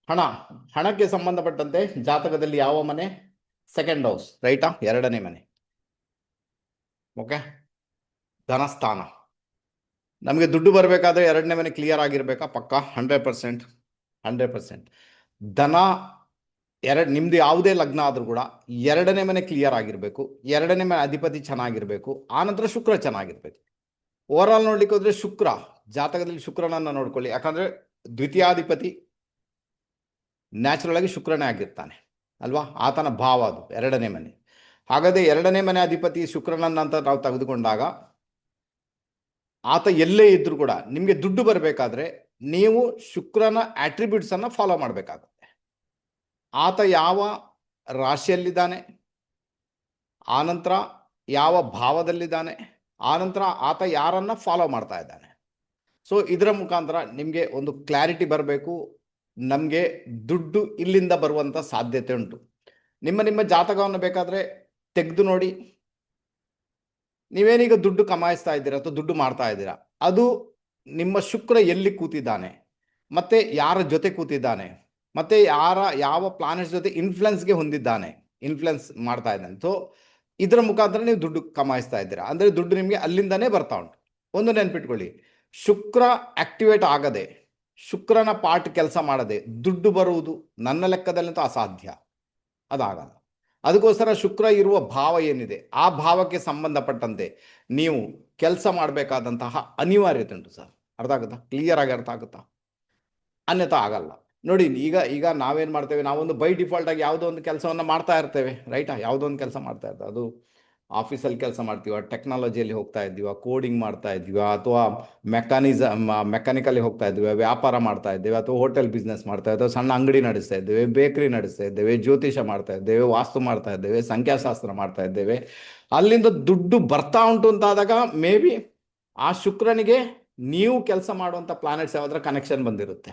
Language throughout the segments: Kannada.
ಹಣ, ಹಣಕ್ಕೆ ಸಂಬಂಧಪಟ್ಟಂತೆ ಜಾತಕದಲ್ಲಿ ಯಾವ ಮನೆ? ಸೆಕೆಂಡ್ ಹೌಸ್, ರೈಟಾ? ಎರಡನೇ ಮನೆ. ಓಕೆ, ಧನಸ್ಥಾನ. ನಮಗೆ ದುಡ್ಡು ಬರಬೇಕಾದ್ರೆ ಎರಡನೇ ಮನೆ ಕ್ಲಿಯರ್ ಆಗಿರ್ಬೇಕಾ? ಪಕ್ಕ 100%. 100%. ಧನ ನಿಮ್ದು ಯಾವುದೇ ಲಗ್ನ ಆದರೂ ಕೂಡ ಎರಡನೇ ಮನೆ ಕ್ಲಿಯರ್ ಆಗಿರಬೇಕು. ಎರಡನೇ ಮನೆ ಅಧಿಪತಿ ಚೆನ್ನಾಗಿರಬೇಕು. ಆನಂತರ ಶುಕ್ರ ಚೆನ್ನಾಗಿರ್ಬೇಕು. ಓವರ್ ಆಲ್ ನೋಡ್ಲಿಕ್ಕೆ ಹೋದ್ರೆ ಶುಕ್ರ, ಜಾತಕದಲ್ಲಿ ಶುಕ್ರನನ್ನು ನೋಡ್ಕೊಳ್ಳಿ. ಯಾಕಂದ್ರೆ ದ್ವಿತೀಯಾಧಿಪತಿ ನ್ಯಾಚುರಲ್ ಆಗಿ ಶುಕ್ರನೇ ಆಗಿರ್ತಾನೆ ಅಲ್ವಾ? ಆತನ ಭಾವ ಅದು ಎರಡನೇ ಮನೆ. ಹಾಗಾದರೆ ಎರಡನೇ ಮನೆ ಅಧಿಪತಿ ಶುಕ್ರನನ್ನಂತ ನಾವು ತೆಗೆದುಕೊಂಡಾಗ ಆತ ಎಲ್ಲೇ ಇದ್ರೂ ಕೂಡ ನಿಮಗೆ ದುಡ್ಡು ಬರಬೇಕಾದ್ರೆ ನೀವು ಶುಕ್ರನ ಆಟ್ರಿಬ್ಯೂಟ್ಸ್ ಅನ್ನ ಫಾಲೋ ಮಾಡಬೇಕಾಗುತ್ತೆ. ಆತ ಯಾವ ರಾಶಿಯಲ್ಲಿದ್ದಾನೆ, ಆನಂತರ ಯಾವ ಭಾವದಲ್ಲಿದ್ದಾನೆ, ಆನಂತರ ಆತ ಯಾರನ್ನ ಫಾಲೋ ಮಾಡ್ತಾ ಇದ್ದಾನೆ. ಸೊ ಇದರ ಮುಖಾಂತರ ನಿಮಗೆ ಒಂದು ಕ್ಲಾರಿಟಿ ಬರಬೇಕು. ನಮಗೆ ದುಡ್ಡು ಇಲ್ಲಿಂದ ಬರುವಂಥ ಸಾಧ್ಯತೆ ಉಂಟು. ನಿಮ್ಮ ಜಾತಕವನ್ನು ಬೇಕಾದರೆ ತೆಗೆದು ನೋಡಿ. ನೀವೇನೀಗ ದುಡ್ಡು ಕಮಾಯಿಸ್ತಾ ಇದ್ದೀರಾ ಅಥವಾ ದುಡ್ಡು ಮಾಡ್ತಾ ಇದ್ದೀರಾ, ಅದು ನಿಮ್ಮ ಶುಕ್ರ ಎಲ್ಲಿ ಕೂತಿದ್ದಾನೆ, ಮತ್ತೆ ಯಾರ ಜೊತೆ ಕೂತಿದ್ದಾನೆ, ಮತ್ತೆ ಯಾವ ಪ್ಲಾನೆಟ್ಸ್ ಜೊತೆ ಇನ್ಫ್ಲುಯೆನ್ಸ್ಗೆ ಹೊಂದಿದ್ದಾನೆ, ಇನ್ಫ್ಲುಯೆನ್ಸ್ ಮಾಡ್ತಾ ಇದ್ದಾನೆ. ಸೊ ಇದರ ಮುಖಾಂತರ ನೀವು ದುಡ್ಡು ಕಮಾಯಿಸ್ತಾ ಇದ್ದೀರಾ ಅಂದರೆ ದುಡ್ಡು ನಿಮಗೆ ಅಲ್ಲಿಂದನೇ ಬರ್ತಾ ಉಂಟು. ಒಂದು ನೆನ್ಪಿಟ್ಕೊಳ್ಳಿ, ಶುಕ್ರ ಆಕ್ಟಿವೇಟ್ ಆಗದೆ, ಶುಕ್ರನ ಪಾರ್ಟ್ ಕೆಲಸ ಮಾಡದೆ ದುಡ್ಡು ಬರುವುದು ನನ್ನ ಲೆಕ್ಕದಲ್ಲಂತೂ ಅಸಾಧ್ಯ, ಅದಾಗಲ್ಲ. ಅದಕ್ಕೋಸ್ಕರ ಶುಕ್ರ ಇರುವ ಭಾವ ಏನಿದೆ ಆ ಭಾವಕ್ಕೆ ಸಂಬಂಧಪಟ್ಟಂತೆ ನೀವು ಕೆಲಸ ಮಾಡಬೇಕಾದಂತಹ ಅನಿವಾರ್ಯತೆ ಉಂಟು ಸರ್. ಅರ್ಥ ಆಗುತ್ತಾ? ಕ್ಲಿಯರ್ ಆಗಿ ಅರ್ಥ ಆಗುತ್ತಾ? ಅನ್ಯತಾ ಆಗಲ್ಲ. ನೋಡಿ, ಈಗ ನಾವೇನು ಮಾಡ್ತೇವೆ, ನಾವೊಂದು ಬೈ ಡಿಫಾಲ್ಟ್ ಆಗಿ ಯಾವುದೋ ಒಂದು ಕೆಲಸವನ್ನು ಮಾಡ್ತಾ ಇರ್ತೇವೆ, ರೈಟಾ? ಯಾವುದೋ ಒಂದು ಕೆಲಸ ಮಾಡ್ತಾ ಇರ್ತೇವೆ, ಅದು ಆಫೀಸಲ್ಲಿ ಕೆಲಸ ಮಾಡ್ತೀವ, ಟೆಕ್ನಾಲಜಿಯಲ್ಲಿ ಹೋಗ್ತಾ ಇದ್ದೀವ, ಕೋಡಿಂಗ್ ಮಾಡ್ತಾ ಇದ್ದೀವ, ಅಥವಾ ಮೆಕ್ಯಾನಿಕಲಿ ಹೋಗ್ತಾ ಇದ್ದೀವಿ, ವ್ಯಾಪಾರ ಮಾಡ್ತಾ ಇದ್ದೇವೆ, ಅಥವಾ ಹೋಟೆಲ್ ಬಿಸ್ನೆಸ್ ಮಾಡ್ತಾ ಇದ್ದೇವೆ, ಸಣ್ಣ ಅಂಗಡಿ ನಡೆಸ್ತಾ ಇದ್ದೇವೆ, ಬೇಕರಿ ನಡೆಸ್ತಾ ಇದ್ದೇವೆ, ಜ್ಯೋತಿಷ ಮಾಡ್ತಾ ಇದ್ದೇವೆ, ವಾಸ್ತು ಮಾಡ್ತಾ ಇದ್ದೇವೆ, ಸಂಖ್ಯಾಶಾಸ್ತ್ರ ಮಾಡ್ತಾ ಇದ್ದೇವೆ. ಅಲ್ಲಿಂದ ದುಡ್ಡು ಬರ್ತಾ ಉಂಟು ಅಂತಾದಾಗ ಮೇ ಬಿ ಆ ಶುಕ್ರನಿಗೆ ನೀವು ಕೆಲಸ ಮಾಡುವಂಥ ಪ್ಲಾನೆಟ್ಸ್ ಯಾವ್ದಾರ ಕನೆಕ್ಷನ್ ಬಂದಿರುತ್ತೆ.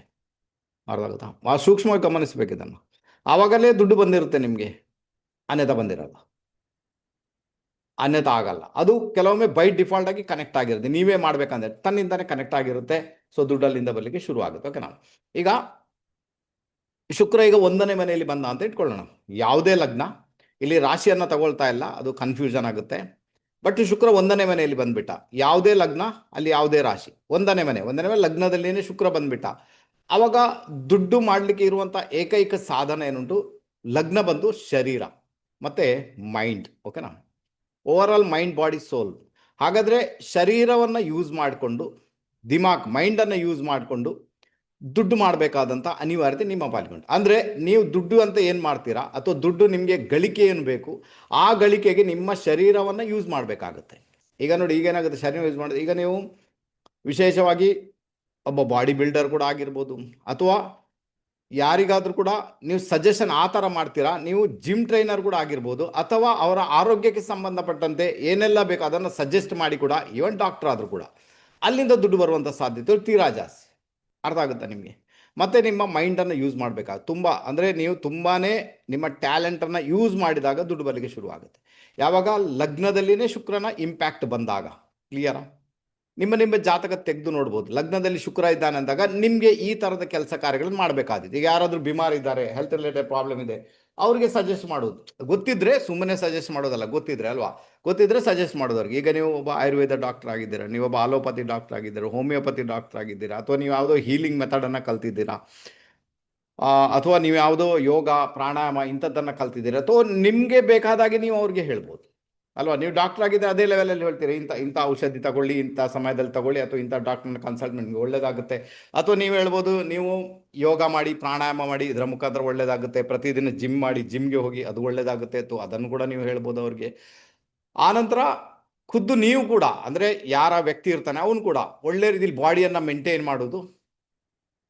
ಅರ್ಥ ಆಗುತ್ತಾ? ಆ ಸೂಕ್ಷ್ಮವಾಗಿ ಗಮನಿಸ್ಬೇಕು ಇದನ್ನು. ಆವಾಗಲೇ ದುಡ್ಡು ಬಂದಿರುತ್ತೆ ನಿಮಗೆ, ಅನ್ಯತಾ ಬಂದಿರಲ್ಲ, ಅನ್ಯತಾ ಆಗಲ್ಲ. ಅದು ಕೆಲವೊಮ್ಮೆ ಬೈ ಡಿಫಾಲ್ಟ್ ಆಗಿ ಕನೆಕ್ಟ್ ಆಗಿರುತ್ತೆ, ನೀವೇ ಮಾಡ್ಬೇಕಂದ್ರೆ ತನ್ನಿಂದಾನೇ ಕನೆಕ್ಟ್ ಆಗಿರುತ್ತೆ. ಸೊ ದುಡ್ಡಲ್ಲಿಂದ ಬರಲಿಕ್ಕೆ ಶುರು ಆಗುತ್ತೆ. ಓಕೆ, ನಾವು ಈಗ ಶುಕ್ರ ಈಗ 1ನೇ ಮನೆಯಲ್ಲಿ ಬಂದ ಅಂತ ಇಟ್ಕೊಳ್ಳೋಣ. ಯಾವುದೇ ಲಗ್ನ, ಇಲ್ಲಿ ರಾಶಿಯನ್ನ ತಗೊಳ್ತಾ ಇಲ್ಲ, ಅದು ಕನ್ಫ್ಯೂಷನ್ ಆಗುತ್ತೆ. ಬಟ್ ಶುಕ್ರ 1ನೇ ಮನೆಯಲ್ಲಿ ಬಂದ್ಬಿಟ್ಟ, ಯಾವುದೇ ಲಗ್ನ ಅಲ್ಲಿ ಯಾವುದೇ ರಾಶಿ, 1ನೇ ಮನೆ ಲಗ್ನದಲ್ಲಿನೇ ಶುಕ್ರ ಬಂದ್ಬಿಟ್ಟ. ಅವಾಗ ದುಡ್ಡು ಮಾಡಲಿಕ್ಕೆ ಇರುವಂಥ ಏಕೈಕ ಸಾಧನ ಏನುಂಟು, ಲಗ್ನ ಬಂದು ಶರೀರ ಮತ್ತೆ ಮೈಂಡ್. ಓಕೆನಾ? ಓವರ್ ಆಲ್ ಮೈಂಡ್, ಬಾಡಿ, ಸೋಲ್. ಹಾಗಾದ್ರೆ ಶರೀರವನ್ನು ಯೂಸ್ ಮಾಡಿಕೊಂಡು, ದಿಮಾಕ್ ಮೈಂಡನ್ನು ಯೂಸ್ ಮಾಡಿಕೊಂಡು ದುಡ್ಡು ಮಾಡಬೇಕಾದಂಥ ಅನಿವಾರ್ಯತೆ ನಿಮ್ಮ ಪಾಲ್ಗೊಂಡು. ಅಂದರೆ ನೀವು ದುಡ್ಡು ಅಂತ ಏನು ಮಾಡ್ತೀರಾ, ಅಥವಾ ದುಡ್ಡು ನಿಮಗೆ ಗಳಿಕೆ ಏನು ಬೇಕು, ಆ ಗಳಿಕೆಗೆ ನಿಮ್ಮ ಶರೀರವನ್ನು ಯೂಸ್ ಮಾಡಬೇಕಾಗುತ್ತೆ. ಈಗ ನೋಡಿ, ಈಗೇನಾಗುತ್ತೆ, ಶರೀರ ಯೂಸ್ ಮಾಡೋದು, ಈಗ ನೀವು ವಿಶೇಷವಾಗಿ ಒಬ್ಬ ಬಾಡಿ ಬಿಲ್ಡರ್ ಕೂಡ ಆಗಿರ್ಬೋದು, ಅಥವಾ ಯಾರಿಗಾದ್ರೂ ಕೂಡ ನೀವು ಸಜೆಷನ್ ಆ ಥರ ಮಾಡ್ತೀರಾ, ನೀವು ಜಿಮ್ ಟ್ರೈನರ್ ಕೂಡ ಆಗಿರ್ಬೋದು, ಅಥವಾ ಅವರ ಆರೋಗ್ಯಕ್ಕೆ ಸಂಬಂಧಪಟ್ಟಂತೆ ಏನೆಲ್ಲ ಬೇಕು ಅದನ್ನು ಸಜೆಸ್ಟ್ ಮಾಡಿ ಕೂಡ, ಈವನ್ ಡಾಕ್ಟರ್ ಆದರೂ ಕೂಡ ಅಲ್ಲಿಂದ ದುಡ್ಡು ಬರುವಂಥ ಸಾಧ್ಯತೆ ತೀರಾ ಜಾಸ್ತಿ. ಅರ್ಥ ಆಗುತ್ತಾ ನಿಮಗೆ? ಮತ್ತು ನಿಮ್ಮ ಮೈಂಡನ್ನು ಯೂಸ್ ಮಾಡಬೇಕಾಗುತ್ತೆ ತುಂಬ. ಅಂದರೆ ನೀವು ತುಂಬಾ ನಿಮ್ಮ ಟ್ಯಾಲೆಂಟನ್ನು ಯೂಸ್ ಮಾಡಿದಾಗ ದುಡ್ಡು ಬರಲಿಕ್ಕೆ ಶುರು ಆಗುತ್ತೆ. ಯಾವಾಗ ಲಗ್ನದಲ್ಲಿನೇ ಶುಕ್ರನ ಇಂಪ್ಯಾಕ್ಟ್ ಬಂದಾಗ. ಕ್ಲಿಯರಾ? ನಿಮ್ಮ ಜಾತಕ ತೆಗೆದು ನೋಡ್ಬೋದು, ಲಗ್ನದಲ್ಲಿ ಶುಕ್ರ ಇದ್ದಾನೆ ಅಂದಾಗ ನಿಮಗೆ ಈ ಥರದ ಕೆಲಸ ಕಾರ್ಯಗಳನ್ನು ಮಾಡಬೇಕಾದಿತ್ತು. ಈಗ ಯಾರಾದರೂ ಬಿಮಾರ್ ಇದ್ದಾರೆ, ಹೆಲ್ತ್ ರಿಲೇಟೆಡ್ ಪ್ರಾಬ್ಲಮ್ ಇದೆ, ಅವ್ರಿಗೆ ಸಜೆಸ್ಟ್ ಮಾಡೋದು ಗೊತ್ತಿದ್ರೆ, ಸುಮ್ಮನೆ ಸಜೆಸ್ಟ್ ಮಾಡೋದಲ್ಲ, ಗೊತ್ತಿದ್ರೆ ಅಲ್ವಾ, ಗೊತ್ತಿದ್ರೆ ಸಜೆಸ್ಟ್ ಮಾಡೋದವ್ರಿಗೆ. ಈಗ ನೀವು ಒಬ್ಬ ಆಯುರ್ವೇದ ಡಾಕ್ಟರ್ ಆಗಿದ್ದೀರಾ, ನೀವು ಒಬ್ಬ ಅಲೋಪತಿ ಡಾಕ್ಟರ್ ಆಗಿದ್ದೀರಾ, ಹೋಮಿಯೋಪತಿ ಡಾಕ್ಟರ್ ಆಗಿದ್ದೀರಾ, ಅಥವಾ ನೀವು ಯಾವುದೋ ಹೀಲಿಂಗ್ ಮೆಥಡನ್ನು ಕಲ್ತಿದ್ದೀರಾ, ಅಥವಾ ನೀವು ಯಾವುದೋ ಯೋಗ ಪ್ರಾಣಾಯಾಮ ಇಂಥದ್ದನ್ನು ಕಲ್ತಿದ್ದೀರಾ, ಅಥವಾ ನಿಮಗೆ ಬೇಕಾದಾಗೆ ನೀವು ಅವ್ರಿಗೆ ಹೇಳ್ಬೋದು ಅಲ್ವಾ. ನೀವು ಡಾಕ್ಟರ್ ಆಗಿದ್ದರೆ ಅದೇ ಲೆವೆಲಲ್ಲಿ ಹೇಳ್ತೀರಿ, ಇಂಥ ಔಷಧಿ ತಗೊಳ್ಳಿ, ಇಂಥ ಸಮಯದಲ್ಲಿ ತಗೊಳ್ಳಿ, ಅಥವಾ ಇಂಥ ಡಾಕ್ಟರ್ನ ಕನ್ಸಲ್ಟ್ ನಿಮಗೆ ಒಳ್ಳೇದಾಗುತ್ತೆ. ಅಥವಾ ನೀವು ಹೇಳ್ಬೋದು, ನೀವು ಯೋಗ ಮಾಡಿ, ಪ್ರಾಣಾಯಾಮ ಮಾಡಿ, ಇದರ ಮುಖಾಂತರ ಒಳ್ಳೇದಾಗುತ್ತೆ, ಪ್ರತಿದಿನ ಜಿಮ್ ಮಾಡಿ, ಜಿಮ್ಗೆ ಹೋಗಿ, ಅದು ಒಳ್ಳೇದಾಗುತ್ತೆ, ಅಥವಾ ಅದನ್ನು ಕೂಡ ನೀವು ಹೇಳ್ಬೋದು ಅವ್ರಿಗೆ. ಆನಂತರ ಖುದ್ದು ನೀವು ಕೂಡ, ಅಂದರೆ ಯಾರ ವ್ಯಕ್ತಿ ಇರ್ತಾನೆ ಅವನು ಕೂಡ ಒಳ್ಳೆ ರೀತಿಯಲ್ಲಿ ಬಾಡಿಯನ್ನು ಮೇಂಟೈನ್ ಮಾಡೋದು,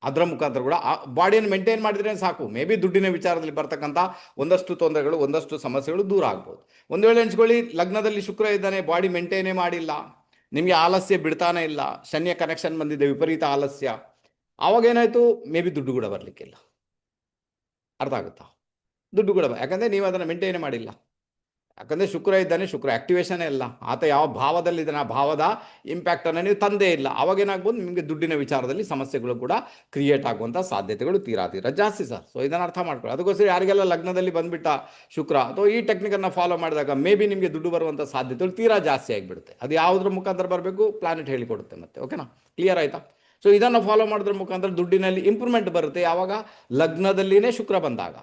ಅದರ ಮುಖಾಂತರ ಕೂಡ ಆ ಬಾಡಿಯನ್ನು ಮೇಂಟೈನ್ ಮಾಡಿದ್ರೆ ಸಾಕು. ಮೇ ಬಿ ದುಡ್ಡಿನ ವಿಚಾರದಲ್ಲಿ ಬರ್ತಕ್ಕಂಥ ಒಂದಷ್ಟು ತೊಂದರೆಗಳು, ಒಂದಷ್ಟು ಸಮಸ್ಯೆಗಳು ದೂರ ಆಗ್ಬೋದು. ಒಂದು ವೇಳೆ ಎಣಿಸ್ಕೊಳ್ಳಿ, ಲಗ್ನದಲ್ಲಿ ಶುಕ್ರ ಇದ್ದಾನೆ, ಬಾಡಿ ಮೇಂಟೈನೇ ಮಾಡಿಲ್ಲ, ನಿಮಗೆ ಆಲಸ್ಯ ಬಿಡ್ತಾನೆ ಇಲ್ಲ, ಶನಿಯ ಕನೆಕ್ಷನ್ ಬಂದಿದೆ, ವಿಪರೀತ ಆಲಸ್ಯ, ಆವಾಗ ಏನಾಯಿತು, ಮೇ ಬಿ ದುಡ್ಡು ಕೂಡ ಬರಲಿಕ್ಕಿಲ್ಲ. ಅರ್ಥ ಆಗುತ್ತಾ? ದುಡ್ಡು ಕೂಡ ಯಾಕಂದರೆ ನೀವು ಅದನ್ನು ಮೇಂಟೈನೇ ಮಾಡಿಲ್ಲ. ಯಾಕಂದರೆ ಶುಕ್ರ ಇದ್ದಾನೆ, ಶುಕ್ರ ಆ್ಯಕ್ಟಿವೇಶನೇ ಇಲ್ಲ, ಆತ ಯಾವ ಭಾವದಲ್ಲಿದ್ದಾನೆ ಆ ಭಾವದ ಇಂಪ್ಯಾಕ್ಟನ್ನು ನೀವು ತಂದೇ ಇಲ್ಲ. ಅವಾಗೇನಾಗ್ಬೋದು ನಿಮಗೆ ದುಡ್ಡಿನ ವಿಚಾರದಲ್ಲಿ ಸಮಸ್ಯೆಗಳು ಕೂಡ ಕ್ರಿಯೇಟ್ ಆಗುವಂಥ ಸಾಧ್ಯತೆಗಳು ತೀರಾ ಜಾಸ್ತಿ ಸರ್. ಸೊ ಇದನ್ನು ಅರ್ಥ ಮಾಡ್ಕೊಳ್ಳಿ. ಅದಕ್ಕೋಸ್ಕರ ಯಾರಿಗೆಲ್ಲ ಲಗ್ನದಲ್ಲಿ ಬಂದುಬಿಟ್ಟ ಶುಕ್ರ ಅಥವಾ ಈ ಟೆಕ್ನಿಕನ್ನು ಫಾಲೋ ಮಾಡಿದಾಗ ಮೇ ಬಿ ನಿಮಗೆ ದುಡ್ಡು ಬರುವಂಥ ಸಾಧ್ಯತೆಗಳು ತೀರಾ ಜಾಸ್ತಿ ಆಗಿಬಿಡುತ್ತೆ. ಅದು ಯಾವುದ್ರ ಮುಖಾಂತರ ಬರಬೇಕು, ಪ್ಲಾನೆಟ್ ಹೇಳಿಕೊಡುತ್ತೆ ಮತ್ತೆ. ಓಕೆನಾ, ಕ್ಲಿಯರ್ ಆಯಿತಾ? ಸೊ ಇದನ್ನು ಫಾಲೋ ಮಾಡೋದ್ರ ಮುಖಾಂತರ ದುಡ್ಡಿನಲ್ಲಿ ಇಂಪ್ರೂವ್ಮೆಂಟ್ ಬರುತ್ತೆ. ಯಾವಾಗ ಲಗ್ನದಲ್ಲಿನೇ ಶುಕ್ರ ಬಂದಾಗ.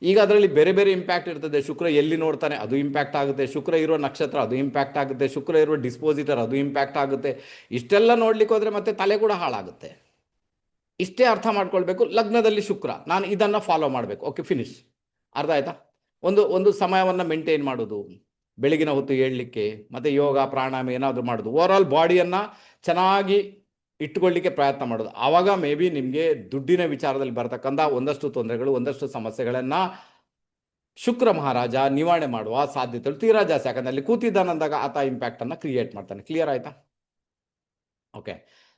ಈಗ ಅದರಲ್ಲಿ ಬೇರೆ ಬೇರೆ ಇಂಪ್ಯಾಕ್ಟ್ ಇರ್ತದೆ. ಶುಕ್ರ ಎಲ್ಲಿ ನೋಡ್ತಾನೆ ಅದು ಇಂಪ್ಯಾಕ್ಟ್ ಆಗುತ್ತೆ, ಶುಕ್ರ ಇರೋ ನಕ್ಷತ್ರ ಅದು ಇಂಪ್ಯಾಕ್ಟ್ ಆಗುತ್ತೆ, ಶುಕ್ರ ಇರೋ ಡಿಸ್ಪೋಸಿಟರ್ ಅದು ಇಂಪ್ಯಾಕ್ಟ್ ಆಗುತ್ತೆ. ಇಷ್ಟೆಲ್ಲ ನೋಡ್ಲಿಕ್ಕೆ ಹೋದರೆ ಮತ್ತೆ ತಲೆ ಕೂಡ ಹಾಳಾಗುತ್ತೆ. ಇಷ್ಟೇ ಅರ್ಥ ಮಾಡ್ಕೊಳ್ಬೇಕು. ಲಗ್ನದಲ್ಲಿ ಶುಕ್ರ, ನಾನು ಇದನ್ನು ಫಾಲೋ ಮಾಡಬೇಕು. Okay, finish. ಅರ್ಥ ಆಯ್ತಾ? ಒಂದು ಸಮಯವನ್ನು ಮೇಂಟೈನ್ ಮಾಡೋದು, ಬೆಳಗಿನ ಹೊತ್ತು ಏಳಲಿಕ್ಕೆ, ಮತ್ತು ಯೋಗ ಪ್ರಾಣಾಯಾಮ ಏನಾದರೂ ಮಾಡೋದು, ಓವರ್ ಆಲ್ ಬಾಡಿಯನ್ನು ಚೆನ್ನಾಗಿ ಇಟ್ಕೊಳ್ಳಿಕ್ಕೆ ಪ್ರಯತ್ನ ಮಾಡೋದು. ಆವಾಗ ಮೇ ಬಿ ನಿಮಗೆ ದುಡ್ಡಿನ ವಿಚಾರದಲ್ಲಿ ಬರ್ತಕ್ಕಂಥ ಒಂದಷ್ಟು ತೊಂದರೆಗಳು, ಒಂದಷ್ಟು ಸಮಸ್ಯೆಗಳನ್ನು ಶುಕ್ರ ಮಹಾರಾಜ ನಿವಾರಣೆ ಮಾಡುವ ಸಾಧ್ಯತೆಗಳು ತೀರಾ ಜಾಸ್ತಿ. ಯಾಕಂದರೆ ಅಲ್ಲಿ ಕೂತಿದ್ದಾನಂದಾಗ ಆತ ಇಂಪ್ಯಾಕ್ಟನ್ನು ಕ್ರಿಯೇಟ್ ಮಾಡ್ತಾನೆ. ಕ್ಲಿಯರ್ ಆಯಿತಾ? ಓಕೆ,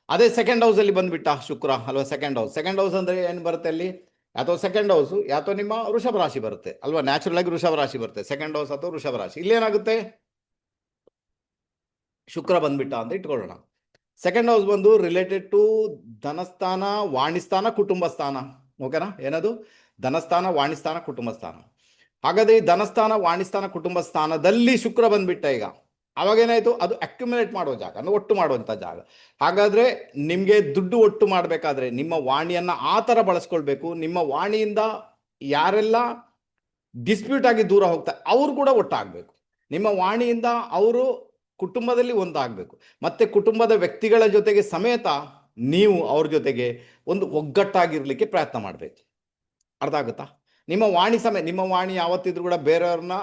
ಅದೇ ಸೆಕೆಂಡ್ ಹೌಸಲ್ಲಿ ಬಂದುಬಿಟ್ಟ ಶುಕ್ರ ಅಲ್ವಾ? ಸೆಕೆಂಡ್ ಹೌಸ್ ಅಂದರೆ ಏನು ಬರುತ್ತೆ ಅಲ್ಲಿ? ಅಥವಾ ಸೆಕೆಂಡ್ ಹೌಸು ಅಥವಾ ನಿಮ್ಮ ವೃಷಭ ರಾಶಿ ಬರುತ್ತೆ ಅಲ್ವಾ? ನ್ಯಾಚುರಲ್ ಆಗಿ ವೃಷಭ ರಾಶಿ ಬರುತ್ತೆ, ಸೆಕೆಂಡ್ ಹೌಸ್ ಅಥವಾ ವೃಷಭ ರಾಶಿ. ಇಲ್ಲೇನಾಗುತ್ತೆ? ಶುಕ್ರ ಬಂದುಬಿಟ್ಟ ಅಂತ ಇಟ್ಕೊಳ್ಳೋಣ. ಸೆಕೆಂಡ್ ಹೌಸ್ ಬಂದು ರಿಲೇಟೆಡ್ ಟು ಧನಸ್ಥಾನ, ವಾಣಿಸ್ಥಾನ, ಕುಟುಂಬ ಸ್ಥಾನ. ಓಕೆನಾ? ಏನದು? ಧನಸ್ಥಾನ, ವಾಣಿಸ್ಥಾನ, ಕುಟುಂಬ ಸ್ಥಾನ. ಹಾಗಾದರೆ ಈ ಧನಸ್ಥಾನ, ವಾಣಿಸ್ಥಾನ, ಕುಟುಂಬ ಸ್ಥಾನದಲ್ಲಿ ಶುಕ್ರ ಬಂದುಬಿಟ್ಟ. ಈಗ ಅವಾಗೇನಾಯಿತು? ಅದು ಅಕ್ಯುಮುಲೇಟ್ ಮಾಡೋ ಜಾಗ, ಅಂದರೆ ಒಟ್ಟು ಮಾಡುವಂಥ ಜಾಗ. ಹಾಗಾದರೆ ನಿಮಗೆ ದುಡ್ಡು ಒಟ್ಟು ಮಾಡಬೇಕಾದ್ರೆ ನಿಮ್ಮ ವಾಣಿಯನ್ನು ಆ ಥರ ಬಳಸ್ಕೊಳ್ಬೇಕು. ನಿಮ್ಮ ವಾಣಿಯಿಂದ ಯಾರೆಲ್ಲ ಡಿಸ್ಪ್ಯೂಟ್ ಆಗಿ ದೂರ ಹೋಗ್ತಾರೆ ಅವರು ಕೂಡ ಒಟ್ಟಾಗಬೇಕು. ನಿಮ್ಮ ವಾಣಿಯಿಂದ ಅವರು ಕುಟುಂಬದಲ್ಲಿ ಒಂದಾಗಬೇಕು. ಮತ್ತು ಕುಟುಂಬದ ವ್ಯಕ್ತಿಗಳ ಜೊತೆಗೆ ಸಮೇತ ನೀವು ಅವ್ರ ಜೊತೆಗೆ ಒಂದು ಒಗ್ಗಟ್ಟಾಗಿರಲಿಕ್ಕೆ ಪ್ರಯತ್ನ ಮಾಡಬೇಕು. ಅರ್ಥ ಆಗುತ್ತಾ? ನಿಮ್ಮ ವಾಣಿ ಯಾವತ್ತಿದ್ರೂ ಕೂಡ ಬೇರೆಯವ್ರನ್ನ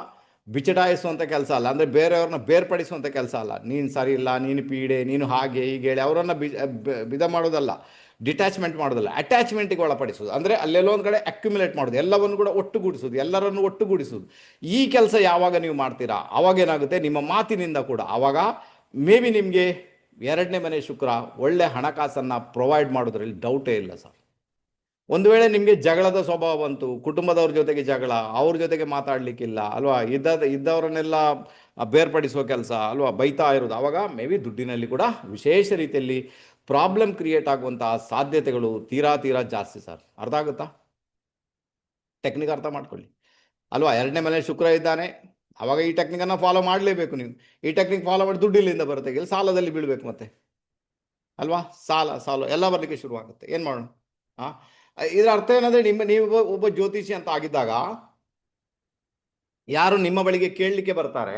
ಬಿಚಡಾಯಿಸುವಂಥ ಕೆಲಸ ಅಲ್ಲ, ಅಂದರೆ ಬೇರೆಯವ್ರನ್ನ ಬೇರ್ಪಡಿಸುವಂಥ ಕೆಲಸ ಅಲ್ಲ. ನೀನು ಸರಿ ಇಲ್ಲ, ನೀನು ಪೀಡೆ, ನೀನು ಹಾಗೆ ಹೀಗೆ ಹೇಳಿ ಅವರನ್ನು ಬಿದ ಮಾಡೋದಲ್ಲ, ಡಿಟ್ಯಾಚ್ಮೆಂಟ್ ಮಾಡೋದಲ್ಲ, ಅಟ್ಯಾಚ್ಮೆಂಟಿಗೆ ಒಳಪಡಿಸೋದು. ಅಂದರೆ ಅಲ್ಲೆಲ್ಲೋ ಒಂದು ಕಡೆ ಅಕ್ಯುಮುಲೇಟ್ ಮಾಡೋದು, ಎಲ್ಲವನ್ನು ಕೂಡ ಒಟ್ಟುಗೂಡಿಸೋದು, ಎಲ್ಲರನ್ನು ಒಟ್ಟುಗೂಡಿಸೋದು. ಈ ಕೆಲಸ ಯಾವಾಗ ನೀವು ಮಾಡ್ತೀರಾ ಅವಾಗೇನಾಗುತ್ತೆ? ನಿಮ್ಮ ಮಾತಿನಿಂದ ಕೂಡ ಆವಾಗ ಮೇ ಬಿ ನಿಮಗೆ 2ನೇ ಮನೆ ಶುಕ್ರ ಒಳ್ಳೆ ಹಣಕಾಸನ್ನು ಪ್ರೊವೈಡ್ ಮಾಡೋದ್ರಲ್ಲಿ ಡೌಟೇ ಇಲ್ಲ ಸರ್. ಒಂದು ವೇಳೆ ನಿಮಗೆ ಜಗಳದ ಸ್ವಭಾವ ಬಂತು, ಕುಟುಂಬದವ್ರ ಜೊತೆಗೆ ಜಗಳ, ಅವ್ರ ಜೊತೆಗೆ ಮಾತಾಡಲಿಕ್ಕಿಲ್ಲ ಅಲ್ವಾ, ಇದ್ದವರನ್ನೆಲ್ಲ ಬೇರ್ಪಡಿಸುವ ಕೆಲಸ ಅಲ್ವಾ, ಬೈತಾ ಇರೋದು, ಆವಾಗ ಮೇ ಬಿ ದುಡ್ಡಿನಲ್ಲಿ ಕೂಡ ವಿಶೇಷ ರೀತಿಯಲ್ಲಿ ಪ್ರಾಬ್ಲಮ್ ಕ್ರಿಯೇಟ್ ಆಗುವಂತಹ ಸಾಧ್ಯತೆಗಳು ತೀರಾ ಜಾಸ್ತಿ ಸರ್. ಅರ್ಥ ಆಗುತ್ತಾ? ಟೆಕ್ನಿಕ್ ಅರ್ಥ ಮಾಡ್ಕೊಳ್ಳಿ ಅಲ್ವಾ? 2ನೇ ಮನೆ ಶುಕ್ರ ಇದ್ದಾನೆ, ಆವಾಗ ಈ ಟೆಕ್ನಿಕನ್ನು ಫಾಲೋ ಮಾಡಲೇಬೇಕು ನೀವು. ಈ ಟೆಕ್ನಿಕ್ ಫಾಲೋ ಮಾಡಿ ದುಡ್ಡಿಲ್ಲಿಂದ ಬರುತ್ತೆ, ಇಲ್ಲಿ ಸಾಲದಲ್ಲಿ ಬೀಳಬೇಕು ಮತ್ತೆ ಅಲ್ವಾ? ಸಾಲ ಎಲ್ಲ ಬರಲಿಕ್ಕೆ ಶುರುವಾಗುತ್ತೆ. ಏನು ಮಾಡೋಣ? ಇದರ ಅರ್ಥ ಏನಂದರೆ ನೀವು ಒಬ್ಬ ಜ್ಯೋತಿಷಿ ಅಂತ ಆಗಿದ್ದಾಗ ಯಾರು ನಿಮ್ಮ ಬಳಿಗೆ ಕೇಳಲಿಕ್ಕೆ ಬರ್ತಾರೆ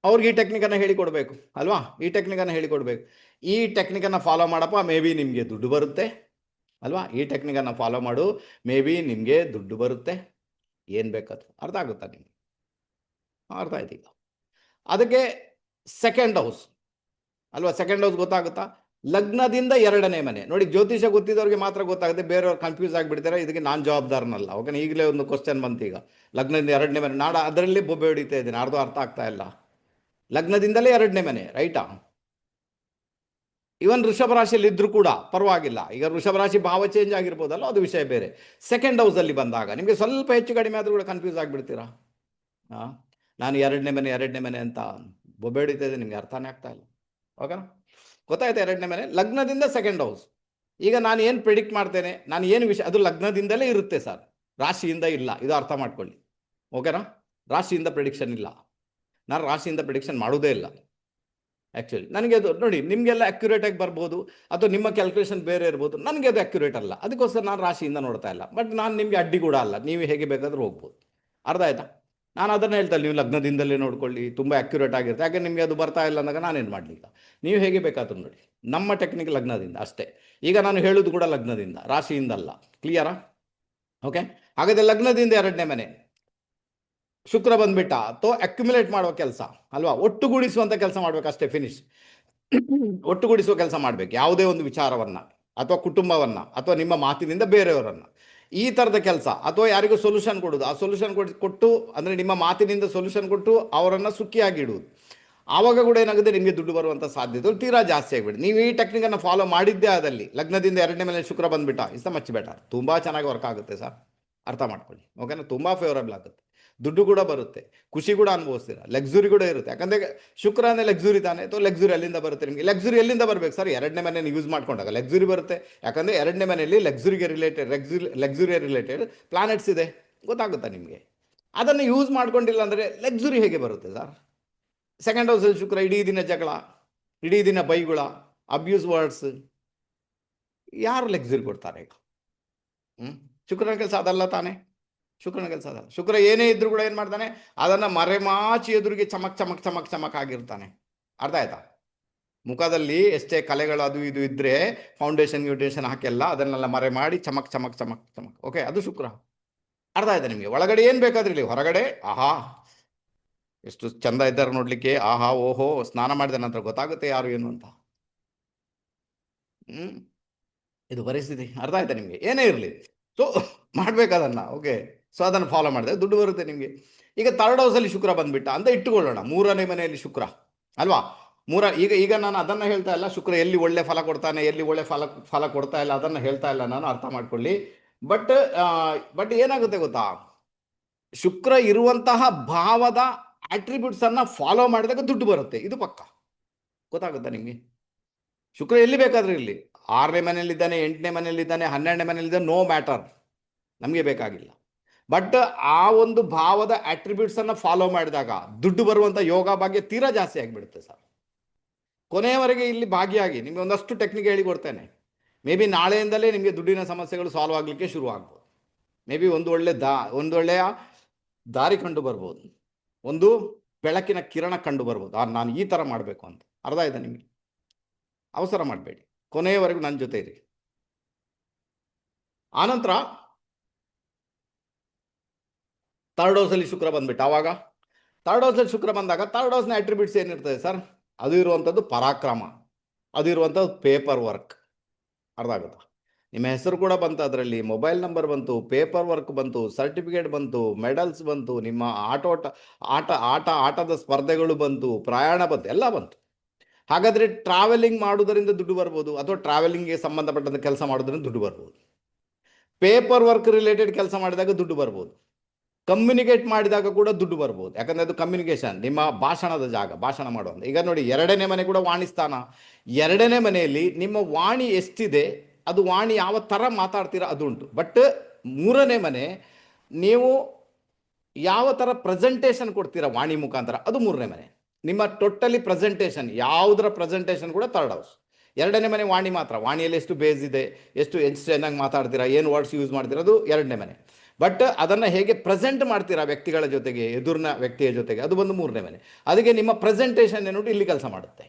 ಅವ್ರಿಗೆ ಈ ಟೆಕ್ನಿಕನ್ನು ಹೇಳಿಕೊಡ್ಬೇಕು ಅಲ್ವಾ? ಈ ಟೆಕ್ನಿಕನ್ನು ಹೇಳಿಕೊಡ್ಬೇಕು. ಈ ಟೆಕ್ನಿಕನ್ನು ಫಾಲೋ ಮಾಡಪ್ಪ, ಮೇ ಬಿ ನಿಮಗೆ ದುಡ್ಡು ಬರುತ್ತೆ ಅಲ್ವಾ? ಈ ಟೆಕ್ನಿಕನ್ನು ಫಾಲೋ ಮಾಡು, ಮೇ ಬಿ ನಿಮಗೆ ದುಡ್ಡು ಬರುತ್ತೆ. ಏನು ಬೇಕಾದ್ರು. ಅರ್ಥ ಆಗುತ್ತಾ ನಿಮಗೆ? ಅರ್ಥ ಆಯ್ತು. ಈಗ ಅದಕ್ಕೆ ಸೆಕೆಂಡ್ ಹೌಸ್ ಅಲ್ವಾ? ಸೆಕೆಂಡ್ ಹೌಸ್ ಗೊತ್ತಾಗುತ್ತಾ? ಲಗ್ನದಿಂದ 2ನೇ ಮನೆ. ನೋಡಿ, ಜ್ಯೋತಿಷ ಗೊತ್ತಿದ್ದವ್ರಿಗೆ ಮಾತ್ರ ಗೊತ್ತಾಗುತ್ತೆ, ಬೇರೆಯವ್ರು ಕನ್ಫ್ಯೂಸ್ ಆಗಿಬಿಡ್ತಾರೆ. ಇದಕ್ಕೆ ನಾನು ಜವಾಬ್ದಾರನಲ್ಲ. ಓಕೆ, ಈಗಲೇ ಒಂದು ಕ್ವಶನ್ ಬಂತು. ಈಗ ಲಗ್ನದಿಂದ 2ನೇ ಮನೆ, ನಾಡ ಅದರಲ್ಲಿ ಬೊಬ್ಬೆ ಹೊಡಿತಾ ಇದ್ದೀನಿ, ಅರ್ಥ ಆಗ್ತಾ ಇಲ್ಲ. ಲಗ್ನದಿಂದಲೇ 2ನೇ ಮನೆ, ರೈಟಾ? ಇವನ್ ವೃಷಭ ರಾಶಿಯಲ್ಲಿ ಇದ್ರೂ ಕೂಡ ಪರವಾಗಿಲ್ಲ. ಈಗ ವೃಷಭ ರಾಶಿ ಭಾವ ಚೇಂಜ್ ಆಗಿರ್ಬೋದಲ್ಲ, ಅದು ವಿಷಯ ಬೇರೆ. ಸೆಕೆಂಡ್ ಹೌಸಲ್ಲಿ ಬಂದಾಗ ನಿಮಗೆ ಸ್ವಲ್ಪ ಹೆಚ್ಚು ಕಡಿಮೆ ಆದರೂ ಕೂಡ ಕನ್ಫ್ಯೂಸ್ ಆಗಿಬಿಡ್ತೀರಾ. ನಾನು 2ನೇ ಮನೆ ಅಂತ ಬೊಬ್ಬೆ ಹೊಡಿತಾ ಇದ್ದೀನಿ, ನಿಮಗೆ ಅರ್ಥನೇ ಆಗ್ತಾ ಇಲ್ಲ. ಓಕೆನಾ? ಗೊತ್ತಾಯ್ತಾ? 2ನೇ ಮನೆ ಲಗ್ನದಿಂದ ಸೆಕೆಂಡ್ ಹೌಸ್. ಈಗ ನಾನು ಏನು ಪ್ರಿಡಿಕ್ಟ್ ಮಾಡ್ತೇನೆ, ನಾನು ಏನು ವಿಷಯ, ಅದು ಲಗ್ನದಿಂದಲೇ ಇರುತ್ತೆ ಸರ್, ರಾಶಿಯಿಂದ ಇಲ್ಲ. ಇದು ಅರ್ಥ ಮಾಡ್ಕೊಳ್ಳಿ. ಓಕೆನಾ? ರಾಶಿಯಿಂದ ಪ್ರಿಡಿಕ್ಷನ್ ಇಲ್ಲ. ನಾನು ರಾಶಿಯಿಂದ ಪ್ರಿಡಿಕ್ಷನ್ ಮಾಡೋದೇ ಇಲ್ಲ ಆ್ಯಕ್ಚುಲಿ. ನನಗೆ ಅದು ನೋಡಿ, ನಿಮಗೆಲ್ಲ ಅಕ್ಯುರೇಟಾಗಿ ಬರ್ಬೋದು, ಅಥವಾ ನಿಮ್ಮ ಕ್ಯಾಲ್ಕುಲೇಷನ್ ಬೇರೆ ಇರ್ಬೋದು, ನನಗೆ ಅದು ಅಕ್ಯುರೇಟ್ ಅಲ್ಲ. ಅದಕ್ಕೋಸ್ಕರ ನಾನು ರಾಶಿಯಿಂದ ನೋಡ್ತಾ ಇಲ್ಲ. ಬಟ್ ನಾನು ನಿಮಗೆ ಅಡ್ಡಿ ಕೂಡ ಅಲ್ಲ, ನೀವು ಹೇಗೆ ಬೇಕಾದರೂ ಹೋಗ್ಬೋದು. ಅರ್ಥ ಆಯ್ತಾ? ನಾನು ಅದನ್ನು ಹೇಳ್ತಲ್ಲ, ನೀವು ಲಗ್ನದಿಂದಲೇ ನೋಡ್ಕೊಳ್ಳಿ, ತುಂಬ ಅಕ್ಯುರೇಟ್ ಆಗಿರುತ್ತೆ. ಯಾಕೆ ನಿಮಗೆ ಅದು ಬರ್ತಾ ಇಲ್ಲ ಅಂದಾಗ ನಾನೇನು ಮಾಡಲಿಲ್ಲ. ನೀವು ಹೇಗೆ ಬೇಕಾದರೂ ನೋಡಿ. ನಮ್ಮ ಟೆಕ್ನಿಕ್ ಲಗ್ನದಿಂದ ಅಷ್ಟೇ. ಈಗ ನಾನು ಹೇಳೋದು ಕೂಡ ಲಗ್ನದಿಂದ, ರಾಶಿಯಿಂದ ಅಲ್ಲ. ಕ್ಲಿಯರಾ? ಓಕೆ, ಹಾಗಾದರೆ ಲಗ್ನದಿಂದ 2ನೇ ಮನೆ ಶುಕ್ರ ಬಂದ್ಬಿಟ್ಟ, ಅಥವಾ ಅಕ್ಯುಮುಲೇಟ್ ಮಾಡುವ ಕೆಲಸ ಅಲ್ವಾ, ಒಟ್ಟುಗೂಡಿಸುವಂಥ ಕೆಲಸ ಮಾಡಬೇಕು ಅಷ್ಟೇ. ಫಿನಿಶ್. ಒಟ್ಟುಗೂಡಿಸುವ ಕೆಲಸ ಮಾಡಬೇಕು, ಯಾವುದೇ ಒಂದು ವಿಚಾರವನ್ನು ಅಥವಾ ಕುಟುಂಬವನ್ನು ಅಥವಾ ನಿಮ್ಮ ಮಾತಿನಿಂದ ಬೇರೆಯವರನ್ನು, ಈ ಥರದ ಕೆಲಸ. ಅಥವಾ ಯಾರಿಗೂ ಸೊಲ್ಯೂಷನ್ ಕೊಡೋದು, ಆ ಸೊಲ್ಯೂಷನ್ ಕೊಟ್ಟು, ಅಂದರೆ ನಿಮ್ಮ ಮಾತಿನಿಂದ ಸೊಲ್ಯೂಷನ್ ಕೊಟ್ಟು ಅವರನ್ನು ಸುಖಿಯಾಗಿ ಇಡುವುದು. ಆವಾಗ ಕೂಡ ಏನಾಗುತ್ತೆ, ನಿಮಗೆ ದುಡ್ಡು ಬರುವಂಥ ಸಾಧ್ಯತೆಗಳು ತೀರಾ ಜಾಸ್ತಿ ಆಗಿಬಿಡಿ. ನೀವು ಈ ಟೆಕ್ನಿಕನ್ನು ಫಾಲೋ ಮಾಡಿದ್ದೇ ಆದಲ್ಲಿ ಲಗ್ನದಿಂದ 2ನೇ ಮನೆ ಶುಕ್ರ ಬಂದುಬಿಟ್ಟ, ಇಸ್ ದ ಮಚ್ ಬೆಟರ್. ತುಂಬ ಚೆನ್ನಾಗಿ ವರ್ಕ್ ಆಗುತ್ತೆ ಸರ್, ಅರ್ಥ ಮಾಡ್ಕೊಳ್ಳಿ. ಓಕೆನಾ? ತುಂಬ ಫೇವರಬಲ್ ಆಗುತ್ತೆ. ದುಡ್ಡು ಕೂಡ ಬರುತ್ತೆ, ಖುಷಿ ಕೂಡ ಅನುಭವಿಸ್ತೀರಾ, ಲಕ್ಸುರಿ ಕೂಡ ಇರುತ್ತೆ. ಯಾಕಂದರೆ ಶುಕ್ರ ಅಂದರೆ ಲಕ್ಸುರಿ ತಾನೆ, ತೋ ಲಕ್ಸುರಿ ಅಲ್ಲಿಂದ ಬರುತ್ತೆ ನಿಮಗೆ. ಲಕ್ಸುರಿ ಎಲ್ಲಿಂದ ಬರಬೇಕು ಸರ್? ಎರಡನೇ ಮನೆಯನ್ನು ಯೂಸ್ ಮಾಡ್ಕೊಂಡಾಗ ಲಕ್ಸುರಿ ಬರುತ್ತೆ. ಯಾಕಂದರೆ ಎರಡನೇ ಮನೆಯಲ್ಲಿ ಲಕ್ಸುರಿಯ ರಿಲೇಟೆಡ್ ಪ್ಲಾನೆಟ್ಸ್ ಇದೆ, ಗೊತ್ತಾಗುತ್ತಾ ನಿಮಗೆ? ಅದನ್ನು ಯೂಸ್ ಮಾಡ್ಕೊಂಡಿಲ್ಲ ಅಂದರೆ ಲಕ್ಸುರಿ ಹೇಗೆ ಬರುತ್ತೆ ಸರ್? ಸೆಕೆಂಡ್ ಹೌಸಲ್ಲಿ ಶುಕ್ರ ಇಡೀ ದಿನ ಜಗಳ, ಇಡೀ ದಿನ ಬೈಗುಳ, ಅಬ್ಯೂಸ್ ವರ್ಡ್ಸ್, ಯಾರು ಲಕ್ಸುರಿ ಕೊಡ್ತಾರೆ ಈಗ? ಶುಕ್ರನ ಕೆಲಸ ಅದಲ್ಲ ತಾನೆ, ಶುಕ್ರನ ಕೆಲಸ ಅದಲ್ಲ. ಶುಕ್ರ ಏನೇ ಇದ್ರೂ ಕೂಡ ಏನು ಮಾಡ್ತಾನೆ, ಅದನ್ನು ಮರೆಮಾಚಿ ಎದುರಿಗೆ ಚಮಕ್ ಚಮಕ್ ಚಮಕ್ ಚಮಕ್ ಆಗಿರ್ತಾನೆ. ಅರ್ಥ ಆಯ್ತಾ? ಮುಖದಲ್ಲಿ ಎಷ್ಟೇ ಕಲೆಗಳು ಅದು ಇದು ಇದ್ರೆ ಫೌಂಡೇಶನ್ ಹಾಕಿಲ್ಲ, ಅದನ್ನೆಲ್ಲ ಮರೆ ಮಾಡಿ ಚಮಕ್ ಚಮಕ್ ಚಮಕ್ ಚಮಕ್. ಓಕೆ, ಅದು ಶುಕ್ರ. ಅರ್ಥ ಆಯ್ತಾ ನಿಮಗೆ? ಒಳಗಡೆ ಏನು ಬೇಕಾದ್ರೂ ಇಲ್ಲಿ, ಹೊರಗಡೆ ಆಹಾ ಎಷ್ಟು ಚಂದ ಇದ್ದಾರೆ ನೋಡ್ಲಿಕ್ಕೆ, ಆಹಾ ಓಹೋ, ಸ್ನಾನ ಮಾಡಿದ ನಂತರ ಗೊತ್ತಾಗುತ್ತೆ ಯಾರು ಏನು ಅಂತ. ಇದು ಪರಿಸ್ಥಿತಿ. ಅರ್ಥ ಆಯ್ತಾ ನಿಮಗೆ? ಏನೇ ಇರಲಿ, ಸೊ ಮಾಡ್ಬೇಕದನ್ನ. ಓಕೆ, ಸೊ ಅದನ್ನು ಫಾಲೋ ಮಾಡಿದ್ರೆ ದುಡ್ಡು ಬರುತ್ತೆ ನಿಮಗೆ. ಈಗ ಥರ್ಡ್ ಹೌಸಲ್ಲಿ ಶುಕ್ರ ಬಂದ್ಬಿಟ್ಟ ಅಂತ ಇಟ್ಟುಕೊಳ್ಳೋಣ, ಮೂರನೇ ಮನೆಯಲ್ಲಿ ಶುಕ್ರ ಅಲ್ವಾ? ಈಗ ನಾನು ಅದನ್ನು ಹೇಳ್ತಾ ಇಲ್ಲ, ಶುಕ್ರ ಎಲ್ಲಿ ಒಳ್ಳೆ ಫಲ ಕೊಡ್ತಾನೆ, ಎಲ್ಲಿ ಒಳ್ಳೆ ಫಲ ಕೊಡ್ತಾ ಇಲ್ಲ ಅದನ್ನು ಹೇಳ್ತಾ ಇಲ್ಲ ನಾನು, ಅರ್ಥ ಮಾಡ್ಕೊಳ್ಳಿ. ಬಟ್ ಏನಾಗುತ್ತೆ ಗೊತ್ತಾ, ಶುಕ್ರ ಇರುವಂತಹ ಭಾವದ ಅಟ್ರಿಬ್ಯೂಟ್ಸ್ ಅನ್ನ ಫಾಲೋ ಮಾಡಿದಾಗ ದುಡ್ಡು ಬರುತ್ತೆ, ಇದು ಪಕ್ಕ. ಗೊತ್ತಾಗುತ್ತಾ ನಿಮಗೆ? ಶುಕ್ರ ಎಲ್ಲಿ ಬೇಕಾದ್ರೂ ಇಲ್ಲಿ, 6ನೇ ಮನೆಯಲ್ಲಿದ್ದಾನೆ, 8ನೇ ಮನೆಯಲ್ಲಿದ್ದಾನೆ, 12ನೇ ಮನೆಯಲ್ಲಿದ್ದಾನೆ, ನೋ ಮ್ಯಾಟರ್, ನಮಗೆ ಬೇಕಾಗಿಲ್ಲ. ಬಟ್ ಆ ಒಂದು ಭಾವದ ಅಟ್ರಿಬ್ಯೂಟ್ಸ್ ಅನ್ನ ಫಾಲೋ ಮಾಡಿದಾಗ ದುಡ್ಡು ಬರುವಂತ ಯೋಗ ಭಾಗ್ಯ ತೀರಾ ಜಾಸ್ತಿ ಆಗಿಬಿಡುತ್ತೆ ಸರ್. ಕೊನೆಯವರೆಗೆ ಇಲ್ಲಿ ಭಾಗಿಯಾಗಿ ನಿಮಗೆ ಒಂದಷ್ಟು ಟೆಕ್ನಿಕ್ ಹೇಳಿಕೊಡ್ತೇನೆ. ಮೇ ಬಿ ನಾಳೆಯಿಂದಲೇ ನಿಮಗೆ ದುಡ್ಡಿನ ಸಮಸ್ಯೆಗಳು ಸಾಲ್ವ್ ಆಗಲಿಕ್ಕೆ ಶುರು ಆಗ್ಬೋದು. ಮೇ ಬಿ ಒಂದು ಒಳ್ಳೆಯ ದಾರಿ ಕಂಡು ಬರ್ಬೋದು, ಒಂದು ಬೆಳಕಿನ ಕಿರಣ ಕಂಡು ಬರ್ಬೋದು. ನಾನು ಈ ಥರ ಮಾಡಬೇಕು ಅಂತ. ಅರ್ಥ ಆಯ್ತಾ ನಿಮಗೆ? ಅವಸರ ಮಾಡಬೇಡಿ, ಕೊನೆಯವರೆಗೂ ನನ್ನ ಜೊತೆ ಇರಿ. ಆನಂತರ ಥರ್ಡ್ ಹೌಸಲ್ಲಿ ಶುಕ್ರ ಬಂದ್ಬಿಟ್ಟು, ಆವಾಗ ಥರ್ಡ್ ಹೌಸಲ್ಲಿ ಶುಕ್ರ ಬಂದಾಗ ಥರ್ಡ್ ಹೌಸ್ನ ಅಟ್ರಿಬ್ಯೂಟ್ಸ್ ಏನಿರ್ತದೆ ಸರ್? ಅದು ಇರುವಂಥದ್ದು ಪರಾಕ್ರಮ, ಅದು ಇರುವಂಥದ್ದು ಪೇಪರ್ ವರ್ಕ್. ಅರ್ಥ ಆಗುತ್ತಾ? ನಿಮ್ಮ ಹೆಸರು ಕೂಡ ಬಂತು, ಅದರಲ್ಲಿ ಮೊಬೈಲ್ ನಂಬರ್ ಬಂತು, ಪೇಪರ್ ವರ್ಕ್ ಬಂತು, ಸರ್ಟಿಫಿಕೇಟ್ ಬಂತು, ಮೆಡಲ್ಸ್ ಬಂತು, ನಿಮ್ಮ ಆಟದ ಸ್ಪರ್ಧೆಗಳು ಬಂತು, ಪ್ರಯಾಣ ಬಂತು, ಎಲ್ಲ ಬಂತು. ಹಾಗಾದರೆ ಟ್ರಾವೆಲಿಂಗ್ ಮಾಡೋದರಿಂದ ದುಡ್ಡು ಬರ್ಬೋದು, ಅಥವಾ ಟ್ರಾವೆಲಿಂಗ್ಗೆ ಸಂಬಂಧಪಟ್ಟಂಥ ಕೆಲಸ ಮಾಡೋದ್ರಿಂದ ದುಡ್ಡು ಬರ್ಬೋದು. ಪೇಪರ್ ವರ್ಕ್ ರಿಲೇಟೆಡ್ ಕೆಲಸ ಮಾಡಿದಾಗ ದುಡ್ಡು ಬರ್ಬೋದು. ಕಮ್ಯುನಿಕೇಟ್ ಮಾಡಿದಾಗ ಕೂಡ ದುಡ್ಡು ಬರ್ಬೋದು, ಯಾಕಂದರೆ ಅದು ಕಮ್ಯುನಿಕೇಷನ್, ನಿಮ್ಮ ಭಾಷಣದ ಜಾಗ, ಭಾಷಣ ಮಾಡುವಂಥ. ಈಗ ನೋಡಿ, 2ನೇ ಮನೆ ಕೂಡ ವಾಣಿಸ್ಥಾನ. 2ನೇ ಮನೆಯಲ್ಲಿ ನಿಮ್ಮ ವಾಣಿ ಎಷ್ಟಿದೆ, ಅದು ವಾಣಿ ಯಾವ ಥರ ಮಾತಾಡ್ತೀರಾ ಅದು ಉಂಟು. ಬಟ್ 3ನೇ ಮನೆ, ನೀವು ಯಾವ ಥರ ಪ್ರೆಸೆಂಟೇಷನ್ ಕೊಡ್ತೀರಾ ವಾಣಿ ಮುಖಾಂತರ, ಅದು 3ನೇ ಮನೆ. ನಿಮ್ಮ ಟೋಟಲಿ ಪ್ರೆಸೆಂಟೇಷನ್, ಯಾವುದರ ಪ್ರೆಸೆಂಟೇಷನ್ ಕೂಡ ಥರ್ಡ್ ಹೌಸ್. 2ನೇ ಮನೆ ವಾಣಿ ಮಾತ್ರ, ವಾಣಿಯಲ್ಲಿ ಎಷ್ಟು ಬೇಸ್ ಇದೆ, ಎಷ್ಟು ಚೆನ್ನಾಗಿ ಮಾತಾಡ್ತೀರಾ, ಏನು ವರ್ಡ್ಸ್ ಯೂಸ್ ಮಾಡ್ತೀರಾ, ಅದು 2ನೇ ಮನೆ. ಬಟ್ ಅದನ್ನು ಹೇಗೆ ಪ್ರೆಸೆಂಟ್ ಮಾಡ್ತೀರಾ ವ್ಯಕ್ತಿಗಳ ಜೊತೆಗೆ, ಎದುರಿನ ವ್ಯಕ್ತಿಯ ಜೊತೆಗೆ, ಅದು ಬಂದು 3ನೇ ಮನೆ. ಅದಕ್ಕೆ ನಿಮ್ಮ ಪ್ರೆಸೆಂಟೇಷನ್ ಏನುಂಟು ಇಲ್ಲಿ ಕೆಲಸ ಮಾಡುತ್ತೆ.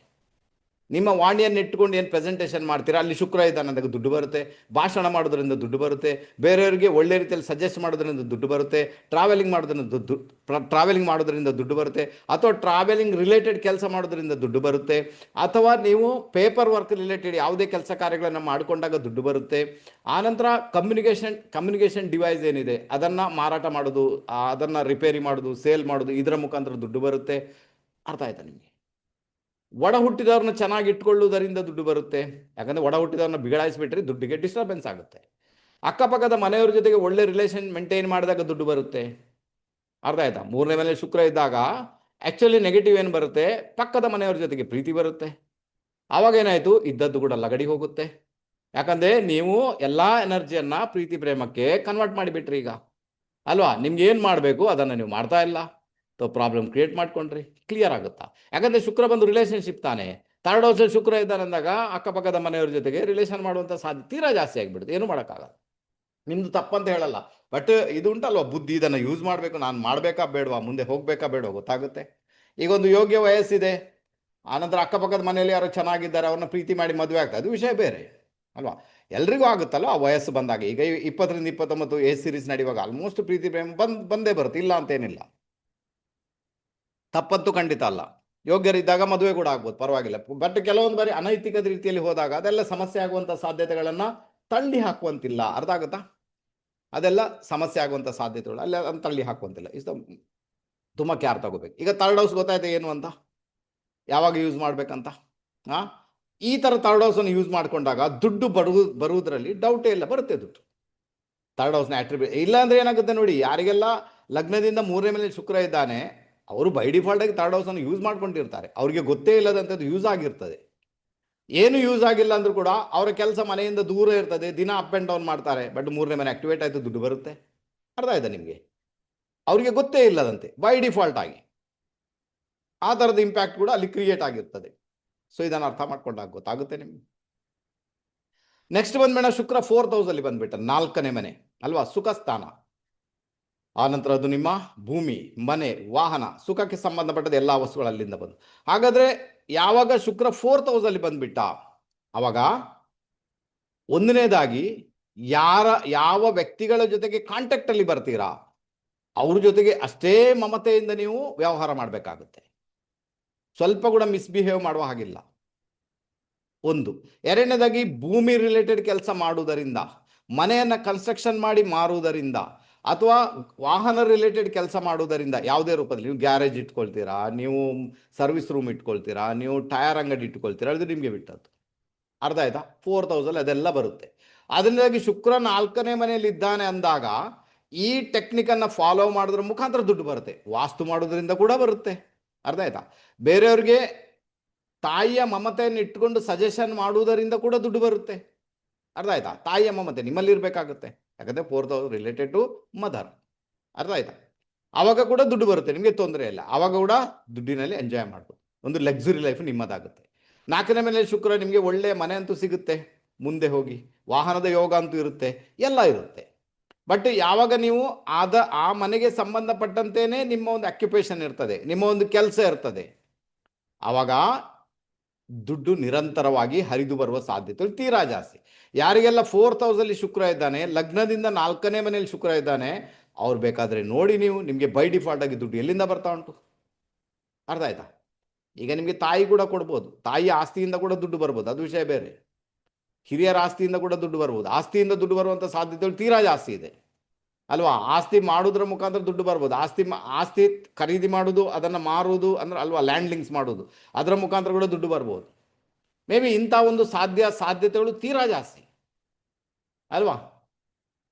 ನಿಮ್ಮ ವಾಣಿಯನ್ನು ಇಟ್ಕೊಂಡು ಏನು ಪ್ರೆಸೆಂಟೇಷನ್ ಮಾಡ್ತೀರಾ, ಅಲ್ಲಿ ಶುಕ್ರ ಇದ್ದಾನೆ ಅಂದಾಗ ದುಡ್ಡು ಬರುತ್ತೆ. ಭಾಷಣ ಮಾಡೋದ್ರಿಂದ ದುಡ್ಡು ಬರುತ್ತೆ. ಬೇರೆಯವರಿಗೆ ಒಳ್ಳೆ ರೀತಿಯಲ್ಲಿ ಸಜೆಸ್ಟ್ ಮಾಡೋದ್ರಿಂದ ದುಡ್ಡು ಬರುತ್ತೆ. ಟ್ರಾವೆಲಿಂಗ್ ಮಾಡೋದ್ರಿಂದ ದುಡ್ಡು ಬರುತ್ತೆ. ಅಥವಾ ಟ್ರಾವೆಲಿಂಗ್ ರಿಲೇಟೆಡ್ ಕೆಲಸ ಮಾಡೋದ್ರಿಂದ ದುಡ್ಡು ಬರುತ್ತೆ. ಅಥವಾ ನೀವು ಪೇಪರ್ ವರ್ಕ್ ರಿಲೇಟೆಡ್ ಯಾವುದೇ ಕೆಲಸ ಕಾರ್ಯಗಳನ್ನು ಮಾಡಿಕೊಂಡಾಗ ದುಡ್ಡು ಬರುತ್ತೆ. ಆನಂತರ ಕಮ್ಯುನಿಕೇಷನ್ ಡಿವೈಸ್ ಏನಿದೆ ಅದನ್ನು ಮಾರಾಟ ಮಾಡೋದು, ಅದನ್ನು ರಿಪೇರಿ ಮಾಡೋದು, ಸೇಲ್ ಮಾಡೋದು, ಇದರ ಮುಖಾಂತರ ದುಡ್ಡು ಬರುತ್ತೆ. ಅರ್ಥ ಆಯ್ತಾ ನಿಮಗೆ? ಒಡ ಹುಟ್ಟಿದವ್ರನ್ನ ಚೆನ್ನಾಗಿ ಇಟ್ಕೊಳ್ಳುವುದರಿಂದ ದುಡ್ಡು ಬರುತ್ತೆ. ಯಾಕಂದರೆ ಒಡ ಹುಟ್ಟಿದವ್ರನ್ನ ಬಿಗಡಾಯಿಸ್ಬಿಟ್ರೆ ದುಡ್ಡಿಗೆ ಡಿಸ್ಟರ್ಬೆನ್ಸ್ ಆಗುತ್ತೆ. ಅಕ್ಕಪಕ್ಕದ ಮನೆಯವ್ರ ಜೊತೆಗೆ ಒಳ್ಳೆ ರಿಲೇಷನ್ ಮೇಂಟೈನ್ ಮಾಡಿದಾಗ ದುಡ್ಡು ಬರುತ್ತೆ. ಅರ್ಥ ಆಯ್ತಾ? 3ನೇ ಮನೆಯಲ್ಲಿ ಶುಕ್ರ ಇದ್ದಾಗ ಆ್ಯಕ್ಚುಲಿ ನೆಗೆಟಿವ್ ಏನು ಬರುತ್ತೆ, ಪಕ್ಕದ ಮನೆಯವ್ರ ಜೊತೆಗೆ ಪ್ರೀತಿ ಬರುತ್ತೆ. ಆವಾಗ ಏನಾಯಿತು, ಇದ್ದದ್ದು ಕೂಡ ಲಗಡಿ ಹೋಗುತ್ತೆ. ಯಾಕಂದರೆ ನೀವು ಎಲ್ಲ ಎನರ್ಜಿಯನ್ನು ಪ್ರೀತಿ ಪ್ರೇಮಕ್ಕೆ ಕನ್ವರ್ಟ್ ಮಾಡಿಬಿಟ್ರಿ ಈಗ ಅಲ್ವಾ? ನಿಮ್ಗೆ ಏನು ಮಾಡಬೇಕು ಅದನ್ನು ನೀವು ಮಾಡ್ತಾ ಇಲ್ಲ, ಪ್ರಾಬ್ಲಮ್ ಕ್ರಿಯೇಟ್ ಮಾಡ್ಕೊಂಡ್ರಿ. ಕ್ಲಿಯರ್ ಆಗುತ್ತಾ? ಯಾಕಂದರೆ ಶುಕ್ರ ಬಂದು ರಿಲೇಷನ್ಶಿಪ್ ತಾನೆ. ಥರ್ಡ್ ಹೌಸಲ್ಲಿ ಶುಕ್ರ ಇದ್ದಾನೆ ಅಂದಾಗ ಅಕ್ಕಪಕ್ಕದ ಮನೆಯವ್ರ ಜೊತೆಗೆ ರಿಲೇಷನ್ ಮಾಡುವಂಥ ಸಾಧ್ಯತೆ ತೀರಾ ಜಾಸ್ತಿ ಆಗಿಬಿಡುತ್ತೆ. ಏನು ಮಾಡೋಕ್ಕಾಗಲ್ಲ, ನಿಮ್ಮದು ತಪ್ಪಂತ ಹೇಳಲ್ಲ. ಬಟ್ ಇದು ಉಂಟಲ್ವ ಬುದ್ಧಿ, ಇದನ್ನು ಯೂಸ್ ಮಾಡಬೇಕು. ನಾನು ಮಾಡಬೇಕಾ ಬೇಡವಾ, ಮುಂದೆ ಹೋಗಬೇಕಾ ಬೇಡವಾ ಗೊತ್ತಾಗುತ್ತೆ. ಈಗ ಒಂದು ಯೋಗ್ಯ ವಯಸ್ಸಿದೆ, ಆನಂತರ ಅಕ್ಕಪಕ್ಕದ ಮನೆಯಲ್ಲಿ ಯಾರು ಚೆನ್ನಾಗಿದ್ದಾರೆ, ಅವ್ರನ್ನ ಪ್ರೀತಿ ಮಾಡಿ ಮದುವೆ ಆಗ್ತದೆ, ಅದು ವಿಷಯ ಬೇರೆ ಅಲ್ವಾ? ಎಲ್ರಿಗೂ ಆಗುತ್ತಲ್ಲ ಆ ವಯಸ್ಸು ಬಂದಾಗ. ಈಗ 20ರಿಂದ 29 ಎ ಸೀರೀಸ್ ನಡೆಯುವಾಗ ಆಲ್ಮೋಸ್ಟ್ ಪ್ರೀತಿ ಪ್ರೇಮ ಬಂದೇ ಬರುತ್ತೆ, ಇಲ್ಲ ಅಂತೇನಿಲ್ಲ. ತಪ್ಪಂತೂ ಖಂಡಿತ ಅಲ್ಲ. ಯೋಗ್ಯರಿದ್ದಾಗ ಮದುವೆ ಕೂಡ ಆಗ್ಬೋದು, ಪರವಾಗಿಲ್ಲ. ಬಟ್ ಕೆಲವೊಂದು ಬಾರಿ ಅನೈತಿಕ ರೀತಿಯಲ್ಲಿ ಹೋದಾಗ ಅದೆಲ್ಲ ಸಮಸ್ಯೆ ಆಗುವಂಥ ಸಾಧ್ಯತೆಗಳನ್ನು ತಳ್ಳಿ ಹಾಕುವಂತಿಲ್ಲ. ಅರ್ಥ ಆಗುತ್ತಾ? ಅದೆಲ್ಲ ಸಮಸ್ಯೆ ಆಗುವಂಥ ಸಾಧ್ಯತೆಗಳು ಅಲ್ಲಿ ಅದನ್ನು ತಳ್ಳಿ ಹಾಕುವಂತಿಲ್ಲ. ಇಷ್ಟು ತುಂಬ ಕೇರ್ ತಗೋಬೇಕು. ಈಗ ಥರ್ಡ್ ಹೌಸ್ ಗೊತ್ತಾಯ್ತು ಏನು ಅಂತ, ಯಾವಾಗ ಯೂಸ್ ಮಾಡಬೇಕಂತ. ಈ ಥರ ಥರ್ಡ್ ಹೌಸನ್ನು ಯೂಸ್ ಮಾಡಿಕೊಂಡಾಗ ದುಡ್ಡು ಬರುವುದರಲ್ಲಿ ಡೌಟೇ ಇಲ್ಲ, ಬರುತ್ತೆ ದುಡ್ಡು. ಥರ್ಡ್ ಹೌಸ್ನ ಅಟ್ರಿಬ್ಯೂಟ್ ಇಲ್ಲ ಅಂದರೆ ಏನಾಗುತ್ತೆ ನೋಡಿ, ಯಾರಿಗೆಲ್ಲ ಲಗ್ನದಿಂದ 3ನೇ ಮನೆಯಲ್ಲಿ ಶುಕ್ರ ಇದ್ದಾನೆ, ಅವರು ಬೈ ಡಿಫಾಲ್ಟ್ ಆಗಿ ಥರ್ಡ್ ಹೌಸನ್ನು ಯೂಸ್ ಮಾಡ್ಕೊಂಡಿರ್ತಾರೆ, ಅವ್ರಿಗೆ ಗೊತ್ತೇ ಇಲ್ಲದಂಥದ್ದು ಯೂಸ್ ಆಗಿರ್ತದೆ. ಏನು ಯೂಸ್ ಆಗಿಲ್ಲ ಅಂದ್ರೂ ಕೂಡ ಅವರ ಕೆಲಸ ಮನೆಯಿಂದ ದೂರ ಇರ್ತದೆ, ದಿನ ಅಪ್ ಆ್ಯಂಡ್ ಡೌನ್ ಮಾಡ್ತಾರೆ, ಬಟ್ 3ನೇ ಮನೆ ಆಕ್ಟಿವೇಟ್ ಆಯಿತು, ದುಡ್ಡು ಬರುತ್ತೆ. ಅರ್ಥ ಆಯ್ತಾ ನಿಮಗೆ? ಅವರಿಗೆ ಗೊತ್ತೇ ಇಲ್ಲದಂತೆ ಬೈ ಡಿಫಾಲ್ಟ್ ಆಗಿ ಆ ಥರದ ಇಂಪ್ಯಾಕ್ಟ್ ಕೂಡ ಅಲ್ಲಿ ಕ್ರಿಯೇಟ್ ಆಗಿರ್ತದೆ. ಸೊ ಇದನ್ನು ಅರ್ಥ ಮಾಡ್ಕೊಂಡಾಗ ಗೊತ್ತಾಗುತ್ತೆ ನಿಮಗೆ. ನೆಕ್ಸ್ಟ್ ಬಂದ್ಬೇಡ, ಶುಕ್ರ 4th ಹೌಸಲ್ಲಿ ಬಂದ್ಬಿಟ್ಟ, 4ನೇ ಮನೆ ಅಲ್ವಾ, ಸುಖ ಸ್ಥಾನ. ಆನಂತರ ಅದು ನಿಮ್ಮ ಭೂಮಿ, ಮನೆ, ವಾಹನ, ಸುಖಕ್ಕೆ ಸಂಬಂಧಪಟ್ಟದ ಎಲ್ಲ ವಸ್ತುಗಳು ಅಲ್ಲಿಂದ ಬಂದು. ಹಾಗಾದರೆ ಯಾವಾಗ ಶುಕ್ರ 4th ಹೌಸಲ್ಲಿ ಬಂದ್ಬಿಟ್ಟ, ಅವಾಗ ಒಂದನೇದಾಗಿ ಯಾವ ವ್ಯಕ್ತಿಗಳ ಜೊತೆಗೆ ಕಾಂಟ್ಯಾಕ್ಟಲ್ಲಿ ಬರ್ತೀರಾ ಅವ್ರ ಜೊತೆಗೆ ಅಷ್ಟೇ ಮಮತೆಯಿಂದ ನೀವು ವ್ಯವಹಾರ ಮಾಡಬೇಕಾಗುತ್ತೆ. ಸ್ವಲ್ಪ ಕೂಡ ಮಿಸ್ಬಿಹೇವ್ ಮಾಡುವ ಹಾಗಿಲ್ಲ. ಒಂದು. ಎರಡನೇದಾಗಿ ಭೂಮಿ ರಿಲೇಟೆಡ್ ಕೆಲಸ ಮಾಡುವುದರಿಂದ, ಮನೆಯನ್ನು ಕನ್ಸ್ಟ್ರಕ್ಷನ್ ಮಾಡಿ ಮಾರುವುದರಿಂದ, ಅಥವಾ ವಾಹನ ರಿಲೇಟೆಡ್ ಕೆಲಸ ಮಾಡುವುದರಿಂದ, ಯಾವುದೇ ರೂಪದಲ್ಲಿ ನೀವು ಗ್ಯಾರೇಜ್ ಇಟ್ಕೊಳ್ತೀರಾ, ನೀವು ಸರ್ವಿಸ್ ರೂಮ್ ಇಟ್ಕೊಳ್ತೀರಾ, ನೀವು ಟಯರ್ ಅಂಗಡಿ ಇಟ್ಕೊಳ್ತೀರಾ, ಅದು ನಿಮಗೆ ಬಿಟ್ಟದ್ದು. ಅರ್ಥ ಆಯ್ತಾ? 4th ಹೌಸಲ್ಲಿ ಅದೆಲ್ಲ ಬರುತ್ತೆ. ಅದರಿಂದಾಗಿ ಶುಕ್ರ 4ನೇ ಮನೆಯಲ್ಲಿ ಇದ್ದಾನೆ ಅಂದಾಗ ಈ ಟೆಕ್ನಿಕನ್ನು ಫಾಲೋ ಮಾಡೋದ್ರ ಮುಖಾಂತರ ದುಡ್ಡು ಬರುತ್ತೆ. ವಾಸ್ತು ಮಾಡೋದ್ರಿಂದ ಕೂಡ ಬರುತ್ತೆ. ಅರ್ಥ ಆಯ್ತಾ? ಬೇರೆಯವ್ರಿಗೆ ತಾಯಿಯ ಮಮತೆಯನ್ನು ಇಟ್ಕೊಂಡು ಸಜೆಷನ್ ಮಾಡುವುದರಿಂದ ಕೂಡ ದುಡ್ಡು ಬರುತ್ತೆ. ಅರ್ಥ ಆಯ್ತಾ? ತಾಯಿಯ ಮಮತೆ ನಿಮ್ಮಲ್ಲಿ ಇರಬೇಕಾಗುತ್ತೆ, ಯಾಕಂದರೆ 4th house related to mother. ಅರ್ಥ ಆಯ್ತಾ? ಆವಾಗ ಕೂಡ ದುಡ್ಡು ಬರುತ್ತೆ, ನಿಮಗೆ ತೊಂದರೆ ಇಲ್ಲ. ಆವಾಗ ಕೂಡ ದುಡ್ಡಿನಲ್ಲಿ ಎಂಜಾಯ್ ಮಾಡ್ಬೋದು, ಒಂದು ಲಕ್ಸುರಿ ಲೈಫ್ ನಿಮ್ಮದಾಗುತ್ತೆ. 4ನೇ ಮನೆಯಲ್ಲಿ ಶುಕ್ರ ನಿಮಗೆ ಒಳ್ಳೆಯ ಮನೆ ಅಂತೂ ಸಿಗುತ್ತೆ, ಮುಂದೆ ಹೋಗಿ ವಾಹನದ ಯೋಗ ಅಂತೂ ಇರುತ್ತೆ, ಎಲ್ಲ ಇರುತ್ತೆ. ಬಟ್ ಯಾವಾಗ ನೀವು ಆ ಮನೆಗೆ ಸಂಬಂಧಪಟ್ಟಂತೆಯೇ ನಿಮ್ಮ ಒಂದು ಅಕ್ಯುಪೇಷನ್ ಇರ್ತದೆ, ನಿಮ್ಮ ಒಂದು ಕೆಲಸ ಇರ್ತದೆ, ಆವಾಗ ದುಡ್ಡು ನಿರಂತರವಾಗಿ ಹರಿದು ಬರುವ ಸಾಧ್ಯತೆಗಳು ತೀರಾ ಜಾಸ್ತಿ. ಯಾರಿಗೆಲ್ಲ 4th ಹೌಸಲ್ಲಿ ಶುಕ್ರ ಇದ್ದಾನೆ, ಲಗ್ನದಿಂದ 4ನೇ ಮನೆಯಲ್ಲಿ ಶುಕ್ರ ಇದ್ದಾನೆ, ಅವ್ರು ಬೇಕಾದರೆ ನೋಡಿ ನೀವು, ನಿಮಗೆ ಬೈ ಡಿಫಾಲ್ಟ್ ಆಗಿ ದುಡ್ಡು ಎಲ್ಲಿಂದ ಬರ್ತಾ ಉಂಟು. ಅರ್ಥ ಆಯ್ತಾ? ಈಗ ನಿಮಗೆ ತಾಯಿ ಕೂಡ ಕೊಡ್ಬೋದು, ತಾಯಿಯ ಆಸ್ತಿಯಿಂದ ಕೂಡ ದುಡ್ಡು ಬರ್ಬೋದು, ಅದು ವಿಷಯ ಬೇರೆ. ಹಿರಿಯರ ಆಸ್ತಿಯಿಂದ ಕೂಡ ದುಡ್ಡು ಬರ್ಬೋದು, ಆಸ್ತಿಯಿಂದ ದುಡ್ಡು ಬರುವಂಥ ಸಾಧ್ಯತೆಗಳು ತೀರಾ ಜಾಸ್ತಿ ಇದೆ ಅಲ್ವಾ. ಆಸ್ತಿ ಮಾಡೋದ್ರ ಮುಖಾಂತರ ದುಡ್ಡು ಬರ್ಬೋದು, ಆಸ್ತಿ ಖರೀದಿ ಮಾಡೋದು, ಅದನ್ನು ಮಾರುವುದು ಅಂದ್ರೆ ಅಲ್ವಾ, ಲ್ಯಾಂಡ್ಲಿಂಗ್ಸ್ ಮಾಡೋದು, ಅದರ ಮುಖಾಂತರ ಕೂಡ ದುಡ್ಡು ಬರ್ಬೋದು. ಮೇ ಬಿ ಇಂಥ ಒಂದು ಸಾಧ್ಯತೆಗಳು ತೀರಾ ಜಾಸ್ತಿ ಅಲ್ವಾ.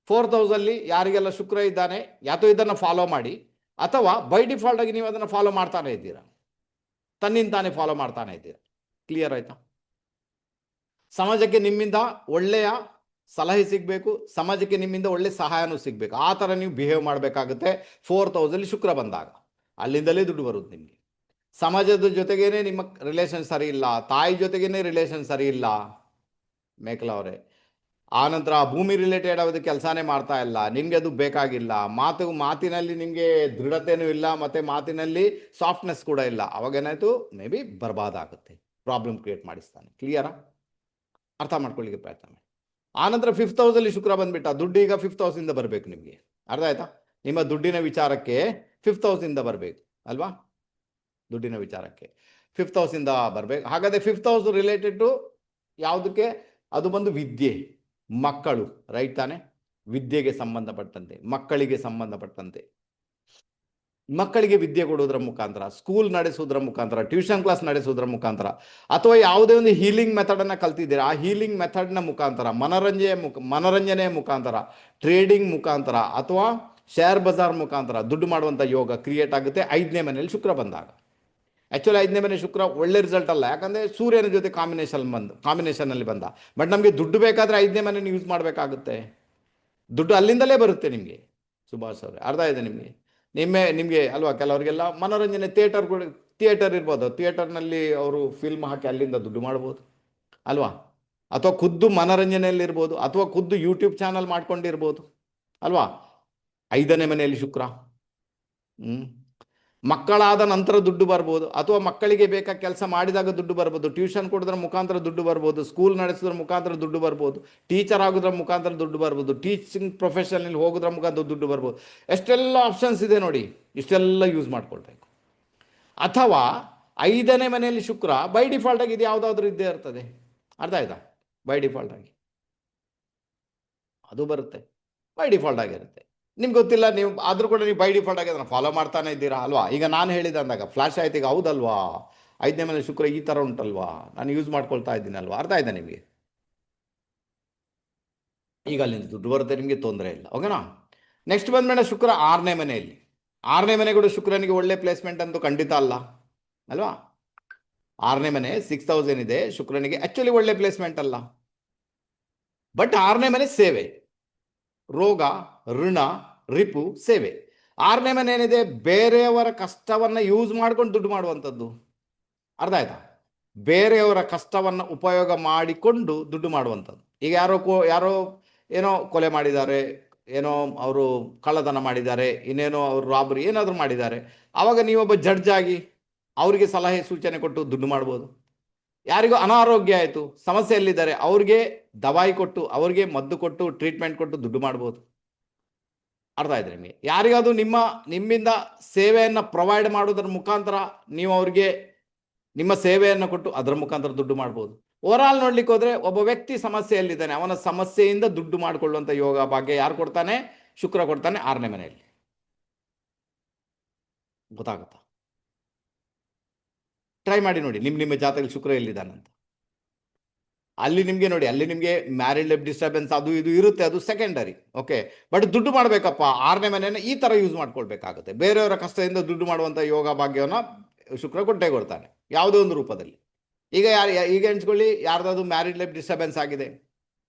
4th ಹೌಸಲ್ಲಿ ಯಾರಿಗೆಲ್ಲ ಶುಕ್ರ ಇದ್ದಾನೆ, ಯಾತೋ ಇದನ್ನು ಫಾಲೋ ಮಾಡಿ, ಅಥವಾ ಬೈ ಡಿಫಾಲ್ಟ್ ಆಗಿ ನೀವು ಅದನ್ನು ಫಾಲೋ ಮಾಡ್ತಾನೆ ಇದ್ದೀರಾ, ತನ್ನಿಂತಾನೆ ಫಾಲೋ ಮಾಡ್ತಾನೆ ಇದ್ದೀರಾ. ಕ್ಲಿಯರ್ ಆಯ್ತಾ? ಸಮಾಜಕ್ಕೆ ನಿಮ್ಮಿಂದ ಒಳ್ಳೆಯ ಸಲಹೆ ಸಿಗಬೇಕು, ಸಮಾಜಕ್ಕೆ ನಿಮ್ಮಿಂದ ಒಳ್ಳೆ ಸಹಾಯನೂ ಸಿಗಬೇಕು, ಆ ಥರ ನೀವು ಬಿಹೇವ್ ಮಾಡಬೇಕಾಗುತ್ತೆ. 4th ಹೌಸಲ್ಲಿ ಶುಕ್ರ ಬಂದಾಗ ಅಲ್ಲಿಂದಲೇ ದುಡ್ಡು ಬರುತ್ತೆ ನಿಮಗೆ. ಸಮಾಜದ ಜೊತೆಗೇನೆ ನಿಮ್ಮ ರಿಲೇಷನ್ ಸರಿ ಇಲ್ಲ, ತಾಯಿ ಜೊತೆಗೇನೆ ರಿಲೇಷನ್ ಸರಿ ಇಲ್ಲ ಮೇಕಲ ಅವರೇ, ಆನಂತರ ಭೂಮಿ ರಿಲೇಟೆಡ್ ಯಾವುದೇ ಕೆಲಸನೇ ಮಾಡ್ತಾ ಇಲ್ಲ, ನಿಮಗೆ ಅದು ಬೇಕಾಗಿಲ್ಲ, ಮಾತಿನಲ್ಲಿ ನಿಮಗೆ ದೃಢತೆಯೂ ಇಲ್ಲ, ಮತ್ತು ಮಾತಿನಲ್ಲಿ ಸಾಫ್ಟ್ನೆಸ್ ಕೂಡ ಇಲ್ಲ, ಅವಾಗೇನಾಯಿತು ಮೇ ಬಿ ಬರ್ಬಾದಾಗುತ್ತೆ, ಪ್ರಾಬ್ಲಮ್ ಕ್ರಿಯೇಟ್ ಮಾಡಿಸ್ತಾನೆ. ಕ್ಲಿಯರಾ? ಅರ್ಥ ಮಾಡ್ಕೊಳ್ಳಿಕ್ಕೆ ಪ್ರಯತ್ನ ಮಾಡಿ. ಆನಂತರ 5th ಹೌಸಲ್ಲಿ ಶುಕ್ರ ಬಂದ್ಬಿಟ್ಟ, ದುಡ್ಡು ಈಗ 5th ಹೌಸಿಂದ ಬರಬೇಕು ನಿಮಗೆ. ಅರ್ಥ ಆಯ್ತಾ? ನಿಮ್ಮ ದುಡ್ಡಿನ ವಿಚಾರಕ್ಕೆ 5th ಹೌಸಿಂದ ಬರಬೇಕು ಅಲ್ವಾ, ದುಡ್ಡಿನ ವಿಚಾರಕ್ಕೆ 5th ಹೌಸಿಂದ ಬರಬೇಕು. ಹಾಗಾದರೆ 5th ಹೌಸ್ ರಿಲೇಟೆಡ್ ಟು ಯಾವುದಕ್ಕೆ? ಅದು ಬಂದು ವಿದ್ಯೆ, ಮಕ್ಕಳು, ರೈಟ್ ತಾನೆ? ವಿದ್ಯೆಗೆ ಸಂಬಂಧಪಟ್ಟಂತೆ, ಮಕ್ಕಳಿಗೆ ಸಂಬಂಧಪಟ್ಟಂತೆ, ಮಕ್ಕಳಿಗೆ ವಿದ್ಯೆ ಕೊಡೋದ್ರ ಮುಖಾಂತರ, ಸ್ಕೂಲ್ ನಡೆಸೋದ್ರ ಮುಖಾಂತರ, ಟ್ಯೂಷನ್ ಕ್ಲಾಸ್ ನಡೆಸೋದ್ರ ಮುಖಾಂತರ, ಅಥವಾ ಯಾವುದೇ ಒಂದು ಹೀಲಿಂಗ್ ಮೆಥಡನ್ನು ಕಲ್ತಿದ್ದೀರಾ, ಆ ಹೀಲಿಂಗ್ ಮೆಥಡ್ನ ಮುಖಾಂತರ, ಮನರಂಜನೆಯ ಮುಖಾಂತರ, ಟ್ರೇಡಿಂಗ್ ಮುಖಾಂತರ, ಅಥವಾ ಶೇರ್ ಬಜಾರ್ ಮುಖಾಂತರ ದುಡ್ಡು ಮಾಡುವಂಥ ಯೋಗ ಕ್ರಿಯೇಟ್ ಆಗುತ್ತೆ 5ನೇ ಮನೆಯಲ್ಲಿ ಶುಕ್ರ ಬಂದಾಗ. ಆ್ಯಕ್ಚುಲಿ 5ನೇ ಮನೆ ಶುಕ್ರ ಒಳ್ಳೆ ರಿಸಲ್ಟ್ ಅಲ್ಲ, ಯಾಕಂದರೆ ಸೂರ್ಯನ ಜೊತೆ ಕಾಂಬಿನೇಷನಲ್ಲಿ ಬಂದ. ಬಟ್ ನಮಗೆ ದುಡ್ಡು ಬೇಕಾದರೆ 5ನೇ ಮನೆಯನ್ನು ಯೂಸ್ ಮಾಡಬೇಕಾಗುತ್ತೆ, ದುಡ್ಡು ಅಲ್ಲಿಂದಲೇ ಬರುತ್ತೆ ನಿಮಗೆ. ಸುಭಾಷ್ ಅವರೇ, ಅರ್ಥ ಇದೆ ನಿಮಗೆ? ನಿಮಗೆ ಅಲ್ವಾ, ಕೆಲವರಿಗೆಲ್ಲ ಮನೋರಂಜನೆ ಥಿಯೇಟರ್ ಇರ್ಬೋದು, ಥಿಯೇಟರ್ನಲ್ಲಿ ಅವರು ಫಿಲ್ಮ್ ಹಾಕಿ ಅಲ್ಲಿಂದ ದುಡ್ಡು ಮಾಡ್ಬೋದು ಅಲ್ವಾ, ಅಥವಾ ಖುದ್ದು ಮನೋರಂಜನೆಯಲ್ಲಿರ್ಬೋದು, ಅಥವಾ ಖುದ್ದು ಯೂಟ್ಯೂಬ್ ಚಾನಲ್ ಮಾಡ್ಕೊಂಡಿರ್ಬೋದು ಅಲ್ವಾ. 5ನೇ ಮನೆಯಲ್ಲಿ ಶುಕ್ರ. ಮಕ್ಕಳಾದ ನಂತರ ದುಡ್ಡು ಬರ್ಬೋದು, ಅಥವಾ ಮಕ್ಕಳಿಗೆ ಬೇಕಾದ ಕೆಲಸ ಮಾಡಿದಾಗ ದುಡ್ಡು ಬರ್ಬೋದು, ಟ್ಯೂಷನ್ ಕೊಡೋದ್ರ ಮುಖಾಂತರ ದುಡ್ಡು ಬರ್ಬೋದು, ಸ್ಕೂಲ್ ನಡೆಸೋದ್ರ ಮುಖಾಂತರ ದುಡ್ಡು ಬರ್ಬೋದು, ಟೀಚರ್ ಆಗೋದ್ರ ಮುಖಾಂತರ ದುಡ್ಡು ಬರ್ಬೋದು, ಟೀಚಿಂಗ್ ಪ್ರೊಫೆಷನಲ್ಲಿ ಹೋಗೋದ್ರ ಮುಖಾಂತರ ದುಡ್ಡು ಬರ್ಬೋದು. ಎಷ್ಟೆಲ್ಲ ಆಪ್ಷನ್ಸ್ ಇದೆ ನೋಡಿ, ಇಷ್ಟೆಲ್ಲ ಯೂಸ್ ಮಾಡ್ಕೊಳ್ಬೇಕು. ಅಥವಾ 5ನೇ ಮನೆಯಲ್ಲಿ ಶುಕ್ರ ಬೈ ಡಿಫಾಲ್ಟ್ ಆಗಿ ಇದು ಯಾವುದಾದ್ರೂ ಇದ್ದೇ ಇರ್ತದೆ. ಅರ್ಥ ಆಯ್ತಾ? ಬೈ ಡಿಫಾಲ್ಟ್ ಆಗಿ ಅದು ಬರುತ್ತೆ, ಬೈ ಡಿಫಾಲ್ಟ್ ಆಗಿರುತ್ತೆ. ನಿಮ್ಗೆ ಗೊತ್ತಿಲ್ಲ, ನೀವು ಆದರೂ ಕೂಡ ನೀವು ಬೈ ಡಿಫಾಲ್ಟ್ ಆಗಿ ಅದನ್ನು ಫಾಲೋ ಮಾಡ್ತಾನೆ ಇದ್ದೀರಾ ಅಲ್ವಾ. ಈಗ ನಾನು ಹೇಳಿದ ಅಂದಾಗ ಫ್ಲಾಶ್ ಆಯ್ತು, ಈಗ ಹೌದಲ್ವಾ, 5ನೇ ಮನೆ ಶುಕ್ರ ಈ ಥರ ಉಂಟಲ್ವಾ, ನಾನು ಯೂಸ್ ಮಾಡ್ಕೊಳ್ತಾ ಇದ್ದೀನಲ್ವಾ. ಅರ್ಥ ಆಯ್ತಾ ನಿಮಗೆ? ಈಗ ಅಲ್ಲಿಂದ ದುಡ್ಡು ಬರುತ್ತೆ, ನಿಮಗೆ ತೊಂದರೆ ಇಲ್ಲ. ಓಕೆನಾ? ನೆಕ್ಸ್ಟ್ ಬಂದ್ಮೇಲೆ ಶುಕ್ರ 6ನೇ ಮನೆಯಲ್ಲಿ, 6ನೇ ಮನೆ ಕೂಡ ಶುಕ್ರನಿಗೆ ಒಳ್ಳೆ ಪ್ಲೇಸ್ಮೆಂಟ್ ಅಂತೂ ಖಂಡಿತ ಅಲ್ಲ ಅಲ್ವಾ. 6ನೇ ಮನೆ 6th ಏನಿದೆ ಶುಕ್ರನಿಗೆ ಆಕ್ಚುಲಿ ಒಳ್ಳೆ ಪ್ಲೇಸ್ಮೆಂಟ್ ಅಲ್ಲ. ಬಟ್ 6ನೇ ಮನೆ ಸೇವೆ, ರೋಗ, ಋಣ, ರಿಪು, ಸೇವೆ. 6ನೇ ಮನೆ ಏನಿದೆ ಬೇರೆಯವರ ಕಷ್ಟವನ್ನ ಯೂಸ್ ಮಾಡ್ಕೊಂಡು ದುಡ್ಡು ಮಾಡುವಂಥದ್ದು. ಅರ್ಥ ಆಯ್ತಾ? ಬೇರೆಯವರ ಕಷ್ಟವನ್ನ ಉಪಯೋಗ ಮಾಡಿಕೊಂಡು ದುಡ್ಡು ಮಾಡುವಂಥದ್ದು. ಈಗ ಯಾರೋ ಏನೋ ಕೊಲೆ ಮಾಡಿದ್ದಾರೆ, ಏನೋ ಅವರು ಕಳ್ಳತನ ಮಾಡಿದ್ದಾರೆ, ಇನ್ನೇನೋ ಅವರು ರಾಬರಿ ಏನಾದರೂ ಮಾಡಿದ್ದಾರೆ, ಆವಾಗ ನೀವೊಬ್ಬ ಜಡ್ಜ್ ಆಗಿ ಅವರಿಗೆ ಸಲಹೆ ಸೂಚನೆ ಕೊಟ್ಟು ದುಡ್ಡು ಮಾಡ್ಬೋದು. ಯಾರಿಗೂ ಅನಾರೋಗ್ಯ ಆಯಿತು, ಸಮಸ್ಯೆಯಲ್ಲಿದ್ದಾರೆ, ಅವ್ರಿಗೆ ದವಾಯಿ ಕೊಟ್ಟು, ಅವ್ರಿಗೆ ಮದ್ದು ಕೊಟ್ಟು, ಟ್ರೀಟ್ಮೆಂಟ್ ಕೊಟ್ಟು ದುಡ್ಡು ಮಾಡ್ಬೋದು. ಅರ್ಥ ಆಯ್ತು ನಿಮಗೆ? ಯಾರಿಗಾದ್ರೂ ನಿಮ್ಮಿಂದ ಸೇವೆಯನ್ನು ಪ್ರೊವೈಡ್ ಮಾಡೋದ್ರ ಮುಖಾಂತರ ನೀವು ಅವ್ರಿಗೆ ನಿಮ್ಮ ಸೇವೆಯನ್ನು ಕೊಟ್ಟು ಅದರ ಮುಖಾಂತರ ದುಡ್ಡು ಮಾಡ್ಬೋದು. ಓವರಾಲ್ ನೋಡ್ಲಿಕ್ಕೆ ಹೋದ್ರೆ ಒಬ್ಬ ವ್ಯಕ್ತಿ ಸಮಸ್ಯೆಯಲ್ಲಿದ್ದಾನೆ, ಅವನ ಸಮಸ್ಯೆಯಿಂದ ದುಡ್ಡು ಮಾಡಿಕೊಳ್ಳುವಂಥ ಯೋಗ ಭಾಗ್ಯ ಯಾರು ಕೊಡ್ತಾನೆ? ಶುಕ್ರ ಕೊಡ್ತಾನೆ 6ನೇ ಮನೆಯಲ್ಲಿ. ಗೊತ್ತಾಗುತ್ತಾ? ಟ್ರೈ ಮಾಡಿ ನೋಡಿ ನಿಮ್ಮ ಜಾತಕದಲ್ಲಿ ಶುಕ್ರ ಎಲ್ಲಿದ್ದಾನಂತ. ಅಲ್ಲಿ ನಿಮಗೆ ನೋಡಿ, ಅಲ್ಲಿ ನಿಮಗೆ ಮ್ಯಾರಿಡ್ ಲೈಫ್ ಡಿಸ್ಟರ್ಬೆನ್ಸ್ ಅದು ಇದು ಇರುತ್ತೆ, ಅದು ಸೆಕೆಂಡರಿ. ಓಕೆ, ಬಟ್ ದುಡ್ಡು ಮಾಡಬೇಕಪ್ಪ 6ನೇ ಮನೆಯನ್ನು ಈ ಥರ ಯೂಸ್ ಮಾಡ್ಕೊಳ್ಬೇಕಾಗುತ್ತೆ. ಬೇರೆಯವರ ಕಷ್ಟದಿಂದ ದುಡ್ಡು ಮಾಡುವಂಥ ಯೋಗ ಭಾಗ್ಯವನ್ನು ಶುಕ್ರ ಕೊಟ್ಟೇ ಕೊಡ್ತಾನೆ ಯಾವುದೋ ಒಂದು ರೂಪದಲ್ಲಿ. ಈಗ ಎಣಿಸ್ಕೊಳ್ಳಿ, ಯಾರ್ದಾದ್ರು ಮ್ಯಾರಿಡ್ ಲೈಫ್ ಡಿಸ್ಟರ್ಬೆನ್ಸ್ ಆಗಿದೆ,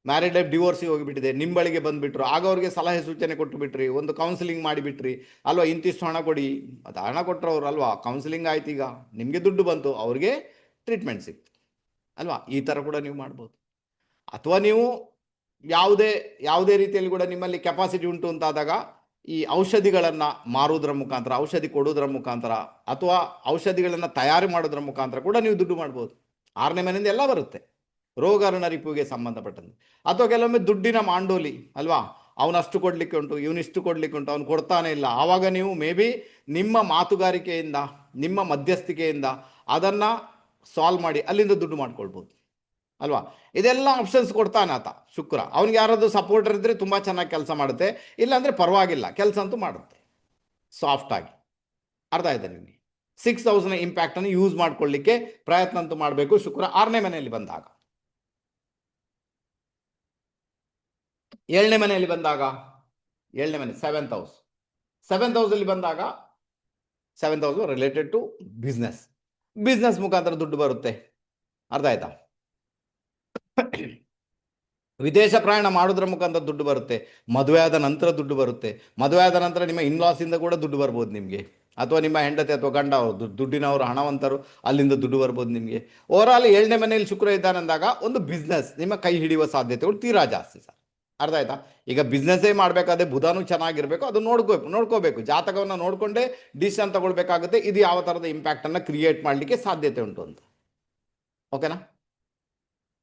ಮ್ಯಾರಿಡ್ ಲೈಫ್ ಡಿವೋರ್ಸಿಗೆ ಹೋಗಿಬಿಟ್ಟಿದೆ, ನಿಮ್ಮ ಬಳಿಗೆ ಬಂದುಬಿಟ್ರು, ಆಗ ಅವ್ರಿಗೆ ಸಲಹೆ ಸೂಚನೆ ಕೊಟ್ಟು ಬಿಟ್ರಿ, ಒಂದು ಕೌನ್ಸಿಲಿಂಗ್ ಮಾಡಿಬಿಟ್ರಿ ಅಲ್ವಾ, ಇಂತಿಷ್ಟು ಹಣ ಕೊಡಿ, ಅದು ಹಣ ಕೊಟ್ಟರು ಅವ್ರು ಅಲ್ವಾ, ಕೌನ್ಸಿಲಿಂಗ್ ಆಯ್ತು, ಈಗ ನಿಮಗೆ ದುಡ್ಡು ಬಂತು, ಅವ್ರಿಗೆ ಟ್ರೀಟ್ಮೆಂಟ್ ಸಿಕ್ತು ಅಲ್ವಾ. ಈ ಥರ ಕೂಡ ನೀವು ಮಾಡ್ಬೋದು. ಅಥವಾ ನೀವು ಯಾವುದೇ ರೀತಿಯಲ್ಲಿ ಕೂಡ ನಿಮ್ಮಲ್ಲಿ ಕೆಪಾಸಿಟಿ ಉಂಟು ಅಂತಾದಾಗ ಈ ಔಷಧಿಗಳನ್ನು ಮಾರುವುದರ ಮುಖಾಂತರ, ಔಷಧಿ ಕೊಡೋದ್ರ ಮುಖಾಂತರ, ಅಥವಾ ಔಷಧಿಗಳನ್ನು ತಯಾರು ಮಾಡೋದ್ರ ಮುಖಾಂತರ ಕೂಡ ನೀವು ದುಡ್ಡು ಮಾಡ್ಬೋದು. 6ನೇ ಮನೆಯಿಂದ ಎಲ್ಲ ಬರುತ್ತೆ, ರೋಗ ಋಣ ರಿಪುವಿಗೆ ಸಂಬಂಧಪಟ್ಟಂತೆ. ಅಥವಾ ಕೆಲವೊಮ್ಮೆ ದುಡ್ಡಿನ ಮಾಂಡೋಲಿ ಅಲ್ವಾ, ಅವನಷ್ಟು ಕೊಡಲಿಕ್ಕೆ ಉಂಟು, ಇವನಿಷ್ಟು ಕೊಡಲಿಕ್ಕೆ ಉಂಟು, ಅವನು ಕೊಡ್ತಾನೆ ಇಲ್ಲ, ಆವಾಗ ನೀವು ಮೇ ಬಿ ನಿಮ್ಮ ಮಾತುಗಾರಿಕೆಯಿಂದ, ನಿಮ್ಮ ಮಧ್ಯಸ್ಥಿಕೆಯಿಂದ ಅದನ್ನು ಸಾಲ್ವ್ ಮಾಡಿ ಅಲ್ಲಿಂದ ದುಡ್ಡು ಮಾಡ್ಕೊಳ್ಬೋದು ಅಲ್ವಾ. ಇದೆಲ್ಲ ಆಪ್ಷನ್ಸ್ ಕೊಡ್ತಾನೆ ಆತ ಶುಕ್ರ. ಅವನಿಗೆ ಯಾರಾದರೂ ಸಪೋರ್ಟರ್ ಇದ್ದರೆ ತುಂಬ ಚೆನ್ನಾಗಿ ಕೆಲಸ ಮಾಡುತ್ತೆ, ಇಲ್ಲಾಂದರೆ ಪರವಾಗಿಲ್ಲ, ಕೆಲಸ ಅಂತೂ ಮಾಡುತ್ತೆ ಸಾಫ್ಟ್ ಆಗಿ. ಅರ್ಥ ಆಯ್ತಾ ನಿಮಗೆ? 6th ಹೌಸ್ನ ಇಂಪ್ಯಾಕ್ಟನ್ನು ಯೂಸ್ ಮಾಡ್ಕೊಳ್ಳಿಕ್ಕೆ ಪ್ರಯತ್ನ ಅಂತೂ ಮಾಡಬೇಕು ಶುಕ್ರ 6ನೇ ಮನೆಯಲ್ಲಿ ಬಂದಾಗ. 7ನೇ ಮನೆಯಲ್ಲಿ ಬಂದಾಗ, 7ನೇ ಮನೆ 7th ಹೌಸ್, 7th ಹೌಸಲ್ಲಿ ಬಂದಾಗ 7th house related to business ಮುಖಾಂತರ ದುಡ್ಡು ಬರುತ್ತೆ. ಅರ್ಥ ಆಯ್ತಾ? ವಿದೇಶ ಪ್ರಯಾಣ ಮಾಡೋದ್ರ ಮುಖಾಂತರ ದುಡ್ಡು ಬರುತ್ತೆ, ಮದುವೆ ಆದ ನಂತರ ದುಡ್ಡು ಬರುತ್ತೆ, ಮದುವೆ ಆದ ನಂತರ ನಿಮ್ಮ ಇನ್ಲಾಸಿಂದ ಕೂಡ ದುಡ್ಡು ಬರ್ಬೋದು ನಿಮಗೆ, ಅಥವಾ ನಿಮ್ಮ ಹೆಂಡತಿ ಅಥವಾ ಗಂಡ ದುಡ್ಡಿನವರು ಹಣವಂತರು, ಅಲ್ಲಿಂದ ದುಡ್ಡು ಬರ್ಬೋದು ನಿಮಗೆ. ಓವರಾಲ್ 7ನೇ ಮನೆಯಲ್ಲಿ ಶುಕ್ರ ಇದ್ದಾನಂದಾಗ ಒಂದು ಬಿಸ್ನೆಸ್ ನಿಮ್ಮ ಕೈ ಹಿಡಿಯುವ ಸಾಧ್ಯತೆಗಳು ತೀರಾ ಜಾಸ್ತಿ ಸರ್. ಅರ್ಥ ಆಯ್ತಾ? ಈಗ ಬಿಸ್ನೆಸ್ಸೇ ಮಾಡಬೇಕಾದ್ರೆ ಬುಧನೂ ಚೆನ್ನಾಗಿರಬೇಕು, ಅದು ನೋಡ್ಕೋಬೇಕು, ಜಾತಕವನ್ನು ನೋಡಿಕೊಂಡೇ ಡಿಸಿಷನ್ ತಗೊಳ್ಬೇಕಾಗುತ್ತೆ, ಇದು ಯಾವ ಥರದ ಇಂಪ್ಯಾಕ್ಟನ್ನು ಕ್ರಿಯೇಟ್ ಮಾಡಲಿಕ್ಕೆ ಸಾಧ್ಯತೆ ಉಂಟು ಅಂತ. ಓಕೆನಾ?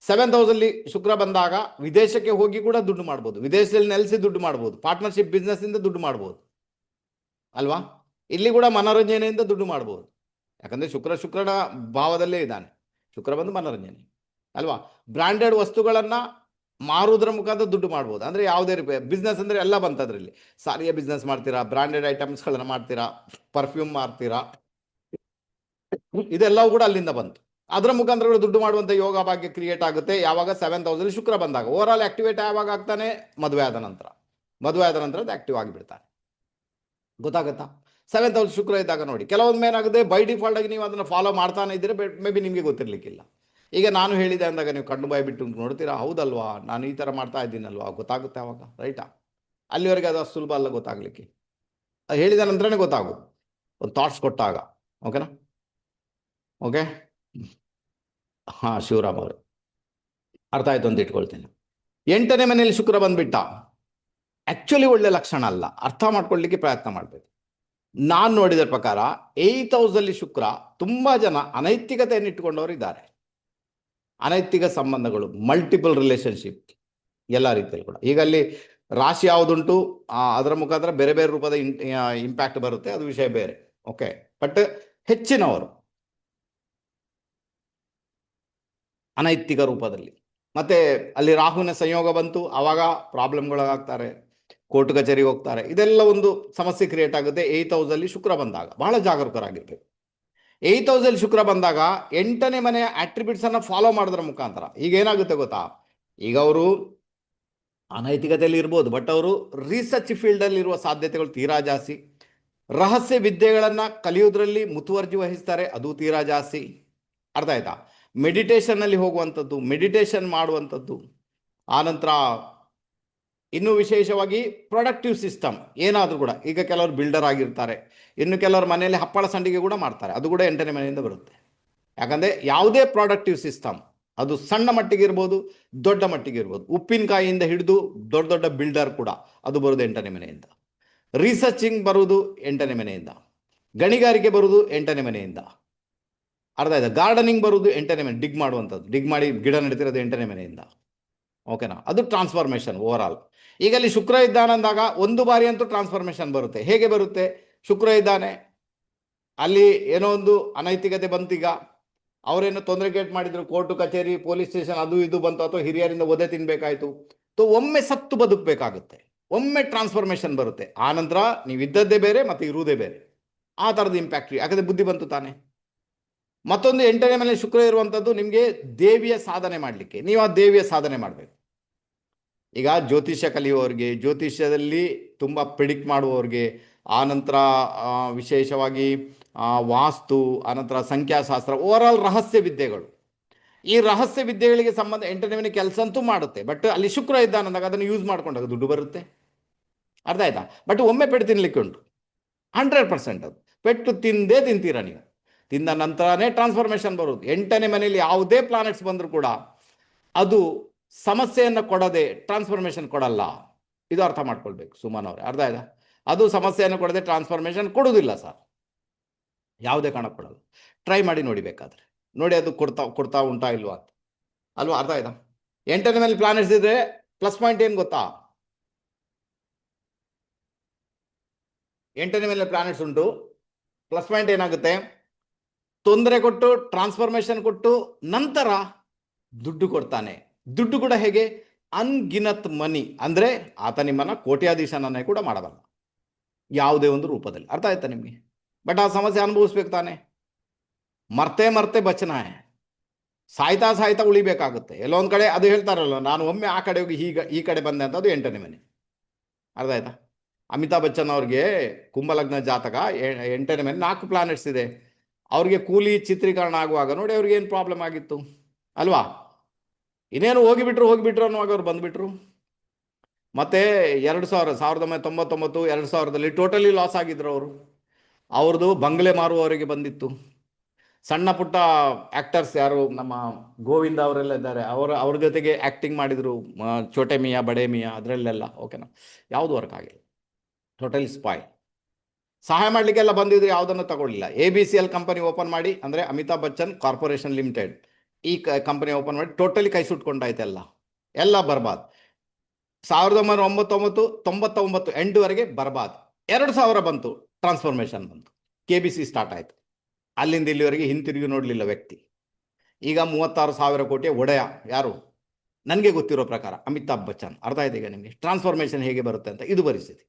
7th ಹೌಸಲ್ಲಿ ಶುಕ್ರ ಬಂದಾಗ ವಿದೇಶಕ್ಕೆ ಹೋಗಿ ಕೂಡ ದುಡ್ಡು ಮಾಡ್ಬೋದು, ವಿದೇಶದಲ್ಲಿ ನೆಲೆಸಿ ದುಡ್ಡು ಮಾಡ್ಬೋದು, ಪಾರ್ಟ್ನರ್ಶಿಪ್ ಬಿಸ್ನೆಸ್ಸಿಂದ ದುಡ್ಡು ಮಾಡ್ಬೋದು ಅಲ್ವಾ. ಇಲ್ಲಿ ಕೂಡ ಮನೋರಂಜನೆಯಿಂದ ದುಡ್ಡು ಮಾಡ್ಬೋದು, ಯಾಕಂದರೆ ಶುಕ್ರನ ಭಾವದಲ್ಲೇ ಇದ್ದಾನೆ, ಶುಕ್ರ ಬಂದು ಮನೋರಂಜನೆ ಅಲ್ವಾ. ಬ್ರ್ಯಾಂಡೆಡ್ ವಸ್ತುಗಳನ್ನು ಮಾರುವುದರ ಮುಖಾಂತರ ದುಡ್ಡು ಮಾಡ್ಬೋದು. ಅಂದರೆ ಯಾವುದೇ ಬಿಸ್ನೆಸ್ ಅಂದರೆ ಎಲ್ಲ ಬಂತದ್ರಲ್ಲಿ, ಸಾರಿಯ ಬಿಸ್ನೆಸ್ ಮಾಡ್ತೀರಾ, ಬ್ರ್ಯಾಂಡೆಡ್ ಐಟಮ್ಸ್ಗಳನ್ನು ಮಾಡ್ತೀರಾ, ಪರ್ಫ್ಯೂಮ್ ಮಾರ್ತೀರಾ, ಇದೆಲ್ಲವೂ ಕೂಡ ಅಲ್ಲಿಂದ ಬಂತು. ಅದರ ಮುಖಾಂತರ ಕೂಡ ದುಡ್ಡು ಮಾಡುವಂಥ ಯೋಗ ಭಾಗ್ಯ ಕ್ರಿಯೇಟ್ ಆಗುತ್ತೆ ಯಾವಾಗ 7th ಹೌಸಲ್ಲಿ ಶುಕ್ರ ಬಂದಾಗ. ಓವರಾಲ್ ಆಕ್ಟಿವೇಟ್ ಯಾವಾಗ ಆಗ್ತಾನೆ? ಮದುವೆ ಆದ ನಂತರ ಅದು ಆಕ್ಟಿವ್ ಆಗಿಬಿಡ್ತಾನೆ. ಗೊತ್ತಾಗುತ್ತಾ? 7th ಹೌಸ್ ಶುಕ್ರ ಇದ್ದಾಗ ನೋಡಿ, ಕೆಲವೊಂದು ಏನಾಗುತ್ತೆ ಬೈ ಡಿಫಾಲ್ಟ್ ಆಗಿ ನೀವು ಅದನ್ನು ಫಾಲೋ ಮಾಡ್ತಾನೆ ಇದ್ದೀರಿ, ಮೇ ಬಿ ನಿಮಗೆ ಗೊತ್ತಿರಲಿಕ್ಕಿಲ್ಲ. ಈಗ ನಾನು ಹೇಳಿದೆ ಅಂದಾಗ ನೀವು ಕಣ್ಣು ಬಾಯಿ ಬಿಟ್ಟು ನೋಡ್ತೀರಾ, ಹೌದಲ್ವಾ ನಾನು ಈ ಥರ ಮಾಡ್ತಾ ಇದ್ದೀನಲ್ವಾ, ಗೊತ್ತಾಗುತ್ತೆ ಅವಾಗ, ರೈಟಾ? ಅಲ್ಲಿವರೆಗೆ ಅದು ಸುಲಭ ಅಲ್ಲ ಗೊತ್ತಾಗಲಿಕ್ಕೆ, ಅದು ಹೇಳಿದ ನಂತರನೇ ಗೊತ್ತಾಗೋದು, ಒಂದು ಥಾಟ್ಸ್ ಕೊಟ್ಟಾಗ. ಓಕೆನಾ? ಓಕೆ, ಹಾಂ, ಶಿವರಾಮ್ ಅವರು ಅರ್ಥ ಆಯ್ತು ಅಂತ ಇಟ್ಕೊಳ್ತೇನೆ. 8ನೇ ಮನೆಯಲ್ಲಿ ಶುಕ್ರ ಬಂದ್ಬಿಟ್ಟ, ಆ್ಯಕ್ಚುಲಿ ಒಳ್ಳೆ ಲಕ್ಷಣ ಅಲ್ಲ, ಅರ್ಥ ಮಾಡ್ಕೊಳ್ಳಿಕ್ಕೆ ಪ್ರಯತ್ನ ಮಾಡಬೇಕು. ನಾನು ನೋಡಿದ ಪ್ರಕಾರ 8th ಹೌಸಲ್ಲಿ ಶುಕ್ರ ತುಂಬ ಜನ ಅನೈತಿಕತೆಯನ್ನು ಇಟ್ಟುಕೊಂಡವರು ಇದ್ದಾರೆ, ಅನೈತಿಕ ಸಂಬಂಧಗಳು, ಮಲ್ಟಿಪಲ್ ರಿಲೇಷನ್ಶಿಪ್ ಎಲ್ಲ ರೀತಿಯಲ್ಲಿ ಕೂಡ. ಈಗ ಅಲ್ಲಿ ರಾಶಿ ಯಾವುದುಂಟು ಅದರ ಮುಖಾಂತರ ಬೇರೆ ಬೇರೆ ರೂಪದ ಇಂಪ್ಯಾಕ್ಟ್ ಬರುತ್ತೆ, ಅದು ವಿಷಯ ಬೇರೆ. ಓಕೆ, ಬಟ್ ಹೆಚ್ಚಿನವರು ಅನೈತಿಕ ರೂಪದಲ್ಲಿ, ಮತ್ತೆ ಅಲ್ಲಿ ರಾಹುವಿನ ಸಂಯೋಗ ಬಂತು, ಆವಾಗ ಪ್ರಾಬ್ಲಮ್ಗಳಾಗ್ತಾರೆ, ಕೋರ್ಟ್ ಕಚೇರಿಗೆ ಹೋಗ್ತಾರೆ, ಇದೆಲ್ಲ ಒಂದು ಸಮಸ್ಯೆ ಕ್ರಿಯೇಟ್ ಆಗುತ್ತೆ. 8th ಹೌಸಲ್ಲಿ ಶುಕ್ರ ಬಂದಾಗ ಬಹಳ ಜಾಗರೂಕರಾಗಿರ್ಬೇಕು. 8th ಹೌಸಲ್ಲಿ ಶುಕ್ರ ಬಂದಾಗ 8ನೇ ಮನೆಯ ಅಟ್ರಿಬ್ಯೂಟ್ಸನ್ನು ಫಾಲೋ ಮಾಡೋದ್ರ ಮುಖಾಂತರ ಈಗ ಏನಾಗುತ್ತೆ ಗೊತ್ತಾ, ಈಗ ಅವರು ಅನೈತಿಕತೆಯಲ್ಲಿ ಇರ್ಬೋದು, ಬಟ್ ಅವರು ರಿಸರ್ಚ್ ಫೀಲ್ಡಲ್ಲಿ ಇರುವ ಸಾಧ್ಯತೆಗಳು ತೀರಾ ಜಾಸ್ತಿ, ರಹಸ್ಯ ವಿದ್ಯೆಗಳನ್ನ ಕಲಿಯೋದ್ರಲ್ಲಿ ಮುತುವರ್ಜಿ ವಹಿಸ್ತಾರೆ, ಅದು ತೀರಾ ಜಾಸ್ತಿ. ಅರ್ಥ ಆಯ್ತಾ? ಮೆಡಿಟೇಷನ್ನಲ್ಲಿ ಹೋಗುವಂಥದ್ದು, ಮೆಡಿಟೇಷನ್ ಮಾಡುವಂಥದ್ದು. ಆನಂತರ ಇನ್ನು ವಿಶೇಷವಾಗಿ ಪ್ರೊಡಕ್ಟಿವ್ ಸಿಸ್ಟಮ್ ಏನಾದರೂ ಕೂಡ, ಈಗ ಕೆಲವರು ಬಿಲ್ಡರ್ ಆಗಿರ್ತಾರೆ, ಇನ್ನು ಕೆಲವರು ಮನೆಯಲ್ಲಿ ಹಪ್ಪಳ ಸಂಡಿಗೆ ಕೂಡ ಮಾಡ್ತಾರೆ, ಅದು ಕೂಡ 8ನೇ ಮನೆಯಿಂದ ಬರುತ್ತೆ. ಯಾಕಂದರೆ ಯಾವುದೇ ಪ್ರೊಡಕ್ಟಿವ್ ಸಿಸ್ಟಮ್ ಅದು ಸಣ್ಣ ಮಟ್ಟಿಗೆ ಇರ್ಬೋದು, ದೊಡ್ಡ ಮಟ್ಟಿಗೆ ಇರ್ಬೋದು. ಉಪ್ಪಿನಕಾಯಿಯಿಂದ ಹಿಡಿದು ದೊಡ್ಡ ದೊಡ್ಡ ಬಿಲ್ಡರ್ ಕೂಡ ಅದು ಬರೋದು 8ನೇ ಮನೆಯಿಂದ. ರಿಸರ್ಚಿಂಗ್ ಬರುವುದು 8ನೇ ಮನೆಯಿಂದ. ಗಣಿಗಾರಿಕೆ ಬರುವುದು 8ನೇ ಮನೆಯಿಂದ. ಅರ್ಥ ಆಯ್ತಾ? ಗಾರ್ಡನಿಂಗ್ ಬರುವುದು 8ನೇ ಮನೆ, ಡಿಗ್ ಮಾಡುವಂಥದ್ದು, ಡಿಗ್ ಮಾಡಿ ಗಿಡ ನೆಡ್ತಿರೋದು 8ನೇ ಮನೆಯಿಂದ. ಓಕೆನಾ? ಅದು ಟ್ರಾನ್ಸ್ಫಾರ್ಮೇಷನ್ ಓವರ್ ಆಲ್. ಈಗ ಅಲ್ಲಿ ಶುಕ್ರ ಇದ್ದಾನಂದಾಗ ಒಂದು ಬಾರಿ ಅಂತೂ ಟ್ರಾನ್ಸ್ಫಾರ್ಮೇಷನ್ ಬರುತ್ತೆ. ಹೇಗೆ ಬರುತ್ತೆ? ಶುಕ್ರ ಇದ್ದಾನೆ, ಅಲ್ಲಿ ಏನೋ ಒಂದು ಅನೈತಿಕತೆ ಬಂತೀಗ, ಅವರೇನೋ ತೊಂದರೆ ಗೇಟ್ ಮಾಡಿದ್ರು, ಕೋರ್ಟು ಕಚೇರಿ ಪೊಲೀಸ್ ಸ್ಟೇಷನ್ ಅದು ಇದು ಬಂತು, ಅಥವಾ ಹಿರಿಯರಿಂದ ಒದೆ ತಿನ್ಬೇಕಾಯ್ತು. ಒಮ್ಮೆ ಸತ್ತು ಬದುಕಬೇಕಾಗುತ್ತೆ, ಒಮ್ಮೆ ಟ್ರಾನ್ಸ್ಫಾರ್ಮೇಷನ್ ಬರುತ್ತೆ. ಆ ನಂತರ ನೀವು ಇದ್ದದ್ದೇ ಬೇರೆ ಮತ್ತು ಇರುವುದೇ ಬೇರೆ, ಆ ಥರದ ಇಂಪ್ಯಾಕ್ಟ್. ಯಾಕಂದರೆ ಬುದ್ಧಿ ಬಂತು ತಾನೆ. ಮತ್ತೊಂದು 8ನೇ ಮನೆ ಶುಕ್ರ ಇರುವಂಥದ್ದು ನಿಮಗೆ ದೇವಿಯ ಸಾಧನೆ ಮಾಡಲಿಕ್ಕೆ. ನೀವು ಆ ದೇವಿಯ ಸಾಧನೆ ಮಾಡಬೇಕು. ಈಗ ಜ್ಯೋತಿಷ್ಯ ಕಲಿಯುವವರಿಗೆ, ಜ್ಯೋತಿಷ್ಯದಲ್ಲಿ ತುಂಬ ಪ್ರಿಡಿಕ್ಟ್ ಮಾಡುವವರಿಗೆ, ಆನಂತರ ವಿಶೇಷವಾಗಿ ವಾಸ್ತು, ಆನಂತರ ಸಂಖ್ಯಾಶಾಸ್ತ್ರ, ಓವರ್ ಆಲ್ ರಹಸ್ಯ ವಿದ್ಯೆಗಳು, ಈ ರಹಸ್ಯ ವಿದ್ಯೆಗಳಿಗೆ ಸಂಬಂಧ 8ನೇ ಮನೆ ಕೆಲಸ ಅಂತೂ ಮಾಡುತ್ತೆ. ಬಟ್ ಅಲ್ಲಿ ಶುಕ್ರ ಇದ್ದಾನಂದಾಗ ಅದನ್ನು ಯೂಸ್ ಮಾಡ್ಕೊಂಡಾಗ ದುಡ್ಡು ಬರುತ್ತೆ. ಅರ್ಥ ಆಯ್ತಾ? ಬಟ್ ಒಮ್ಮೆ ಪೆಟ್ಟು ತಿನ್ನಲಿಕ್ಕೆ ಉಂಟು, 100%. ಅದು ಪೆಟ್ಟು ತಿಂದೇ ತಿಂತೀರ ನೀವು. ತಿಂದ ನಂತರನೇ ಟ್ರಾನ್ಸ್ಫಾರ್ಮೇಷನ್ ಬರೋದು. 8ನೇ ಮನೆಯಲ್ಲಿ ಯಾವುದೇ ಪ್ಲಾನೆಟ್ಸ್ ಬಂದರೂ ಕೂಡ ಅದು ಸಮಸ್ಯೆಯನ್ನು ಕೊಡದೆ ಟ್ರಾನ್ಸ್ಫಾರ್ಮೇಷನ್ ಕೊಡಲ್ಲ. ಇದು ಅರ್ಥ ಮಾಡ್ಕೊಳ್ಬೇಕು ಸುಮನ್ ಅವರೇ. ಅರ್ಥ ಆಯ್ತಾ? ಅದು ಸಮಸ್ಯೆಯನ್ನು ಕೊಡದೆ ಟ್ರಾನ್ಸ್ಫಾರ್ಮೇಷನ್ ಕೊಡುವುದಿಲ್ಲ ಸರ್, ಯಾವುದೇ ಕಾರಣಕ್ಕೆ ಕೊಡಲ್ಲ. ಟ್ರೈ ಮಾಡಿ ನೋಡಿ ಬೇಕಾದರೆ, ನೋಡಿ ಅದು ಕೊಡ್ತಾ ಉಂಟಾ ಇಲ್ವಾ ಅಂತ, ಅಲ್ವಾ? ಅರ್ಥ ಆಯ್ತಾ? 8ನೇ ಮೇಲೆ ಪ್ಲಾನೆಟ್ಸ್ ಇದ್ರೆ ಪ್ಲಸ್ ಪಾಯಿಂಟ್ ಏನು ಗೊತ್ತಾ? 8ನೇ ಮೇಲೆ ಪ್ಲಾನೆಟ್ಸ್ ಉಂಟು, ಪ್ಲಸ್ ಪಾಯಿಂಟ್ ಏನಾಗುತ್ತೆ? ತೊಂದರೆ ಕೊಟ್ಟು ಟ್ರಾನ್ಸ್ಫಾರ್ಮೇಷನ್ ಕೊಟ್ಟು ನಂತರ ದುಡ್ಡು ಕೊಡ್ತಾನೆ. ದುಡ್ಡು ಕೂಡ ಹೇಗೆ? ಅನ್ಗಿನತ್ ಮನಿ, ಅಂದರೆ ಆತ ನಿಮ್ಮನ್ನ ಕೋಟ್ಯಾಧೀಶನನ್ನೇ ಕೂಡ ಮಾಡಬಲ್ಲ, ಯಾವುದೇ ಒಂದು ರೂಪದಲ್ಲಿ. ಅರ್ಥ ಆಯ್ತಾ ನಿಮಗೆ? ಬಟ್ ಆ ಸಮಸ್ಯೆ ಅನುಭವಿಸ್ಬೇಕು ತಾನೆ. ಮರ್ತೆ ಬಚನ ಸಾಯ್ತಾ ಸಾಯ್ತಾ ಉಳಿಬೇಕಾಗುತ್ತೆ ಎಲ್ಲೊಂದು ಕಡೆ. ಅದು ಹೇಳ್ತಾರಲ್ಲ, ನಾನು ಒಮ್ಮೆ ಆ ಕಡೆ ಹೋಗಿ ಈ ಕಡೆ ಬಂದೆ ಅಂತ, ಅದು 8ನೇ ಮನೆ. ಅರ್ಥ ಆಯ್ತಾ? ಅಮಿತಾಬ್ ಬಚ್ಚನ್ ಅವ್ರಿಗೆ ಕುಂಭಲಗ್ನ ಜಾತಕ, 8ನೇ ಮನೆ, 4 ಪ್ಲಾನೆಟ್ಸ್ ಇದೆ. ಅವ್ರಿಗೆ ಕೂಲಿ ಚಿತ್ರೀಕರಣ ಆಗುವಾಗ ನೋಡಿ ಅವ್ರಿಗೆ ಏನು ಪ್ರಾಬ್ಲಮ್ ಆಗಿತ್ತು ಅಲ್ವಾ? ಇನ್ನೇನು ಹೋಗಿಬಿಟ್ರು ಅನ್ನುವಾಗ ಅವ್ರು ಬಂದುಬಿಟ್ರು. ಮತ್ತು 1999 2000ದಲ್ಲಿ ಟೋಟಲಿ ಲಾಸ್ ಆಗಿದ್ರು ಅವರು. ಅವ್ರದ್ದು ಬಂಗ್ಲೆ ಮಾರುವವರಿಗೆ ಬಂದಿತ್ತು. ಸಣ್ಣ ಪುಟ್ಟ ಆ್ಯಕ್ಟರ್ಸ್ ಯಾರು ನಮ್ಮ ಗೋವಿಂದ ಅವರೆಲ್ಲ ಇದ್ದಾರೆ, ಅವ್ರ ಜೊತೆಗೆ ಆ್ಯಕ್ಟಿಂಗ್ ಮಾಡಿದರು, ಚೋಟೆ ಮಿಯಾ ಬಡೆ ಮಿಯಾ, ಅದರಲ್ಲೆಲ್ಲ. ಓಕೆನಾ? ಯಾವುದು ವರ್ಕ್ ಆಗಿಲ್ಲ, ಟೋಟಲಿ ಸ್ಪಾಯ್. ಸಹಾಯ ಮಾಡಲಿಕ್ಕೆಲ್ಲ ಬಂದಿದ್ರು, ಯಾವುದನ್ನು ತಗೊಳ್ಳಿಲ್ಲ. ABCL ಕಂಪನಿ ಓಪನ್ ಮಾಡಿ, ಅಂದರೆ ಅಮಿತಾಬ್ ಬಚ್ಚನ್ ಕಾರ್ಪೊರೇಷನ್ ಲಿಮಿಟೆಡ್, ಈ ಕಂಪನಿ ಓಪನ್ ಮಾಡಿ ಟೋಟಲಿ ಕೈ ಸುಟ್ಕೊಂಡಾಯ್ತು, ಎಲ್ಲ ಬರ್ಬಾದ್. 1999 ಎಂಡ್ವರೆಗೆ ಬರ್ಬಾದ್. 2000 ಬಂತು, ಟ್ರಾನ್ಸ್ಫಾರ್ಮೇಷನ್ ಬಂತು, KBC ಸ್ಟಾರ್ಟ್ ಆಯಿತು. ಅಲ್ಲಿಂದ ಇಲ್ಲಿವರೆಗೆ ಹಿಂತಿರುಗಿ ನೋಡಲಿಲ್ಲ ವ್ಯಕ್ತಿ. ಈಗ 36,000 ಕೋಟಿಯ ಒಡೆಯ ಯಾರು? ನನಗೆ ಗೊತ್ತಿರೋ ಪ್ರಕಾರ ಅಮಿತಾಬ್ ಬಚ್ಚನ್. ಅರ್ಥ ಆಯ್ತು ಈಗ ನಿಮಗೆ ಸ್ಟ್ರಾನ್ಸ್ಫಾರ್ಮೇಷನ್ ಹೇಗೆ ಬರುತ್ತೆ ಅಂತ? ಇದು ಪರಿಸ್ಥಿತಿ.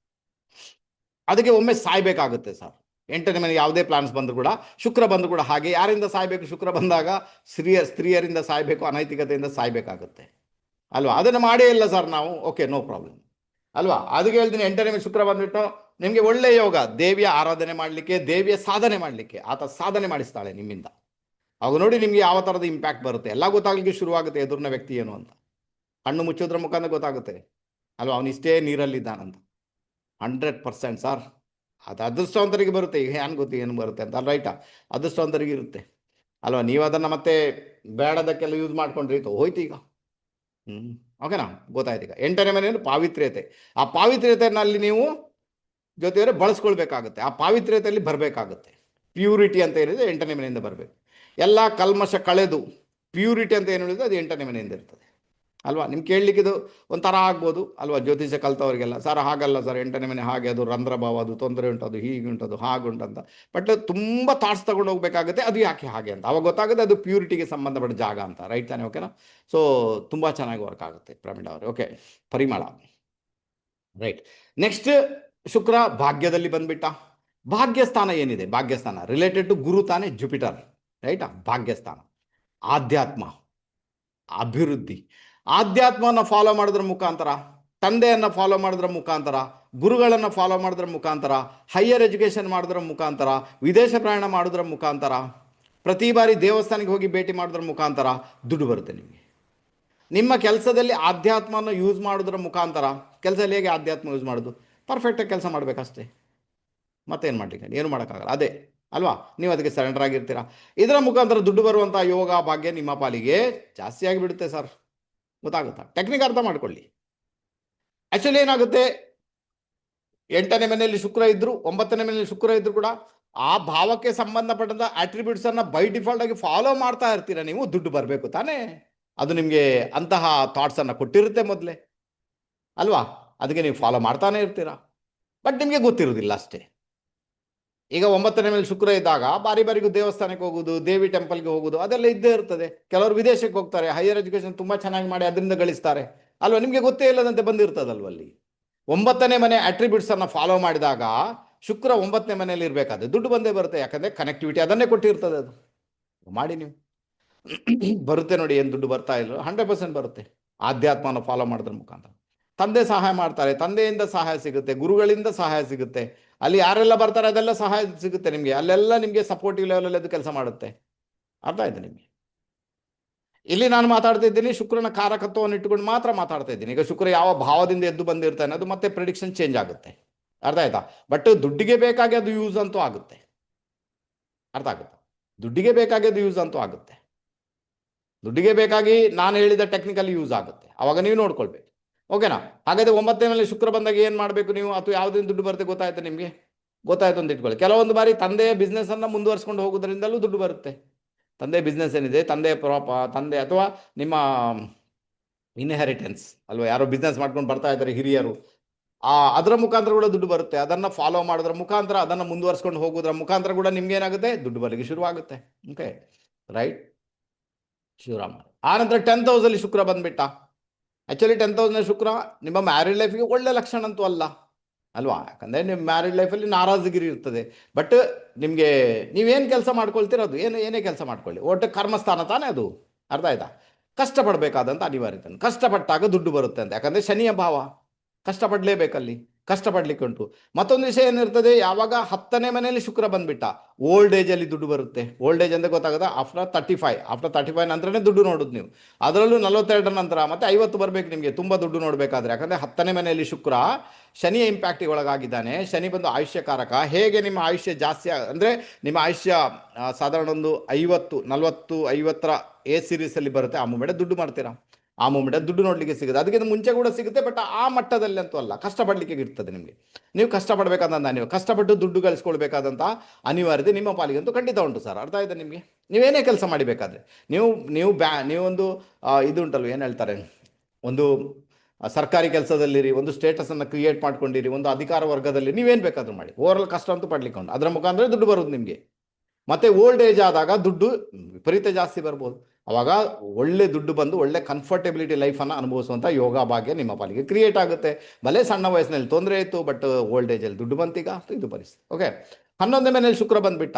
ಅದಕ್ಕೆ ಒಮ್ಮೆ ಸಾಯ್ಬೇಕಾಗುತ್ತೆ ಸರ್. 8ನೇ ಮನೆ ಯಾವುದೇ ಪ್ಲಾನ್ಸ್ ಬಂದರೂ ಕೂಡ, ಶುಕ್ರ ಬಂದರೂ ಕೂಡ ಹಾಗೆ. ಯಾರಿಂದ ಸಾಯ್ಬೇಕು? ಶುಕ್ರ ಬಂದಾಗ ಸ್ತ್ರೀಯರಿಂದ ಸಾಯ್ಬೇಕು, ಅನೈತಿಕತೆಯಿಂದ ಸಾಯ್ಬೇಕಾಗುತ್ತೆ ಅಲ್ವಾ? ಅದನ್ನು ಮಾಡೇ ಇಲ್ಲ ಸರ್ ನಾವು. ಓಕೆ, ನೋ ಪ್ರಾಬ್ಲಮ್ ಅಲ್ವಾ? ಅದಕ್ಕೆ ಹೇಳ್ತೀನಿ, 8ನೇ ಮನೆ ಶುಕ್ರ ಬಂದ್ಬಿಟ್ಟು ನಿಮಗೆ ಒಳ್ಳೆಯ ಯೋಗ, ದೇವಿಯ ಆರಾಧನೆ ಮಾಡಲಿಕ್ಕೆ, ದೇವಿಯ ಸಾಧನೆ ಮಾಡಲಿಕ್ಕೆ. ಆತ ಸಾಧನೆ ಮಾಡಿಸ್ತಾಳೆ ನಿಮ್ಮಿಂದ. ಅವಾಗ ನೋಡಿ ನಿಮಗೆ ಯಾವ ಥರದ ಇಂಪ್ಯಾಕ್ಟ್ ಬರುತ್ತೆ, ಎಲ್ಲ ಗೊತ್ತಾಗಲಿಕ್ಕೆ ಶುರುವಾಗುತ್ತೆ ಎದುರಿನ ವ್ಯಕ್ತಿ ಏನು ಅಂತ. ಕಣ್ಣು ಮುಚ್ಚೋದ್ರ ಮುಖಾಂತರ ಗೊತ್ತಾಗುತ್ತೆ ಅಲ್ವಾ, ಅವನಿಷ್ಟೇ ನೀರಲ್ಲಿದ್ದಾನಂತ. 100% ಸರ್. ಅದು ಅದೃಷ್ಟವಂತರಿಗೆ ಬರುತ್ತೆ. ಈಗ ಏನು ಗೊತ್ತಿ ಏನು ಬರುತ್ತೆ ಅಂತ, ರೈಟಾ? ಅದೃಷ್ಟವಂತರಿಗೆ ಇರುತ್ತೆ ಅಲ್ವಾ? ನೀವು ಅದನ್ನು ಮತ್ತೆ ಬೇಡದಕ್ಕೆಲ್ಲ ಯೂಸ್ ಮಾಡ್ಕೊಂಡ್ರಿ, ಹೋಯ್ತು ಈಗ. ಓಕೆನಾ? ಗೊತ್ತಾಯ್ತು ಈಗ. 8ನೇ ಮನೆಯನ್ನು ಪಾವಿತ್ರ್ಯತೆ, ಆ ಪಾವಿತ್ರ್ಯತೆಯಲ್ಲಿ ನೀವು ಜೊತೆಯವರೇ ಬಳಸ್ಕೊಳ್ಬೇಕಾಗುತ್ತೆ. ಆ ಪಾವಿತ್ರ್ಯತೆಯಲ್ಲಿ ಬರಬೇಕಾಗುತ್ತೆ. ಪ್ಯೂರಿಟಿ ಅಂತ ಏನಿದೆ 8ನೇ ಮನೆಯಿಂದ ಬರಬೇಕು. ಎಲ್ಲ ಕಲ್ಮಶ ಕಳೆದು ಪ್ಯೂರಿಟಿ ಅಂತ ಏನು ಹೇಳಿದ್ರೆ ಅದು 8ನೇ ಮನೆಯಿಂದ ಇರ್ತದೆ ಅಲ್ವಾ? ನಿಮ್ಗೆ ಕೇಳಲಿಕ್ಕಿದು ಒಂಥರ ಆಗ್ಬೋದು ಅಲ್ವಾ, ಜ್ಯೋತಿಷ್ಯ ಕಲ್ತವರಿಗೆಲ್ಲ. ಸರ್ ಹಾಗಲ್ಲ ಸರ್, 8ನೇ ಮನೆ ಹಾಗೆ, ಅದು ರಂಧ್ರಭಾವ, ಅದು ತೊಂದರೆ ಉಂಟು, ಅದು ಹೀಗೆ ಉಂಟು, ಹಾಗುಂಟಂತ. ಬಟ್ ತುಂಬ ಥಾಟ್ಸ್ ತಗೊಂಡು ಹೋಗ್ಬೇಕಾಗುತ್ತೆ, ಅದು ಯಾಕೆ ಹಾಗೆ ಅಂತ. ಅವಾಗ ಗೊತ್ತಾಗುತ್ತೆ ಅದು ಪ್ಯೂರಿಟಿಗೆ ಸಂಬಂಧಪಟ್ಟ ಜಾಗ ಅಂತ. ರೈಟ್ ತಾನೆ? ಓಕೆನಾ? ಸೊ ತುಂಬ ಚೆನ್ನಾಗಿ ವರ್ಕ್ ಆಗುತ್ತೆ ಪ್ರಮಿಳಾ ಅವರು. ಓಕೆ, ಪರಿಮಳ. ರೈಟ್. ನೆಕ್ಸ್ಟ್ ಶುಕ್ರ ಭಾಗ್ಯದಲ್ಲಿ ಬಂದ್ಬಿಟ್ಟ. ಭಾಗ್ಯಸ್ಥಾನ ಏನಿದೆ, ಭಾಗ್ಯಸ್ಥಾನ ರಿಲೇಟೆಡ್ ಟು ಗುರು ತಾನೆ, ಜುಪಿಟರ್. ರೈಟಾ? ಭಾಗ್ಯಸ್ಥಾನ ಆಧ್ಯಾತ್ಮ, ಅಭಿವೃದ್ಧಿ. ಆಧ್ಯಾತ್ಮವನ್ನು ಫಾಲೋ ಮಾಡೋದ್ರ ಮುಖಾಂತರ, ತಂದೆಯನ್ನು ಫಾಲೋ ಮಾಡೋದ್ರ ಮುಖಾಂತರ ಗುರುಗಳನ್ನು ಫಾಲೋ ಮಾಡೋದ್ರ ಮುಖಾಂತರ, ಹೈಯರ್ ಎಜುಕೇಷನ್ ಮಾಡೋದ್ರ ಮುಖಾಂತರ, ವಿದೇಶ ಪ್ರಯಾಣ ಮಾಡೋದ್ರ ಮುಖಾಂತರ, ಪ್ರತಿ ಬಾರಿ ದೇವಸ್ಥಾನಕ್ಕೆ ಹೋಗಿ ಭೇಟಿ ಮಾಡೋದ್ರ ಮುಖಾಂತರ ದುಡ್ಡು ಬರುತ್ತೆ ನಿಮಗೆ. ನಿಮ್ಮ ಕೆಲಸದಲ್ಲಿ ಆಧ್ಯಾತ್ಮನ ಯೂಸ್ ಮಾಡೋದ್ರ ಮುಖಾಂತರ, ಕೆಲಸದಲ್ಲಿ ಹೇಗೆ ಆಧ್ಯಾತ್ಮ ಯೂಸ್ ಮಾಡೋದು, ಪರ್ಫೆಕ್ಟಾಗಿ ಕೆಲಸ ಮಾಡಬೇಕಷ್ಟೇ, ಮತ್ತೇನು ಮಾಡಲಿಕ್ಕೆ, ಏನು ಮಾಡೋಕ್ಕಾಗಲ್ಲ, ಅದೇ ಅಲ್ವಾ, ನೀವು ಅದಕ್ಕೆ ಸರೆಂಡರ್ ಆಗಿರ್ತೀರಾ. ಇದರ ಮುಖಾಂತರ ದುಡ್ಡು ಬರುವಂಥ ಯೋಗ ಭಾಗ್ಯ ನಿಮ್ಮ ಪಾಲಿಗೆ ಜಾಸ್ತಿ ಆಗಿಬಿಡುತ್ತೆ ಸರ್. ಗೊತ್ತಾಗುತ್ತಾ? ಟೆಕ್ನಿಕ್ ಅರ್ಥ ಮಾಡ್ಕೊಳ್ಳಿ. ಆ್ಯಕ್ಚುಲಿ ಏನಾಗುತ್ತೆ, 8ನೇ ಮನೆಯಲ್ಲಿ ಶುಕ್ರ ಇದ್ದರು, 9ನೇ ಮನೆಯಲ್ಲಿ ಶುಕ್ರ ಇದ್ದರೂ ಕೂಡ ಆ ಭಾವಕ್ಕೆ ಸಂಬಂಧಪಟ್ಟಂಥ ಆಟ್ರಿಬ್ಯೂಟ್ಸನ್ನು ಬೈ ಡಿಫಾಲ್ಟ್ ಆಗಿ ಫಾಲೋ ಮಾಡ್ತಾ ಇರ್ತೀರ ನೀವು, ದುಡ್ಡು ಬರಬೇಕು ತಾನೇ. ಅದು ನಿಮಗೆ ಅಂತಹ ಥಾಟ್ಸನ್ನು ಕೊಟ್ಟಿರುತ್ತೆ ಮೊದಲೇ ಅಲ್ವಾ, ಅದಕ್ಕೆ ನೀವು ಫಾಲೋ ಮಾಡ್ತಾನೆ ಇರ್ತೀರಾ, ಬಟ್ ನಿಮಗೆ ಗೊತ್ತಿರೋದಿಲ್ಲ ಅಷ್ಟೇ. ಈಗ 9ನೇ ಮೇಲೆ ಶುಕ್ರ ಇದ್ದಾಗ ಬಾರಿ ಬಾರಿಗೂ ದೇವಸ್ಥಾನಕ್ಕೆ ಹೋಗೋದು, ದೇವಿ ಟೆಂಪಲ್ಗೆ ಹೋಗೋದು ಅದೆಲ್ಲ ಇದ್ದೇ ಇರ್ತದೆ. ಕೆಲವರು ವಿದೇಶಕ್ಕೆ ಹೋಗ್ತಾರೆ, ಹೈಯರ್ ಎಜುಕೇಷನ್ ತುಂಬ ಚೆನ್ನಾಗಿ ಮಾಡಿ ಅದರಿಂದ ಗಳಿಸ್ತಾರೆ ಅಲ್ವಾ, ನಿಮಗೆ ಗೊತ್ತೇ ಇಲ್ಲದಂತೆ ಬಂದಿರ್ತದಲ್ವ. ಅಲ್ಲಿ 9ನೇ ಮನೆ ಅಟ್ರಿಬ್ಯೂಟ್ಸನ್ನು ಫಾಲೋ ಮಾಡಿದಾಗ ಶುಕ್ರ 9ನೇ ಮನೆಯಲ್ಲಿ ಇರಬೇಕಾದ್ರೆ ದುಡ್ಡು ಬಂದೇ ಬರುತ್ತೆ, ಯಾಕಂದರೆ ಕನೆಕ್ಟಿವಿಟಿ ಅದನ್ನೇ ಕೊಟ್ಟಿರ್ತದೆ. ಅದು ಮಾಡಿ ನೀವು ಬರುತ್ತೆ ನೋಡಿ, ಏನು ದುಡ್ಡು ಬರ್ತಾ ಇಲ್ಲ, 100% ಬರುತ್ತೆ ಆಧ್ಯಾತ್ಮನ ಫಾಲೋ ಮಾಡೋದ್ರ ಮುಖಾಂತರ. ತಂದೆ ಸಹಾಯ ಮಾಡ್ತಾರೆ, ತಂದೆಯಿಂದ ಸಹಾಯ ಸಿಗುತ್ತೆ, ಗುರುಗಳಿಂದ ಸಹಾಯ ಸಿಗುತ್ತೆ, ಅಲ್ಲಿ ಯಾರೆಲ್ಲ ಬರ್ತಾರೆ ಅದೆಲ್ಲ ಸಹಾಯ ಸಿಗುತ್ತೆ ನಿಮಗೆ, ಅಲ್ಲೆಲ್ಲ ನಿಮಗೆ ಸಪೋರ್ಟಿವ್ ಲೆವೆಲಲ್ಲಿ ಅದು ಕೆಲಸ ಮಾಡುತ್ತೆ. ಅರ್ಥ ಆಯ್ತು ನಿಮಗೆ? ಇಲ್ಲಿ ನಾನು ಮಾತಾಡ್ತಾ ಇದ್ದೀನಿ ಶುಕ್ರನ ಕಾರಕತ್ವವನ್ನು ಇಟ್ಟುಕೊಂಡು ಮಾತ್ರ ಮಾತಾಡ್ತಾ ಇದ್ದೀನಿ. ಈಗ ಶುಕ್ರ ಯಾವ ಭಾವದಿಂದ ಎದ್ದು ಬಂದಿರ್ತಾನೆ ಅದು ಮತ್ತೆ ಪ್ರಿಡಿಕ್ಷನ್ ಚೇಂಜ್ ಆಗುತ್ತೆ. ಅರ್ಥ ಆಯ್ತಾ? ಬಟ್ ದುಡ್ಡಿಗೆ ಬೇಕಾಗಿ ಅದು ಯೂಸ್ ಅಂತೂ ಆಗುತ್ತೆ. ಅರ್ಥ ಆಗುತ್ತಾ? ದುಡ್ಡಿಗೆ ಬೇಕಾಗಿ ಅದು ಯೂಸ್ ಅಂತೂ ಆಗುತ್ತೆ. ದುಡ್ಡಿಗೆ ಬೇಕಾಗಿ ನಾನು ಹೇಳಿದ ಟೆಕ್ನಿಕಲ್ ಯೂಸ್ ಆಗುತ್ತೆ, ಅವಾಗ ನೀವು ನೋಡ್ಕೊಳ್ಬೇಕು. ಓಕೆನಾ? ಹಾಗಾದ್ರೆ 9ನೇ ಮೇಲೆ ಶುಕ್ರ ಬಂದಾಗ ಏನು ಮಾಡಬೇಕು ನೀವು, ಅಥವಾ ಯಾವುದರಿಂದ ದುಡ್ಡು ಬರುತ್ತೆ ಗೊತ್ತಾಯ್ತು ನಿಮಗೆ? ಗೊತ್ತಾಯ್ತು ಅಂತ ಇಟ್ಕೊಳ್ಳಿ. ಕೆಲವೊಂದು ಬಾರಿ ತಂದೆಯ ಬಿಸ್ನೆಸ್ಸನ್ನು ಮುಂದುವರ್ಸ್ಕೊಂಡು ಹೋಗೋದ್ರಿಂದಲೂ ದುಡ್ಡು ಬರುತ್ತೆ. ತಂದೆ ಬಿಸ್ನೆಸ್ ಏನಿದೆ, ತಂದೆ ಅಥವಾ ನಿಮ್ಮ ಇನ್ಹೆರಿಟೆನ್ಸ್ ಅಲ್ವಾ, ಯಾರೋ ಬಿಸ್ನೆಸ್ ಮಾಡ್ಕೊಂಡು ಬರ್ತಾ ಇದ್ದಾರೆ ಹಿರಿಯರು, ಅದರ ಮುಖಾಂತರ ಕೂಡ ದುಡ್ಡು ಬರುತ್ತೆ. ಅದನ್ನು ಫಾಲೋ ಮಾಡೋದ್ರ ಮುಖಾಂತರ, ಅದನ್ನು ಮುಂದುವರ್ಸ್ಕೊಂಡು ಹೋಗೋದ್ರ ಮುಖಾಂತರ ಕೂಡ ನಿಮ್ಗೆ ಏನಾಗುತ್ತೆ, ದುಡ್ಡು ಬರಲಿಕ್ಕೆ ಶುರುವಾಗುತ್ತೆ. Okay right, Shivarama. ಆನಂತರ 10th ಹೌಸಲ್ಲಿ ಶುಕ್ರ ಬಂದ್ಬಿಟ್ಟ. ಆ್ಯಕ್ಚುಲಿ 10th ಹೌಸ್ನ ಶುಕ್ರ ನಿಮ್ಮ ಮ್ಯಾರಿಡ್ ಲೈಫಿಗೆ ಒಳ್ಳೆ ಲಕ್ಷಣ ಅಂತೂ ಅಲ್ಲ ಅಲ್ವಾ, ಯಾಕಂದರೆ ನಿಮ್ಮ ಮ್ಯಾರಿಡ್ ಲೈಫಲ್ಲಿ ನಾರಾಜಗಿರಿ ಇರ್ತದೆ. ಬಟ್ ನಿಮಗೆ ನೀವೇನು ಕೆಲಸ ಮಾಡ್ಕೊಳ್ತೀರ ಅದು ಏನೇ ಕೆಲಸ ಮಾಡ್ಕೊಳ್ಳಿ, ಒಟ್ಟು ಕರ್ಮಸ್ಥಾನ ತಾನೇ ಅದು. ಅರ್ಥ ಆಯ್ತಾ? ಕಷ್ಟಪಡಬೇಕಾದಂಥ ಅನಿವಾರ್ಯತೆ, ಕಷ್ಟಪಟ್ಟಾಗ ದುಡ್ಡು ಬರುತ್ತೆ ಅಂತ, ಯಾಕಂದರೆ ಶನಿಯ ಭಾವ, ಕಷ್ಟಪಡಲೇಬೇಕಲ್ಲಿ, ಕಷ್ಟಪಡಲಿಕ್ಕೆ ಉಂಟು. ಮತ್ತೊಂದು ವಿಷಯ ಏನಿರ್ತದೆ, ಯಾವಾಗ 10ನೇ ಮನೆಯಲ್ಲಿ ಶುಕ್ರ ಬಂದ್ಬಿಟ್ಟ, ಓಲ್ಡ್ ಏಜಲ್ಲಿ ದುಡ್ಡು ಬರುತ್ತೆ. ಓಲ್ಡ್ ಏಜ್ ಅಂತ ಗೊತ್ತಾಗದ ಆಫ್ಟರ್ 35 ನಂತರನೇ ದುಡ್ಡು ನೋಡೋದು ನೀವು, ಅದರಲ್ಲೂ 42 ನಂತರ ಮತ್ತೆ 50 ಬರಬೇಕು ನಿಮಗೆ ತುಂಬ ದುಡ್ಡು ನೋಡಬೇಕಾದ್ರೆ. ಯಾಕಂದರೆ 10ನೇ ಮನೆಯಲ್ಲಿ ಶುಕ್ರ ಶನಿಯ ಇಂಪ್ಯಾಕ್ಟಿಗೆ ಒಳಗಾಗಿದ್ದಾನೆ. ಶನಿ ಬಂದು ಆಯುಷ್ಯಕಾರಕ. ಹೇಗೆ ನಿಮ್ಮ ಆಯುಷ್ಯ ಜಾಸ್ತಿ ಅಂದರೆ ನಿಮ್ಮ ಆಯುಷ್ಯ ಸಾಧಾರಣ ಒಂದು 40-50ರ ಎ ಸೀರೀಸಲ್ಲಿ ಬರುತ್ತೆ, ಆ ಮೂಮೆಂಟ್ ದುಡ್ಡು ಮಾಡ್ತೀರಾ, ಆ ಮೂಮೆಂಟ್ ದುಡ್ಡು ನೋಡಲಿಕ್ಕೆ ಸಿಗುತ್ತೆ. ಅದಕ್ಕಿಂತ ಮುಂಚೆ ಕೂಡ ಸಿಗುತ್ತೆ, ಬಟ್ ಆ ಮಟ್ಟದಲ್ಲಿ ಅಂತೂ ಅಲ್ಲ, ಕಷ್ಟಪಡಲಿಕ್ಕೆ ಇರ್ತದೆ ನಿಮಗೆ. ನೀವು ಕಷ್ಟಪಡಬೇಕಾದಂಥ, ನೀವು ಕಷ್ಟಪಟ್ಟು ದುಡ್ಡು ಗಳಿಸ್ಕೊಳ್ಬೇಕಾದಂಥ ಅನಿವಾರ್ಯತೆ ನಿಮ್ಮ ಪಾಲಿಗಂತೂ ಖಂಡಿತ ಉಂಟು ಸರ್. ಅರ್ಥ ಆಯ್ತಾ ನಿಮಗೆ? ನೀವೇನೇ ಕೆಲಸ ಮಾಡಬೇಕಾದ್ರೆ ನೀವೊಂದು ಇದು ಉಂಟಲ್ವ, ಏನು ಹೇಳ್ತಾರೆ, ಒಂದು ಸರ್ಕಾರಿ ಕೆಲಸದಲ್ಲಿರಿ, ಒಂದು ಸ್ಟೇಟಸನ್ನು ಕ್ರಿಯೇಟ್ ಮಾಡ್ಕೊಂಡಿರಿ, ಒಂದು ಅಧಿಕಾರ ವರ್ಗದಲ್ಲಿ ನೀವೇನು ಬೇಕಾದರೂ ಮಾಡಿ, ಓವರಾಲ್ ಕಷ್ಟ ಅಂತೂ ಪಡ್ಲಿಕ್ಕೆ ಉಂಟು, ಅದರ ಮುಖಾಂತರ ದುಡ್ಡು ಬರೋದು ನಿಮಗೆ. ಮತ್ತು ಓಲ್ಡ್ ಏಜ್ ಆದಾಗ ದುಡ್ಡು ವಿಪರೀತ ಜಾಸ್ತಿ ಬರ್ಬೋದು. ಅವಾಗ ಒಳ್ಳೆ ದುಡ್ಡು ಬಂದು ಒಳ್ಳೆ ಕಂಫರ್ಟೆಬಿಲಿಟಿ ಲೈಫನ್ನು ಅನುಭವಿಸುವಂಥ ಯೋಗ ಭಾಗ್ಯ ನಿಮ್ಮ ಪಾಲಿಗೆ ಕ್ರಿಯೇಟ್ ಆಗುತ್ತೆ. ಭಲೆ ಸಣ್ಣ ವಯಸ್ಸಿನಲ್ಲಿ ತೊಂದರೆ ಇತ್ತು, ಬಟ್ ಓಲ್ಡ್ ಏಜಲ್ಲಿ ದುಡ್ಡು ಬಂತೀಗ, ಇದು ಪರಿಸ್ಥಿತಿ. ಓಕೆ, 11ನೇ ಮನೆಯಲ್ಲಿ ಶುಕ್ರ ಬಂದುಬಿಟ್ಟ,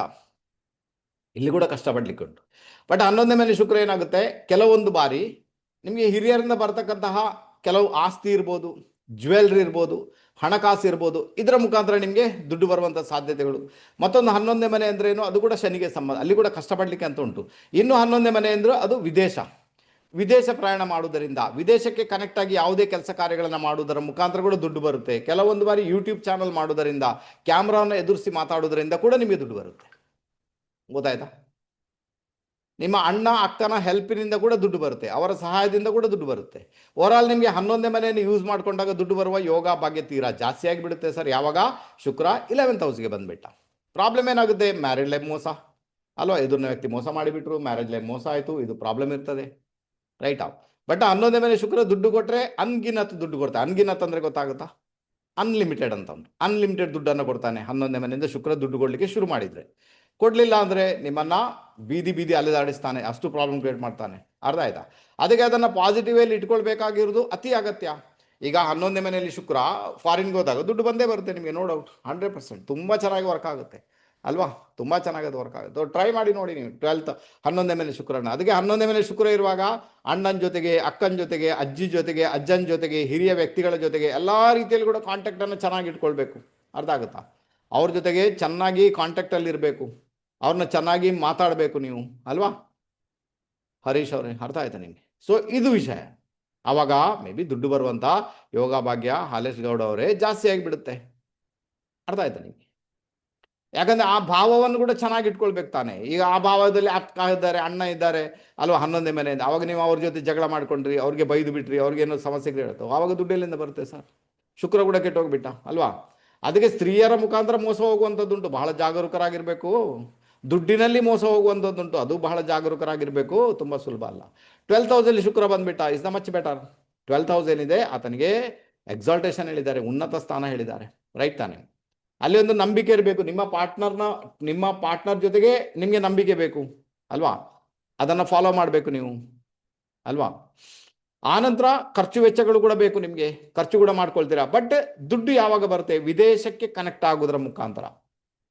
ಇಲ್ಲಿ ಕೂಡ ಕಷ್ಟಪಡಲಿಕ್ಕೆ ಉಂಟು. ಬಟ್ 11ನೇ ಮನೆಯಲ್ಲಿ ಶುಕ್ರ ಏನಾಗುತ್ತೆ, ಕೆಲವೊಂದು ಬಾರಿ ನಿಮಗೆ ಹಿರಿಯರಿಂದ ಬರ್ತಕ್ಕಂತಹ ಕೆಲವು ಆಸ್ತಿ ಇರ್ಬೋದು, ಜ್ಯುವೆಲ್ರಿ ಇರ್ಬೋದು, ಹಣಕಾಸು ಇರ್ಬೋದು, ಇದರ ಮುಖಾಂತರ ನಿಮಗೆ ದುಡ್ಡು ಬರುವಂಥ ಸಾಧ್ಯತೆಗಳು. ಮತ್ತೊಂದು 11ನೇ ಮನೆ ಅಂದರೆ ಏನು, ಅದು ಕೂಡ ಶನಿಗೆ ಸಂಬಂಧ, ಅಲ್ಲಿ ಕೂಡ ಕಷ್ಟಪಡಲಿಕ್ಕೆ ಅಂತ ಉಂಟು. ಇನ್ನು 11ನೇ ಮನೆ ಅಂದರೆ ಅದು ವಿದೇಶ ಪ್ರಯಾಣ ಮಾಡುವುದರಿಂದ, ವಿದೇಶಕ್ಕೆ ಕನೆಕ್ಟ್ ಆಗಿ ಯಾವುದೇ ಕೆಲಸ ಕಾರ್ಯಗಳನ್ನು ಮಾಡುವುದರ ಮುಖಾಂತರ ಕೂಡ ದುಡ್ಡು ಬರುತ್ತೆ. ಕೆಲವೊಂದು ಬಾರಿ ಯೂಟ್ಯೂಬ್ ಚಾನಲ್ ಮಾಡೋದರಿಂದ, ಕ್ಯಾಮ್ರಾವನ್ನು ಎದುರಿಸಿ ಮಾತಾಡೋದರಿಂದ ಕೂಡ ನಿಮಗೆ ದುಡ್ಡು ಬರುತ್ತೆ. ಗೊತ್ತಾಯ್ತಾ? ನಿಮ್ಮ ಅಣ್ಣ ಅಕ್ಕನ ಹೆಲ್ಪಿನಿಂದ ಕೂಡ ದುಡ್ಡು ಬರುತ್ತೆ, ಅವರ ಸಹಾಯದಿಂದ ಕೂಡ ದುಡ್ಡು ಬರುತ್ತೆ. ಓವರಾಲ್ ನಿಮಗೆ 11ನೇ ಮನೆಯನ್ನು ಯೂಸ್ ಮಾಡಿಕೊಂಡಾಗ ದುಡ್ಡು ಬರುವ ಯೋಗ ಭಾಗ್ಯ ತೀರಾ ಜಾಸ್ತಿ ಆಗಿಬಿಡುತ್ತೆ ಸರ್. ಯಾವಾಗ ಶುಕ್ರ 11th ಹೌಸ್ಗೆ ಬಂದುಬಿಟ್ಟ. ಪ್ರಾಬ್ಲಮ್ ಏನಾಗುತ್ತೆ, ಮ್ಯಾರಿಡ್ ಲೈಫ್ ಮೋಸ ಅಲ್ವಾ, ಎದುರಿನ ವ್ಯಕ್ತಿ ಮೋಸ ಮಾಡಿಬಿಟ್ರು, ಮ್ಯಾರೇಜ್ ಲೈಫ್ ಮೋಸ ಆಯಿತು, ಇದು ಪ್ರಾಬ್ಲಮ್ ಇರ್ತದೆ. ರೈಟಾ? ಬಟ್ 11ನೇ ಮನೆ ಶುಕ್ರ ದುಡ್ಡು ಕೊಟ್ಟರೆ ಅನ್ಗಿನತ್ ದುಡ್ಡು ಕೊಡ್ತಾರೆ. ಅನ್ಗಿನತ್ ಅಂದರೆ ಗೊತ್ತಾಗುತ್ತಾ? ಅನ್ಲಿಮಿಟೆಡ್ ಅಂತ ಉಂಟು, ಅನ್ಲಿಮಿಟೆಡ್ ದುಡ್ಡನ್ನು ಕೊಡ್ತಾನೆ 11ನೇ ಮನೆಯಿಂದ ಶುಕ್ರ ದುಡ್ಡು ಕೊಡಲಿಕ್ಕೆ ಶುರು ಮಾಡಿದರೆ. ಕೊಡಲಿಲ್ಲ ಅಂದರೆ ನಿಮ್ಮನ್ನು ಬೀದಿ ಅಲೆದಾಡಿಸ್ತಾನೆ, ಅಷ್ಟು ಪ್ರಾಬ್ಲಮ್ ಕ್ರಿಯೇಟ್ ಮಾಡ್ತಾನೆ. ಅರ್ಥ ಆಯ್ತಾ? ಅದಕ್ಕೆ ಅದನ್ನು ಪಾಸಿಟಿವ್ ವೇಲಿ ಇಟ್ಕೊಳ್ಬೇಕಾಗಿರೋದು ಅತಿ ಅಗತ್ಯ. ಈಗ 11ನೇ ಮನೆಯಲ್ಲಿ ಶುಕ್ರ ಫಾರಿನ್ಗೆ ಹೋದಾಗ ದುಡ್ಡು ಬಂದೇ ಬರುತ್ತೆ ನಿಮಗೆ, ನೋ ಡೌಟ್, 100% ತುಂಬ ಚೆನ್ನಾಗಿ ವರ್ಕ್ ಆಗುತ್ತೆ. ಅಲ್ವಾ? ತುಂಬ ಚೆನ್ನಾಗದು ವರ್ಕ್ ಆಗುತ್ತೆ. ಟ್ರೈ ಮಾಡಿ ನೋಡಿ ನೀವು 12th 11ನೇ ಮನೆ ಶುಕ್ರನ. ಅದಕ್ಕೆ 11ನೇ ಮನೆ ಶುಕ್ರ ಇರುವಾಗ ಅಣ್ಣನ ಜೊತೆಗೆ, ಅಕ್ಕನ ಜೊತೆಗೆ, ಅಜ್ಜಿ ಜೊತೆಗೆ, ಅಜ್ಜನ ಜೊತೆಗೆ, ಹಿರಿಯ ವ್ಯಕ್ತಿಗಳ ಜೊತೆಗೆ ಎಲ್ಲ ರೀತಿಯಲ್ಲಿ ಕೂಡ ಕಾಂಟ್ಯಾಕ್ಟನ್ನು ಚೆನ್ನಾಗಿ ಇಟ್ಕೊಳ್ಬೇಕು. ಅರ್ಥ ಆಗುತ್ತಾ? ಅವ್ರ ಜೊತೆಗೆ ಚೆನ್ನಾಗಿ ಕಾಂಟ್ಯಾಕ್ಟಲ್ಲಿ ಇರಬೇಕು, ಅವ್ರನ್ನ ಚೆನ್ನಾಗಿ ಮಾತಾಡಬೇಕು ನೀವು, ಅಲ್ವಾ ಹರೀಶ್ ಅವರೇ? ಅರ್ಥ ಆಯ್ತಾ ನಿಮಗೆ? ಸೊ ಇದು ವಿಷಯ. ಆವಾಗ ಮೇ ಬಿ ದುಡ್ಡು ಬರುವಂಥ ಯೋಗ ಭಾಗ್ಯ ಹಾಲೇಶ್ ಗೌಡ ಅವರೇ ಜಾಸ್ತಿ ಆಗಿಬಿಡುತ್ತೆ. ಅರ್ಥ ಆಯ್ತಾ ನಿಮಗೆ? ಯಾಕಂದ್ರೆ ಆ ಭಾವವನ್ನು ಕೂಡ ಚೆನ್ನಾಗಿ ಇಟ್ಕೊಳ್ಬೇಕು ತಾನೆ. ಈಗ ಆ ಭಾವದಲ್ಲಿ ಅಕ್ಕ ಇದ್ದಾರೆ, ಅಣ್ಣ ಇದ್ದಾರೆ ಅಲ್ವಾ, 11ನೇ ಮನೆಯಿಂದ. ಅವಾಗ ನೀವು ಅವ್ರ ಜೊತೆ ಜಗಳ ಮಾಡ್ಕೊಂಡ್ರಿ, ಅವ್ರಿಗೆ ಬೈದು ಬಿಟ್ರಿ, ಅವ್ರಿಗೇನೋ ಸಮಸ್ಯೆಗಳು ಇರುತ್ತೆ, ಆವಾಗ ದುಡ್ಡು ಎಲ್ಲಿಂದ ಬರುತ್ತೆ ಸರ್? ಶುಕ್ರ ಕೂಡ ಕೆಟ್ಟೋಗ್ಬಿಟ್ಟ ಅಲ್ವಾ? ಅದಕ್ಕೆ ಸ್ತ್ರೀಯರ ಮುಖಾಂತರ ಮೋಸ ಹೋಗುವಂಥದ್ದುಂಟು, ಬಹಳ ಜಾಗರೂಕರಾಗಿರ್ಬೇಕು. ದುಡ್ಡಿನಲ್ಲಿ ಮೋಸ ಹೋಗುವಂಥದ್ದುಂಟು, ಅದು ಬಹಳ ಜಾಗರೂಕರಾಗಿರ್ಬೇಕು, ತುಂಬ ಸುಲಭ ಅಲ್ಲ. 12th ಹೌಸಲ್ಲಿ ಶುಕ್ರ ಬಂದ್ಬಿಟ್ಟ, is the much better. 12th house ಏನಿದೆ ಆತನಿಗೆ ಎಕ್ಸಾಲ್ಟೇಷನ್ ಹೇಳಿದ್ದಾರೆ, ಉನ್ನತ ಸ್ಥಾನ ಹೇಳಿದ್ದಾರೆ, ರೈಟ್ ತಾನೆ? ಅಲ್ಲಿ ಒಂದು ನಂಬಿಕೆ ಇರಬೇಕು, ನಿಮ್ಮ ಪಾರ್ಟ್ನರ್ ಜೊತೆಗೆ ನಿಮಗೆ ನಂಬಿಕೆ ಬೇಕು ಅಲ್ವಾ? ಅದನ್ನು ಫಾಲೋ ಮಾಡಬೇಕು ನೀವು ಅಲ್ವಾ? ಆನಂತರ ಖರ್ಚು ವೆಚ್ಚಗಳು ಕೂಡ ಬೇಕು ನಿಮಗೆ, ಖರ್ಚು ಕೂಡ ಮಾಡ್ಕೊಳ್ತೀರಾ. ಬಟ್ ದುಡ್ಡು ಯಾವಾಗ ಬರುತ್ತೆ? ವಿದೇಶಕ್ಕೆ ಕನೆಕ್ಟ್ ಆಗೋದ್ರ ಮುಖಾಂತರ.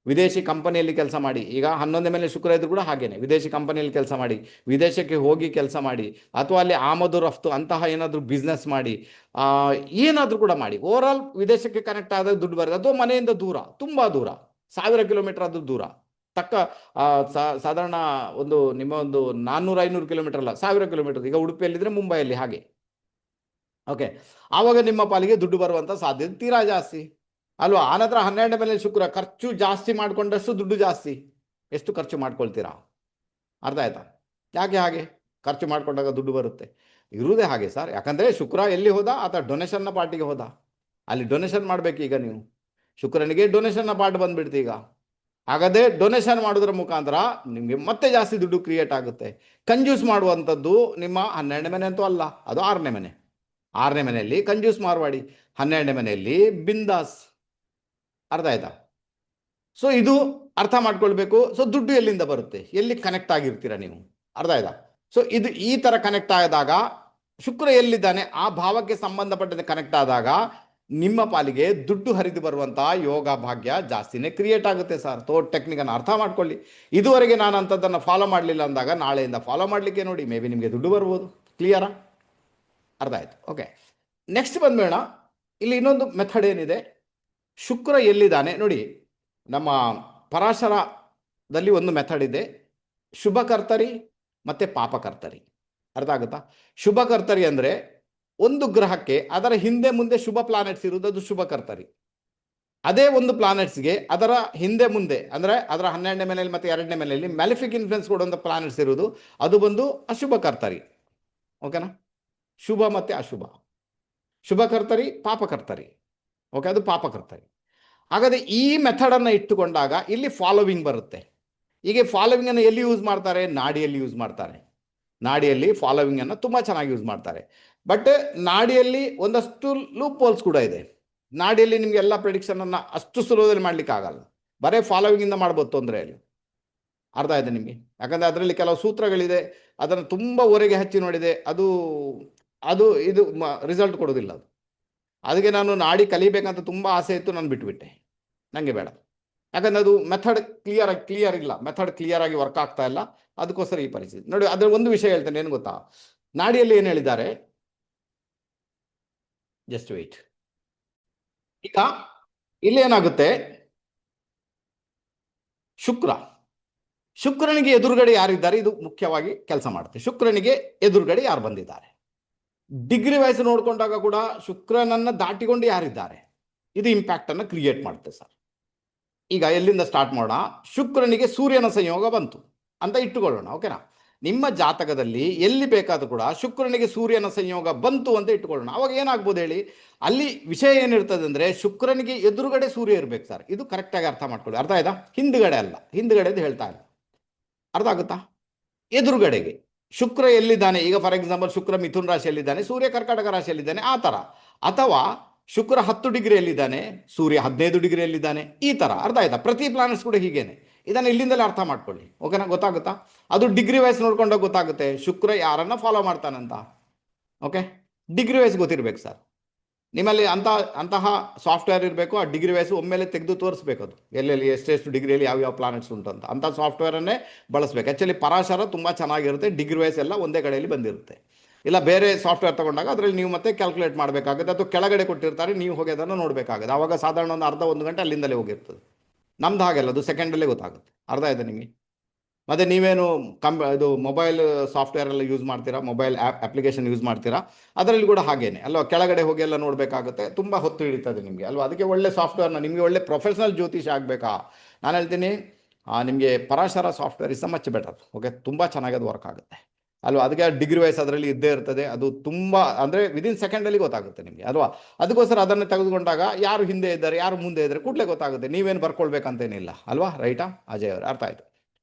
ವಿದೇಶಿ ಕಂಪನಿಯಲ್ಲಿ ಕೆಲಸ ಮಾಡಿ, ಈಗ 11ನೇ ಮೇಲೆ ಶುಕ್ರ ಇದ್ರು ಕೂಡ ಹಾಗೇನೆ, ವಿದೇಶಿ ಕಂಪನಿಯಲ್ಲಿ ಕೆಲಸ ಮಾಡಿ, ವಿದೇಶಕ್ಕೆ ಹೋಗಿ ಕೆಲಸ ಮಾಡಿ, ಅಥವಾ ಅಲ್ಲಿ ಆಮದು ರಫ್ತು ಅಂತಹ ಏನಾದರೂ ಬಿಸ್ನೆಸ್ ಮಾಡಿ, ಏನಾದರೂ ಕೂಡ ಮಾಡಿ. ಓವರ್ ಆಲ್ ವಿದೇಶಕ್ಕೆ ಕನೆಕ್ಟ್ ಆದಾಗ ದುಡ್ಡು ಬರುತ್ತೆ. ಅಥವಾ ಮನೆಯಿಂದ ದೂರ, ತುಂಬ ದೂರ, 1000 ಕಿಲೋಮೀಟರ್ ಅದು ದೂರ, ಸಾಧಾರಣ ನಿಮ್ಮ ಒಂದು 400-500 ಕಿಲೋಮೀಟರ್ ಅಲ್ಲ, 1000 ಕಿಲೋಮೀಟರ್. ಈಗ ಉಡುಪಿಯಲ್ಲಿದ್ರೆ ಮುಂಬೈಯಲ್ಲಿ ಹಾಗೆ. ಓಕೆ, ಆವಾಗ ನಿಮ್ಮ ಪಾಲಿಗೆ ದುಡ್ಡು ಬರುವಂಥ ಸಾಧ್ಯತೆ ತೀರಾ ಜಾಸ್ತಿ ಅಲ್ವಾ? ಆನಂತರ 12ನೇ ಮೇಲೆ ಶುಕ್ರ, ಖರ್ಚು ಜಾಸ್ತಿ ಮಾಡಿಕೊಂಡಷ್ಟು ದುಡ್ಡು ಜಾಸ್ತಿ. ಎಷ್ಟು ಖರ್ಚು ಮಾಡ್ಕೊಳ್ತೀರಾ? ಅರ್ಥ ಆಯ್ತಾ? ಯಾಕೆ ಹಾಗೆ ಖರ್ಚು ಮಾಡ್ಕೊಂಡಾಗ ದುಡ್ಡು ಬರುತ್ತೆ? ಇರುವುದೇ ಹಾಗೆ ಸರ್. ಯಾಕಂದರೆ ಶುಕ್ರ ಎಲ್ಲಿ ಹೋದ? ಆತ ಡೊನೇಷನ್ನ ಪಾರ್ಟಿಗೆ ಹೋದ. ಅಲ್ಲಿ ಡೊನೇಷನ್ ಮಾಡಬೇಕು. ಈಗ ನೀವು ಶುಕ್ರನಿಗೆ ಡೊನೇಷನ್ನ ಪಾರ್ಟ್ ಬಂದ್ಬಿಡ್ತು. ಈಗ ಹಾಗಾದರೆ ಡೊನೇಷನ್ ಮಾಡೋದ್ರ ಮುಖಾಂತರ ನಿಮಗೆ ಮತ್ತೆ ಜಾಸ್ತಿ ದುಡ್ಡು ಕ್ರಿಯೇಟ್ ಆಗುತ್ತೆ. ಕಂಜೂಸ್ ಮಾಡುವಂಥದ್ದು ನಿಮ್ಮ 12ನೇ ಮನೆ ಅಂತೂ ಅಲ್ಲ, ಅದು 6ನೇ ಮನೆ. 6ನೇ ಮನೆಯಲ್ಲಿ ಕಂಜೂಸ್ ಮಾರ್ವಾಡಿ, 12ನೇ ಮನೆಯಲ್ಲಿ ಬಿಂದಾಸ್. ಅರ್ಥ ಆಯ್ತಾ? ಸೊ ಇದು ಅರ್ಥ ಮಾಡ್ಕೊಳ್ಬೇಕು. ಸೊ ದುಡ್ಡು ಎಲ್ಲಿಂದ ಬರುತ್ತೆ? ಎಲ್ಲಿ ಕನೆಕ್ಟ್ ಆಗಿರ್ತೀರ ನೀವು? ಅರ್ಥ ಆಯ್ತಾ? ಸೊ ಇದು ಈ ಥರ ಕನೆಕ್ಟ್ ಆದಾಗ, ಶುಕ್ರ ಎಲ್ಲಿದ್ದಾನೆ ಆ ಭಾವಕ್ಕೆ ಸಂಬಂಧಪಟ್ಟಂತೆ ಕನೆಕ್ಟ್ ಆದಾಗ ನಿಮ್ಮ ಪಾಲಿಗೆ ದುಡ್ಡು ಹರಿದು ಬರುವಂತಹ ಯೋಗ ಭಾಗ್ಯ ಜಾಸ್ತಿನೇ ಕ್ರಿಯೇಟ್ ಆಗುತ್ತೆ ಸರ್. ಟೆಕ್ನಿಕನ್ನು ಅರ್ಥ ಮಾಡ್ಕೊಳ್ಳಿ. ಇದುವರೆಗೆ ನಾನು ಅಂಥದ್ದನ್ನು ಫಾಲೋ ಮಾಡಲಿಲ್ಲ ಅಂದಾಗ ನಾಳೆಯಿಂದ ಫಾಲೋ ಮಾಡಲಿಕ್ಕೆ ನೋಡಿ, ಮೇ ಬಿ ನಿಮಗೆ ದುಡ್ಡು ಬರ್ಬೋದು. ಕ್ಲಿಯರಾ? ಅರ್ಥ ಆಯ್ತು? ಓಕೆ, ನೆಕ್ಸ್ಟ್ ಬಂದ್ಬೇಡ. ಇಲ್ಲಿ ಇನ್ನೊಂದು ಮೆಥಡ್ ಏನಿದೆ, ಶುಕ್ರ ಎಲ್ಲಿದ್ದಾನೆ ನೋಡಿ. ನಮ್ಮ ಪರಾಶರದಲ್ಲಿ ಒಂದು ಮೆಥಡ್ ಇದೆ, ಶುಭಕರ್ತರಿ ಮತ್ತು ಪಾಪಕರ್ತರಿ. ಅರ್ಥ ಆಗುತ್ತಾ? ಶುಭಕರ್ತರಿ ಅಂದರೆ ಒಂದು ಗ್ರಹಕ್ಕೆ ಅದರ ಹಿಂದೆ ಮುಂದೆ ಶುಭ ಪ್ಲಾನೆಟ್ಸ್ ಇರುವುದು, ಅದು ಶುಭಕರ್ತರಿ. ಅದೇ ಒಂದು ಪ್ಲಾನೆಟ್ಸ್ಗೆ ಅದರ ಹಿಂದೆ ಮುಂದೆ ಅಂದರೆ ಅದರ 12ನೇ ಮನೆಯಲ್ಲಿ ಮತ್ತು 2ನೇ ಮನೆಯಲ್ಲಿ ಮ್ಯಾಲಿಫಿಕ್ ಇನ್ಫ್ಲುಯೆನ್ಸ್ ಕೊಡುವಂಥ ಪ್ಲಾನೆಟ್ಸ್ ಇರುವುದು, ಅದು ಬಂದು ಅಶುಭಕರ್ತರಿ. ಓಕೆನಾ? ಶುಭ ಮತ್ತು ಅಶುಭ, ಶುಭಕರ್ತರಿ ಪಾಪಕರ್ತರಿ. ಓಕೆ, ಅದು ಪಾಪಕರ್ತರಿ. ಹಾಗಾದರೆ ಈ ಮೆಥಡನ್ನು ಇಟ್ಟುಕೊಂಡಾಗ ಇಲ್ಲಿ ಫಾಲೋವಿಂಗ್ ಬರುತ್ತೆ. ಹೀಗೆ ಫಾಲೋವಿಂಗನ್ನು ಎಲ್ಲಿ ಯೂಸ್ ಮಾಡ್ತಾರೆ? ನಾಡಿಯಲ್ಲಿ ಯೂಸ್ ಮಾಡ್ತಾರೆ. ನಾಡಿಯಲ್ಲಿ ಫಾಲೋವಿಂಗನ್ನು ತುಂಬ ಚೆನ್ನಾಗಿ ಯೂಸ್ ಮಾಡ್ತಾರೆ. ಬಟ್ ನಾಡಿಯಲ್ಲಿ ಒಂದಷ್ಟು ಲೂಪ್ ಹೋಲ್ಸ್ ಕೂಡ ಇದೆ. ನಾಡಿಯಲ್ಲಿ ನಿಮಗೆ ಎಲ್ಲ ಪ್ರೆಡಿಕ್ಷನನ್ನು ಅಷ್ಟು ಸುಲಭದಲ್ಲಿ ಮಾಡಲಿಕ್ಕೆ ಆಗಲ್ಲ, ಬರೀ ಫಾಲೋವಿಂಗಿಂದ ಮಾಡ್ಬೋದು ತೊಂದರೆಯಲ್ಲಿ. ಅರ್ಥ ಆಯ್ತು ನಿಮಗೆ? ಯಾಕಂದರೆ ಅದರಲ್ಲಿ ಕೆಲವು ಸೂತ್ರಗಳಿದೆ, ಅದನ್ನು ತುಂಬ ಹೊರಗೆ ಹಚ್ಚಿ ನೋಡಿದೆ, ಇದು ರಿಸಲ್ಟ್ ಕೊಡೋದಿಲ್ಲ ಅದು. ಅದಕ್ಕೆ ನಾನು ನಾಡಿ ಕಲಿಬೇಕಂತ ತುಂಬ ಆಸೆ ಇತ್ತು, ನಾನು ಬಿಟ್ಟುಬಿಟ್ಟೆ, ನನಗೆ ಬೇಡ. ಯಾಕಂದರೆ ಅದು ಮೆಥಡ್ ಕ್ಲಿಯರ್ ಇಲ್ಲ, ಮೆಥಡ್ ಕ್ಲಿಯರ್ ಆಗಿ ವರ್ಕ್ ಆಗ್ತಾ ಇಲ್ಲ. ಅದಕ್ಕೋಸ್ಕರ ಈ ಪರಿಸ್ಥಿತಿ ನೋಡಿ. ಅದರ ಒಂದು ವಿಷಯ ಹೇಳ್ತೇನೆ, ಏನು ಗೊತ್ತಾ? ನಾಡಿಯಲ್ಲಿ ಏನು ಹೇಳಿದ್ದಾರೆ, ಜಸ್ಟ್ ವೇಟ್. ಈಗ ಇಲ್ಲಿ ಏನಾಗುತ್ತೆ, ಶುಕ್ರನಿಗೆ ಎದುರುಗಡೆ ಯಾರಿದ್ದಾರೆ, ಇದು ಮುಖ್ಯವಾಗಿ ಕೆಲಸ ಮಾಡುತ್ತೆ. ಶುಕ್ರನಿಗೆ ಎದುರುಗಡೆ ಯಾರು ಬಂದಿದ್ದಾರೆ, ಡಿಗ್ರಿ ವೈಸ್ ನೋಡ್ಕೊಂಡಾಗ ಕೂಡ ಶುಕ್ರನನ್ನು ದಾಟಿಕೊಂಡು ಯಾರಿದ್ದಾರೆ, ಇದು ಇಂಪ್ಯಾಕ್ಟ್ ಅನ್ನು ಕ್ರಿಯೇಟ್ ಮಾಡುತ್ತೆ ಸರ್. ಈಗ ಎಲ್ಲಿಂದ ಸ್ಟಾರ್ಟ್ ಮಾಡೋಣ? ಶುಕ್ರನಿಗೆ ಸೂರ್ಯನ ಸಂಯೋಗ ಬಂತು ಅಂತ ಇಟ್ಟುಕೊಳ್ಳೋಣ. ಓಕೆನಾ? ನಿಮ್ಮ ಜಾತಕದಲ್ಲಿ ಎಲ್ಲಿ ಬೇಕಾದರೂ ಕೂಡ ಶುಕ್ರನಿಗೆ ಸೂರ್ಯನ ಸಂಯೋಗ ಬಂತು ಅಂತ ಇಟ್ಟುಕೊಳ್ಳೋಣ. ಅವಾಗ ಏನಾಗ್ಬೋದು ಹೇಳಿ? ಅಲ್ಲಿ ವಿಷಯ ಏನಿರ್ತದೆ ಅಂದರೆ, ಶುಕ್ರನಿಗೆ ಎದುರುಗಡೆ ಸೂರ್ಯ ಇರಬೇಕು ಸರ್. ಇದು ಕರೆಕ್ಟಾಗಿ ಅರ್ಥ ಮಾಡ್ಕೊಳ್ಳಿ. ಅರ್ಥ ಆಯ್ತಾ? ಹಿಂದುಗಡೆ ಅಲ್ಲ, ಹಿಂದುಗಡೆ ಅಂತ ಹೇಳ್ತಾ ಇಲ್ಲ. ಅರ್ಥ ಆಗುತ್ತಾ? ಎದುರುಗಡೆಗೆ ಶುಕ್ರ ಎಲ್ಲಿದ್ದಾನೆ? ಈಗ ಫಾರ್ ಎಕ್ಸಾಂಪಲ್ ಶುಕ್ರ ಮಿಥುನ್ ರಾಶಿಯಲ್ಲಿದ್ದಾನೆ, ಸೂರ್ಯ ಕರ್ಕಾಟಕ ರಾಶಿಯಲ್ಲಿದ್ದಾನೆ, ಆ ಥರ. ಅಥವಾ ಶುಕ್ರ 10 ಡಿಗ್ರಿಯಲ್ಲಿದ್ದಾನೆ, ಸೂರ್ಯ 15 ಡಿಗ್ರಿಯಲ್ಲಿದ್ದಾನೆ, ಈ ಥರ. ಅರ್ಥ ಆಯ್ತಾ? ಪ್ರತಿ ಪ್ಲಾನೆಟ್ಸ್ ಕೂಡ ಹೀಗೇನೆ. ಇದನ್ನು ಇಲ್ಲಿಂದಲೇ ಅರ್ಥ ಮಾಡ್ಕೊಳ್ಳಿ. ಓಕೆನಾ? ಗೊತ್ತಾಗುತ್ತಾ? ಅದು ಡಿಗ್ರಿ ವೈಸ್ ನೋಡ್ಕೊಂಡಾಗ ಗೊತ್ತಾಗುತ್ತೆ ಶುಕ್ರ ಯಾರನ್ನ ಫಾಲೋ ಮಾಡ್ತಾನಂತ. ಓಕೆ, ಡಿಗ್ರಿ ವೈಸ್ ಗೊತ್ತಿರ್ಬೇಕು ಸರ್. ನಿಮ್ಮಲ್ಲಿ ಅಂತಹ ಸಾಫ್ಟ್ವೇರ್ ಇರಬೇಕು. ಆ ಡಿಗ್ರಿ ವೈಸ್ ಒಮ್ಮೆಲೆ ತೆಗೆದು ತೋರಿಸ್ಬೇಕು, ಅದು ಎಲ್ಲೆಲ್ಲಿ ಎಷ್ಟೆಷ್ಟು ಡಿಗ್ರಿಯಲ್ಲಿ ಯಾವ ಪ್ಲಾನೆಟ್ಸ್ ಉಂಟು ಅಂತ. ಅಂಥ ಸಾಫ್ಟ್ವೇರನ್ನೇ ಬಳಸಬೇಕು. ಆ್ಯಕ್ಚುಲಿ ಪರಾಶರ ತುಂಬ ಚೆನ್ನಾಗಿರುತ್ತೆ, ಡಿಗ್ರಿ ವೈಸ್ ಎಲ್ಲ ಒಂದೇ ಕಡೆಯಲ್ಲಿ ಬಂದಿರುತ್ತೆ. ಇಲ್ಲ ಬೇರೆ ಸಾಫ್ಟ್ವೇರ್ ತೊಗೊಂಡಾಗ ಅದರಲ್ಲಿ ನೀವು ಮತ್ತೆ ಕ್ಯಾಲ್ಕುಲೇಟ್ ಮಾಡಬೇಕಾಗುತ್ತೆ, ಅಥವಾ ಕೆಳಗಡೆ ಕೊಟ್ಟಿರ್ತಾರೆ, ನೀವು ಹೋಗಿ ಅದನ್ನು ನೋಡಬೇಕಾಗುತ್ತೆ. ಆವಾಗ ಸಾಧಾರಣ ಒಂದು ಅರ್ಧ 1 ಗಂಟೆ ಅಲ್ಲಿಂದಲೇ ಹೋಗಿರ್ತದೆ. ನಮ್ದು ಹಾಗೆಲ್ಲ, ಅದು ಸೆಕೆಂಡಲ್ಲೇ ಗೊತ್ತಾಗುತ್ತೆ. ಅರ್ಧ ಇದೆ ನಿಮಗೆ. ಮತ್ತು ನೀವೇನು ಇದು ಮೊಬೈಲ್ ಸಾಫ್ಟ್ವೇರ್ ಎಲ್ಲ ಯೂಸ್ ಮಾಡ್ತೀರಾ, ಮೊಬೈಲ್ ಅಪ್ಲಿಕೇಶನ್ ಯೂಸ್ ಮಾಡ್ತೀರಾ, ಅದರಲ್ಲಿ ಕೂಡ ಹಾಗೇನೆ ಅಲ್ವಾ, ಕೆಳಗಡೆ ಹೋಗಿ ಎಲ್ಲ ನೋಡಬೇಕಾಗುತ್ತೆ, ತುಂಬ ಹೊತ್ತು ಹಿಡಿತದೆ ನಿಮಗೆ ಅಲ್ವಾ. ಅದಕ್ಕೆ ಒಳ್ಳೆ ಸಾಫ್ಟ್ವೇರ್ನ, ನಿಮಗೆ ಒಳ್ಳೆ ಪ್ರೊಫೆಷನಲ್ ಜ್ಯೋತಿಷ ಆಗಬೇಕಾ, ನಾನು ಹೇಳ್ತೀನಿ ನಿಮಗೆ Parashara software is much better. Okay, ತುಂಬ ಚೆನ್ನಾಗಿ ಅದು ವರ್ಕ್ ಆಗುತ್ತೆ ಅಲ್ವಾ. ಅದಕ್ಕೆ ಡಿಗ್ರಿ ವೈಸ್ ಅದರಲ್ಲಿ ಇದ್ದೇ ಇರ್ತದೆ. ಅದು ತುಂಬ ಅಂದರೆ ವಿದಿನ್ ಸೆಕೆಂಡಲ್ಲಿ ಗೊತ್ತಾಗುತ್ತೆ ನಿಮಗೆ ಅಲ್ವಾ. ಅದಕ್ಕೋಸ್ಕರ ಅದನ್ನು ತೆಗೆದುಕೊಂಡಾಗ ಯಾರು ಹಿಂದೆ ಇದ್ದಾರೆ, ಯಾರು ಮುಂದೆ ಇದ್ದಾರೆ ಕೂಡಲೇ ಗೊತ್ತಾಗುತ್ತೆ. ನೀವೇನು ಬರ್ಕೊಳ್ಬೇಕಂತೇನಿಲ್ಲ ಅಲ್ವಾ. ರೈಟಾ ಅಜಯ್ ಅವರು, ಅರ್ಥ ಆಯಿತು.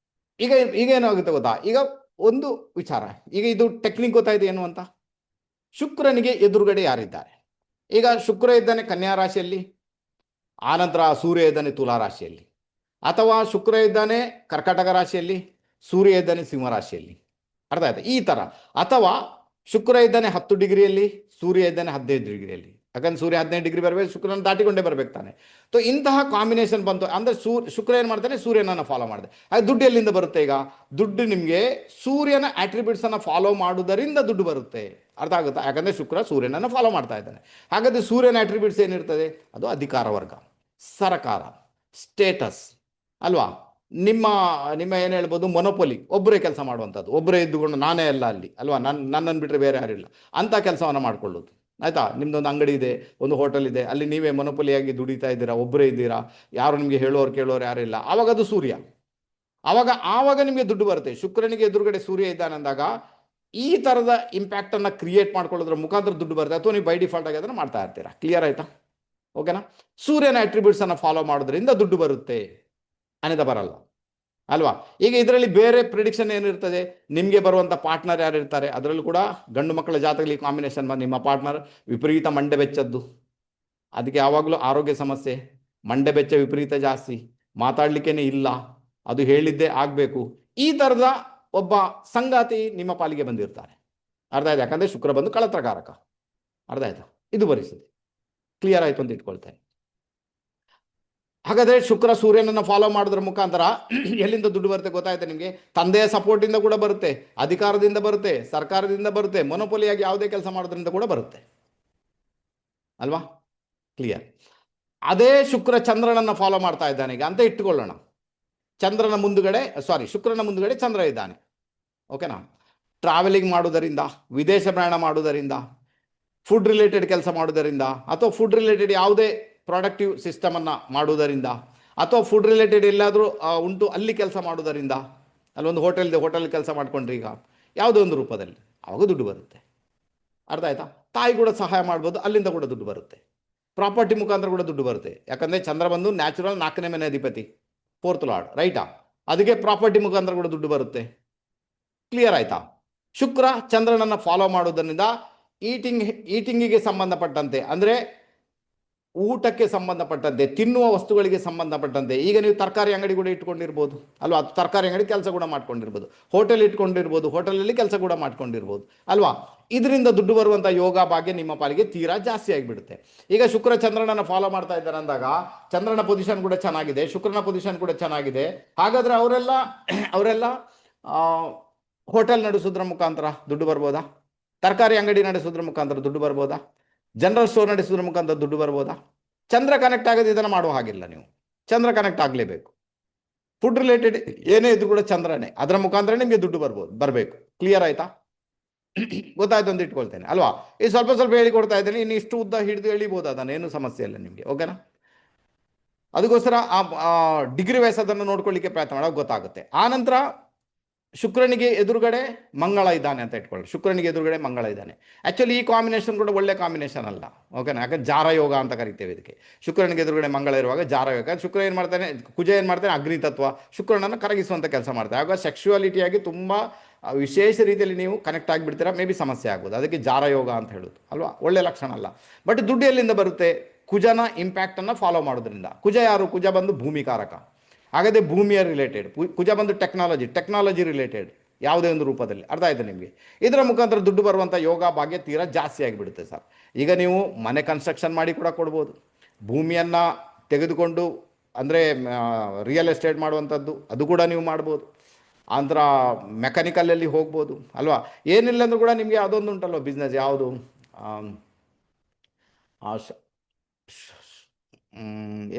ಈಗ ಏನಾಗುತ್ತೆ ಗೊತ್ತಾ, ಈಗ ಒಂದು ವಿಚಾರ, ಈಗ ಇದು ಟೆಕ್ನಿಕ್ ಗೊತ್ತಾಯ್ತು ಏನು ಅಂತ. ಶುಕ್ರನಿಗೆ ಎದುರುಗಡೆ ಯಾರಿದ್ದಾರೆ? ಈಗ ಶುಕ್ರ ಇದ್ದಾನೆ ಕನ್ಯಾ ರಾಶಿಯಲ್ಲಿ, ಆನಂತರ ಸೂರ್ಯ ಇದ್ದಾನೆ ತುಲಾ ರಾಶಿಯಲ್ಲಿ, ಅಥವಾ ಶುಕ್ರ ಇದ್ದಾನೆ ಕರ್ಕಾಟಕ ರಾಶಿಯಲ್ಲಿ, ಸೂರ್ಯ ಇದ್ದಾನೆ ಸಿಂಹ ರಾಶಿಯಲ್ಲಿ. ಅರ್ಥ ಆಯ್ತಾ ಈ ಥರ. ಅಥವಾ ಶುಕ್ರ ಇದ್ದಾನೆ 10 ಡಿಗ್ರಿಯಲ್ಲಿ, ಸೂರ್ಯ ಇದ್ದಾನೆ 15 ಡಿಗ್ರಿಯಲ್ಲಿ. ಯಾಕಂದ್ರೆ ಸೂರ್ಯ 15 ಡಿಗ್ರಿ ಬರಬೇಕು, ಶುಕ್ರನ ದಾಟಿಕೊಂಡೇ ಬರ್ಬೇಕು ತಾನೆ. ಸೊ ಇಂತಹ ಕಾಂಬಿನೇಷನ್ ಬಂತು ಅಂದರೆ ಶುಕ್ರ ಏನು ಮಾಡ್ತಾನೆ, ಸೂರ್ಯನನ್ನು ಫಾಲೋ ಮಾಡಿದೆ. ಹಾಗೆ ದುಡ್ಡು ಎಲ್ಲಿಂದ ಬರುತ್ತೆ? ಈಗ ದುಡ್ಡು ನಿಮಗೆ ಸೂರ್ಯನ ಆಟ್ರಿಬ್ಯೂಟ್ಸನ್ನು ಫಾಲೋ ಮಾಡುವುದರಿಂದ ದುಡ್ಡು ಬರುತ್ತೆ. ಅರ್ಥ ಆಗುತ್ತಾ? ಯಾಕಂದರೆ ಶುಕ್ರ ಸೂರ್ಯನನ್ನು ಫಾಲೋ ಮಾಡ್ತಾ ಇದ್ದಾನೆ. ಹಾಗಾದರೆ ಸೂರ್ಯನ ಆಟ್ರಿಬ್ಯೂಟ್ಸ್ ಏನಿರ್ತದೆ? ಅದು ಅಧಿಕಾರ ವರ್ಗ, ಸರಕಾರ, ಸ್ಟೇಟಸ್ ಅಲ್ವಾ. ನಿಮ್ಮ ಏನು ಹೇಳ್ಬೋದು, ಮೊನೊಪೊಲಿ, ಒಬ್ಬರೇ ಕೆಲಸ ಮಾಡುವಂಥದ್ದು, ಒಬ್ಬರೇ ಇದ್ದುಕೊಂಡು ನಾನೇ ಎಲ್ಲ ಅಲ್ಲಿ ಅಲ್ವಾ, ನನ್ನನ್ನು ಬಿಟ್ಟರೆ ಬೇರೆ ಯಾರಿಲ್ಲ ಅಂತ ಕೆಲಸವನ್ನು ಮಾಡಿಕೊಳ್ಳೋದು. ಆಯಿತಾ? ನಿಮ್ಮದೊಂದು ಅಂಗಡಿ ಇದೆ, ಒಂದು ಹೋಟೆಲ್ ಇದೆ, ಅಲ್ಲಿ ನೀವೇ ಮೊನೊಪೊಲಿಯಾಗಿ ದುಡಿತಾ ಇದ್ದೀರಾ, ಒಬ್ಬರೇ ಇದ್ದೀರಾ, ಯಾರು ನಿಮಗೆ ಹೇಳೋರು ಕೇಳೋರು ಯಾರಿಲ್ಲ. ಆವಾಗ ಅದು ಸೂರ್ಯ. ಆವಾಗ ನಿಮಗೆ ದುಡ್ಡು ಬರುತ್ತೆ. ಶುಕ್ರನಿಗೆ ಎದುರುಗಡೆ ಸೂರ್ಯ ಇದ್ದಾನೆ ಅಂದಾಗ ಈ ಥರದ ಇಂಪ್ಯಾಕ್ಟನ್ನು ಕ್ರಿಯೇಟ್ ಮಾಡ್ಕೊಳ್ಳೋದ್ರ ಮುಖಾಂತರ ದುಡ್ಡು ಬರುತ್ತೆ, ಅಥವಾ ನೀವು ಬೈ ಡಿಫಾಲ್ಟ್ ಆಗಿ ಅದನ್ನು ಮಾಡ್ತಾ ಇರ್ತೀರಾ. ಕ್ಲಿಯರ್ ಆಯಿತಾ? ಓಕೆನಾ? ಸೂರ್ಯನ ಅಟ್ರಿಬ್ಯೂಟ್ಸನ್ನು ಫಾಲೋ ಮಾಡೋದ್ರಿಂದ ದುಡ್ಡು ಬರುತ್ತೆ, ಅನಿತ ಬರಲ್ಲ ಅಲ್ವಾ. ಈಗ ಇದರಲ್ಲಿ ಬೇರೆ ಪ್ರಿಡಿಕ್ಷನ್ ಏನಿರ್ತದೆ, ನಿಮಗೆ ಬರುವಂಥ ಪಾರ್ಟ್ನರ್ ಯಾರು ಇರ್ತಾರೆ, ಅದರಲ್ಲೂ ಕೂಡ ಗಂಡು ಮಕ್ಕಳ ಜಾತಕದಲ್ಲಿ ಕಾಂಬಿನೇಷನ್ ನಿಮ್ಮ ಪಾರ್ಟ್ನರ್ ವಿಪರೀತ ಮಂಡೆ ಬೆಚ್ಚದ್ದು, ಅದಕ್ಕೆ ಯಾವಾಗಲೂ ಆರೋಗ್ಯ ಸಮಸ್ಯೆ, ಮಂಡೆ ಬೆಚ್ಚ ವಿಪರೀತ ಜಾಸ್ತಿ, ಮಾತಾಡಲಿಕ್ಕೇನೆ ಇಲ್ಲ, ಅದು ಹೇಳಿದ್ದೇ ಆಗಬೇಕು, ಈ ಥರದ ಒಬ್ಬ ಸಂಗಾತಿ ನಿಮ್ಮ ಪಾಲಿಗೆ ಬಂದಿರ್ತಾರೆ. ಅರ್ಥ ಆಯ್ತು? ಯಾಕಂದರೆ ಶುಕ್ರ ಬಂದು ಕಳತ್ರಕಾರಕ. ಅರ್ಥ ಆಯ್ತಾ? ಇದು ಪರಿಸ್ಥಿತಿ. ಕ್ಲಿಯರ್ ಆಯಿತು ಅಂತ ಇಟ್ಕೊಳ್ತೇನೆ. ಹಾಗಾದರೆ ಶುಕ್ರ ಸೂರ್ಯನನ್ನು ಫಾಲೋ ಮಾಡೋದ್ರ ಮುಖಾಂತರ ಎಲ್ಲಿಂದ ದುಡ್ಡು ಬರುತ್ತೆ ಗೊತ್ತಾಯ್ತು ನಿಮಗೆ? ತಂದೆಯ ಸಪೋರ್ಟಿಂದ ಕೂಡ ಬರುತ್ತೆ, ಅಧಿಕಾರದಿಂದ ಬರುತ್ತೆ, ಸರ್ಕಾರದಿಂದ ಬರುತ್ತೆ, ಮೊನೊಪೊಲಿಯಾಗಿ ಯಾವುದೇ ಕೆಲಸ ಮಾಡೋದ್ರಿಂದ ಕೂಡ ಬರುತ್ತೆ ಅಲ್ವಾ. ಕ್ಲಿಯರ್. ಅದೇ ಶುಕ್ರ ಚಂದ್ರನನ್ನು ಫಾಲೋ ಮಾಡ್ತಾ ಇದ್ದಾನೆ ಈಗ ಅಂತ ಇಟ್ಟುಕೊಳ್ಳೋಣ. ಶುಕ್ರನ ಮುಂದುಗಡೆ ಚಂದ್ರ ಇದ್ದಾನೆ. ಓಕೆನಾ? ಟ್ರಾವೆಲಿಂಗ್ ಮಾಡೋದರಿಂದ, ವಿದೇಶ ಪ್ರಯಾಣ ಮಾಡೋದರಿಂದ, ಫುಡ್ ರಿಲೇಟೆಡ್ ಕೆಲಸ ಮಾಡೋದರಿಂದ, ಅಥವಾ ಫುಡ್ ರಿಲೇಟೆಡ್ ಯಾವುದೇ ಪ್ರಾಡಕ್ಟಿವ್ ಸಿಸ್ಟಮನ್ನು ಮಾಡುವುದರಿಂದ, ಅಥವಾ ಫುಡ್ ರಿಲೇಟೆಡ್ ಎಲ್ಲಾದರೂ ಉಂಟು ಅಲ್ಲಿ ಕೆಲಸ ಮಾಡುವುದರಿಂದ, ಅಲ್ಲೊಂದು ಹೋಟೆಲ್ ಕೆಲಸ ಮಾಡ್ಕೊಂಡ್ರಿ ಈಗ ಯಾವುದೋ ಒಂದು ರೂಪದಲ್ಲಿ, ಆವಾಗ ದುಡ್ಡು ಬರುತ್ತೆ. ಅರ್ಥ ಆಯ್ತಾ? ತಾಯಿ ಕೂಡ ಸಹಾಯ ಮಾಡ್ಬೋದು, ಅಲ್ಲಿಂದ ಕೂಡ ದುಡ್ಡು ಬರುತ್ತೆ. ಪ್ರಾಪರ್ಟಿ ಮುಖಾಂತರ ಕೂಡ ದುಡ್ಡು ಬರುತ್ತೆ. ಯಾಕಂದರೆ ಚಂದ್ರ ಬಂದು ನ್ಯಾಚುರಲ್ 4ನೇ ಮನೆ ಅಧಿಪತಿ, 4th ಲಾರ್ಡ್, ರೈಟಾ? ಅದಕ್ಕೆ ಪ್ರಾಪರ್ಟಿ ಮುಖಾಂತರ ಕೂಡ ದುಡ್ಡು ಬರುತ್ತೆ. ಕ್ಲಿಯರ್ ಆಯ್ತಾ? ಶುಕ್ರ ಚಂದ್ರನನ್ನು ಫಾಲೋ ಮಾಡೋದರಿಂದ ಈಟಿಂಗಿಗೆ ಸಂಬಂಧಪಟ್ಟಂತೆ, ಅಂದರೆ ಊಟಕ್ಕೆ ಸಂಬಂಧಪಟ್ಟಂತೆ, ತಿನ್ನುವ ವಸ್ತುಗಳಿಗೆ ಸಂಬಂಧಪಟ್ಟಂತೆ, ಈಗ ನೀವು ತರಕಾರಿ ಅಂಗಡಿ ಕೂಡ ಇಟ್ಕೊಂಡಿರ್ಬೋದು ಅಲ್ವಾ, ತರಕಾರಿ ಅಂಗಡಿ ಕೆಲಸ ಕೂಡ ಮಾಡ್ಕೊಂಡಿರ್ಬೋದು, ಹೋಟೆಲ್ ಇಟ್ಕೊಂಡಿರ್ಬೋದು, ಹೋಟೆಲಲ್ಲಿ ಕೆಲಸ ಕೂಡ ಮಾಡ್ಕೊಂಡಿರ್ಬೋದು ಅಲ್ವಾ. ಇದರಿಂದ ದುಡ್ಡು ಬರುವಂಥ ಯೋಗ ಭಾಗ್ಯ ನಿಮ್ಮ ಪಾಲಿಗೆ ತೀರಾ ಜಾಸ್ತಿ ಆಗಿಬಿಡುತ್ತೆ. ಈಗ ಶುಕ್ರ ಚಂದ್ರನನ್ನು ಫಾಲೋ ಮಾಡ್ತಾ ಇದ್ದಾರೆ ಅಂದಾಗ ಚಂದ್ರನ ಪೊಸಿಷನ್ ಕೂಡ ಚೆನ್ನಾಗಿದೆ, ಶುಕ್ರನ ಪೊಸಿಷನ್ ಕೂಡ ಚೆನ್ನಾಗಿದೆ. ಹಾಗಾದರೆ ಅವರೆಲ್ಲ ಹೋಟೆಲ್ ನಡೆಸೋದ್ರ ಮುಖಾಂತರ ದುಡ್ಡು ಬರ್ಬೋದಾ? ತರಕಾರಿ ಅಂಗಡಿ ನಡೆಸೋದ್ರ ಮುಖಾಂತರ ದುಡ್ಡು ಬರ್ಬೋದಾ? ಜನರಲ್ ಸ್ಟೋರ್ ನಡೆಸೋದ್ರ ಮುಖಾಂತರ ದುಡ್ಡು ಬರ್ಬೋದಾ? ಚಂದ್ರ ಕನೆಕ್ಟ್ ಆಗೋದು ಇದನ್ನು ಮಾಡುವ ಹಾಗಿಲ್ಲ. ನೀವು ಚಂದ್ರ ಕನೆಕ್ಟ್ ಆಗಲೇಬೇಕು. ಫುಡ್ ರಿಲೇಟೆಡ್ ಏನೇ ಇದ್ರು ಕೂಡ ಚಂದ್ರನೇ, ಅದರ ಮುಖಾಂತರ ನಿಮಗೆ ದುಡ್ಡು ಬರಬೇಕು. ಕ್ಲಿಯರ್ ಆಯ್ತಾ? ಗೊತ್ತಾಯ್ತು ಅಂತ ಇಟ್ಕೊಳ್ತೇನೆ ಅಲ್ವಾ. ಈ ಸ್ವಲ್ಪ ಹೇಳಿಕೊಡ್ತಾ ಇದ್ದೇನೆ, ಇನ್ನು ಇಷ್ಟು ಉದ್ದ ಹಿಡಿದು ಎಳಿಬೋದು, ಅದನ್ನೇನು ಸಮಸ್ಯೆ ಇಲ್ಲ ನಿಮಗೆ. ಓಕೆನಾ? ಅದಕ್ಕೋಸ್ಕರ ಆ ಡಿಗ್ರಿ ವೈಸ್ ಅದನ್ನು ನೋಡ್ಕೊಳ್ಳಿಕ್ಕೆ ಪ್ರಯತ್ನ ಮಾಡೋಕೆ ಗೊತ್ತಾಗುತ್ತೆ. ಆನಂತರ ಶುಕ್ರನಿಗೆ ಎದುರುಗಡೆ ಮಂಗಳ ಇದ್ದಾನೆ ಅಂತ ಇಟ್ಕೊಳ್ಳಿ. ಶುಕ್ರನಿಗೆ ಎದುರುಗಡೆ ಮಂಗಳ ಇದ್ದಾನೆ. ಆ್ಯಕ್ಚುಲಿ ಈ ಕಾಂಬಿನೇಷನ್ ಕೂಡ ಒಳ್ಳೆ ಕಾಂಬಿನೇಷನ್ ಅಲ್ಲ. ಓಕೆನಾ? ಯಾಕಂದ್ರೆ ಜಾರ ಯೋಗ ಅಂತ ಕರಿತೇವೆ ಇದಕ್ಕೆ. ಶುಕ್ರನಿಗೆ ಎದುರುಗಡೆ ಮಂಗಳ ಇರುವಾಗ ಜಾರ ಯೋಗ. ಶುಕ್ರ ಏನು ಮಾಡ್ತಾನೆ, ಕುಜ ಏನು ಮಾಡ್ತಾನೆ, ಅಗ್ನಿತತ್ವ, ಶುಕ್ರನನ್ನು ಕರಗಿಸುವಂಥ ಕೆಲಸ ಮಾಡ್ತಾರೆ. ಆಗ ಸೆಕ್ಸುವಾಲಿಟಿಯಾಗಿ ತುಂಬ ವಿಶೇಷ ರೀತಿಯಲ್ಲಿ ನೀವು ಕನೆಕ್ಟ್ ಆಗಿಬಿಡ್ತೀರಾ, ಮೇ ಬಿ ಸಮಸ್ಯೆ ಆಗ್ಬೋದು. ಅದಕ್ಕೆ ಜಾರ ಯೋಗ ಅಂತ ಹೇಳೋದು ಅಲ್ವಾ, ಒಳ್ಳೆ ಲಕ್ಷಣ ಅಲ್ಲ. ಬಟ್ ದುಡ್ಡು ಎಲ್ಲಿಂದ ಬರುತ್ತೆ? ಕುಜನ ಇಂಪ್ಯಾಕ್ಟನ್ನು ಫಾಲೋ ಮಾಡೋದ್ರಿಂದ. ಕುಜ ಯಾರು? ಕುಜ ಬಂದು ಭೂಮಿಕಾರಕ. ಹಾಗಾದರೆ ಭೂಮಿಯ ರಿಲೇಟೆಡ್. ಕುಜ ಬಂದು ಟೆಕ್ನಾಲಜಿ ರಿಲೇಟೆಡ್ ಯಾವುದೇ ಒಂದು ರೂಪದಲ್ಲಿ. ಅರ್ಥ ಆಯ್ತು ನಿಮಗೆ? ಇದರ ಮುಖಾಂತರ ದುಡ್ಡು ಬರುವಂಥ ಯೋಗ ಭಾಗ್ಯ ತೀರಾ ಜಾಸ್ತಿ ಆಗಿಬಿಡುತ್ತೆ ಸರ್. ಈಗ ನೀವು ಮನೆ ಕನ್ಸ್ಟ್ರಕ್ಷನ್ ಮಾಡಿ ಕೂಡ ಕೊಡ್ಬೋದು, ಭೂಮಿಯನ್ನು ತೆಗೆದುಕೊಂಡು ಅಂದರೆ ರಿಯಲ್ ಎಸ್ಟೇಟ್ ಮಾಡುವಂಥದ್ದು ಅದು ಕೂಡ ನೀವು ಮಾಡ್ಬೋದು, ಆಂಧ್ರ ಮೆಕ್ಯಾನಿಕಲಲ್ಲಿ ಹೋಗ್ಬೋದು ಅಲ್ವಾ. ಏನಿಲ್ಲ ಅಂದರೂ ಕೂಡ ನಿಮಗೆ ಅದೊಂದು ಉಂಟಲ್ವ ಬಿಸ್ನೆಸ್, ಯಾವುದು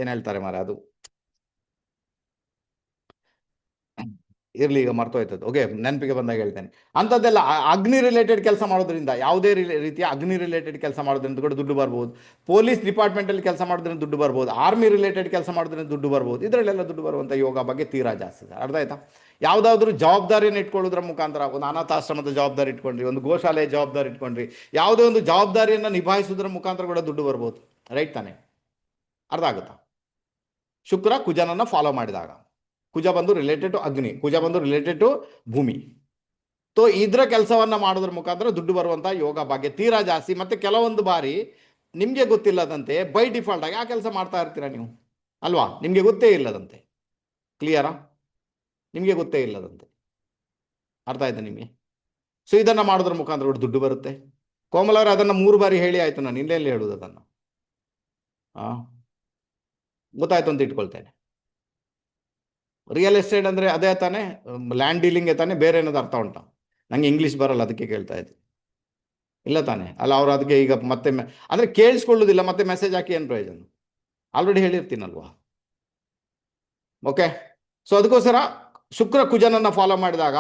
ಏನು ಹೇಳ್ತಾರೆ ಮಾರೆ ಅದು, ಇರಲಿ ಈಗ ಮರ್ತೋಯ್ತದ್ದು. ಓಕೆ, ನೆನಪಿಗೆ ಬಂದಾಗ ಹೇಳ್ತೇನೆ. ಅಂಥದ್ದೆಲ್ಲ ಅಗ್ನಿ ರಿಲೇಟೆಡ್ ಕೆಲಸ ಮಾಡೋದ್ರಿಂದ, ಯಾವುದೇ ರೀತಿಯ ಅಗ್ನಿ ರಿಲೇಟೆಡ್ ಕೆಲಸ ಮಾಡೋದ್ರಿಂದ ಕೂಡ ದುಡ್ಡು ಬರ್ಬೋದು. ಪೊಲೀಸ್ ಡಿಪಾರ್ಟ್ಮೆಂಟಲ್ಲಿ ಕೆಲಸ ಮಾಡೋದ್ರಿಂದ ದುಡ್ಡು ಬರ್ಬೋದು, ಆರ್ಮಿ ರಿಲೇಟೆಡ್ ಕೆಲಸ ಮಾಡೋದ್ರಿಂದ ದುಡ್ಡು ಬರ್ಬೋದು. ಇದರಲ್ಲೆಲ್ಲ ದುಡ್ಡು ಬರುವಂಥ ಯೋಗ ಬಗ್ಗೆ ತೀರಾ ಜಾಸ್ತಿ ಇದೆ. ಅರ್ಥ ಆಯ್ತಾ? ಯಾವುದಾದ್ರೂ ಜವಾಬ್ದಾರಿಯನ್ನು ಇಟ್ಕೊಳ್ಳೋದ್ರ ಮುಖಾಂತರ, ಒಂದು ಅನಾಥಾಶ್ರಮದ ಜವಾಬ್ದಾರಿ ಇಟ್ಕೊಂಡ್ರಿ, ಒಂದು ಗೋಶಾಲೆಯ ಜವಾಬ್ದಾರಿ ಇಟ್ಕೊಂಡ್ರಿ, ಯಾವುದೇ ಒಂದು ಜವಾಬ್ದಾರಿಯನ್ನು ನಿಭಾಯಿಸೋದ್ರ ಮುಖಾಂತರ ಕೂಡ ದುಡ್ಡು ಬರ್ಬೋದು. ರೈಟ್ ತಾನೆ? ಅರ್ಥ ಆಗುತ್ತಾ? ಶುಕ್ರ ಕುಜನನ್ನು ಫಾಲೋ ಮಾಡಿದಾಗ, ಕುಜ ಬಂದು ರಿಲೇಟೆಡ್ ಟು ಅಗ್ನಿ, ಕುಜ ಬಂದು ರಿಲೇಟೆಡ್ ಟು ಭೂಮಿ. ತೋ ಇದರ ಕೆಲಸವನ್ನು ಮಾಡೋದ್ರ ಮುಖಾಂತರ ದುಡ್ಡು ಬರುವಂಥ ಯೋಗ ಭಾಗ್ಯ ತೀರಾ ಜಾಸ್ತಿ. ಮತ್ತು ಕೆಲವೊಂದು ಬಾರಿ ನಿಮಗೆ ಗೊತ್ತಿಲ್ಲದಂತೆ ಬೈ ಡಿಫಾಲ್ಟ್ ಆಗಿ ಆ ಕೆಲಸ ಮಾಡ್ತಾ ಇರ್ತೀರ ನೀವು ಅಲ್ವಾ, ನಿಮಗೆ ಗೊತ್ತೇ ಇಲ್ಲದಂತೆ. ಕ್ಲಿಯರಾ? ನಿಮಗೆ ಗೊತ್ತೇ ಇಲ್ಲದಂತೆ. ಅರ್ಥ ಆಯ್ತಾ ನಿಮಗೆ? ಸೊ ಇದನ್ನು ಮಾಡೋದ್ರ ಮುಖಾಂತರ ಕೂಡ ದುಡ್ಡು ಬರುತ್ತೆ. ಕೋಮಲ್ ಅವರು ಅದನ್ನು 3 ಬಾರಿ ಹೇಳಿ ಆಯಿತು, ನಾನು ಇಲ್ಲೆಲ್ಲಿ ಹೇಳುವುದು ಅದನ್ನು. ಗೊತ್ತಾಯ್ತು ಅಂತ ಇಟ್ಕೊಳ್ತೇನೆ. ರಿಯಲ್ ಎಸ್ಟೇಟ್ ಅಂದರೆ ಅದೇ ತಾನೇ, ಲ್ಯಾಂಡ್ ಡೀಲಿಂಗ್ ತಾನೇ, ಬೇರೆ ಏನಾದ್ರು ಅರ್ಥ ಉಂಟಾ? ನನಗೆ ಇಂಗ್ಲೀಷ್ ಬರಲ್ಲ, ಅದಕ್ಕೆ ಕೇಳ್ತಾ ಇದ್ದೆ. ಇಲ್ಲ ತಾನೇ? ಅಲ್ಲ, ಅವರು ಅದಕ್ಕೆ ಈಗ ಮತ್ತೆ ಅಂದರೆ ಕೇಳಿಸ್ಕೊಳ್ಳೋದಿಲ್ಲ, ಮತ್ತೆ ಮೆಸೇಜ್ ಹಾಕಿ ಏನು ಪ್ರಯೋಜನ? ಆಲ್ರೆಡಿ ಹೇಳಿರ್ತೀನಲ್ವಾ. ಓಕೆ, ಸೊ ಅದಕ್ಕೋಸ್ಕರ ಶುಕ್ರ ಕುಜನನ್ನು ಫಾಲೋ ಮಾಡಿದಾಗ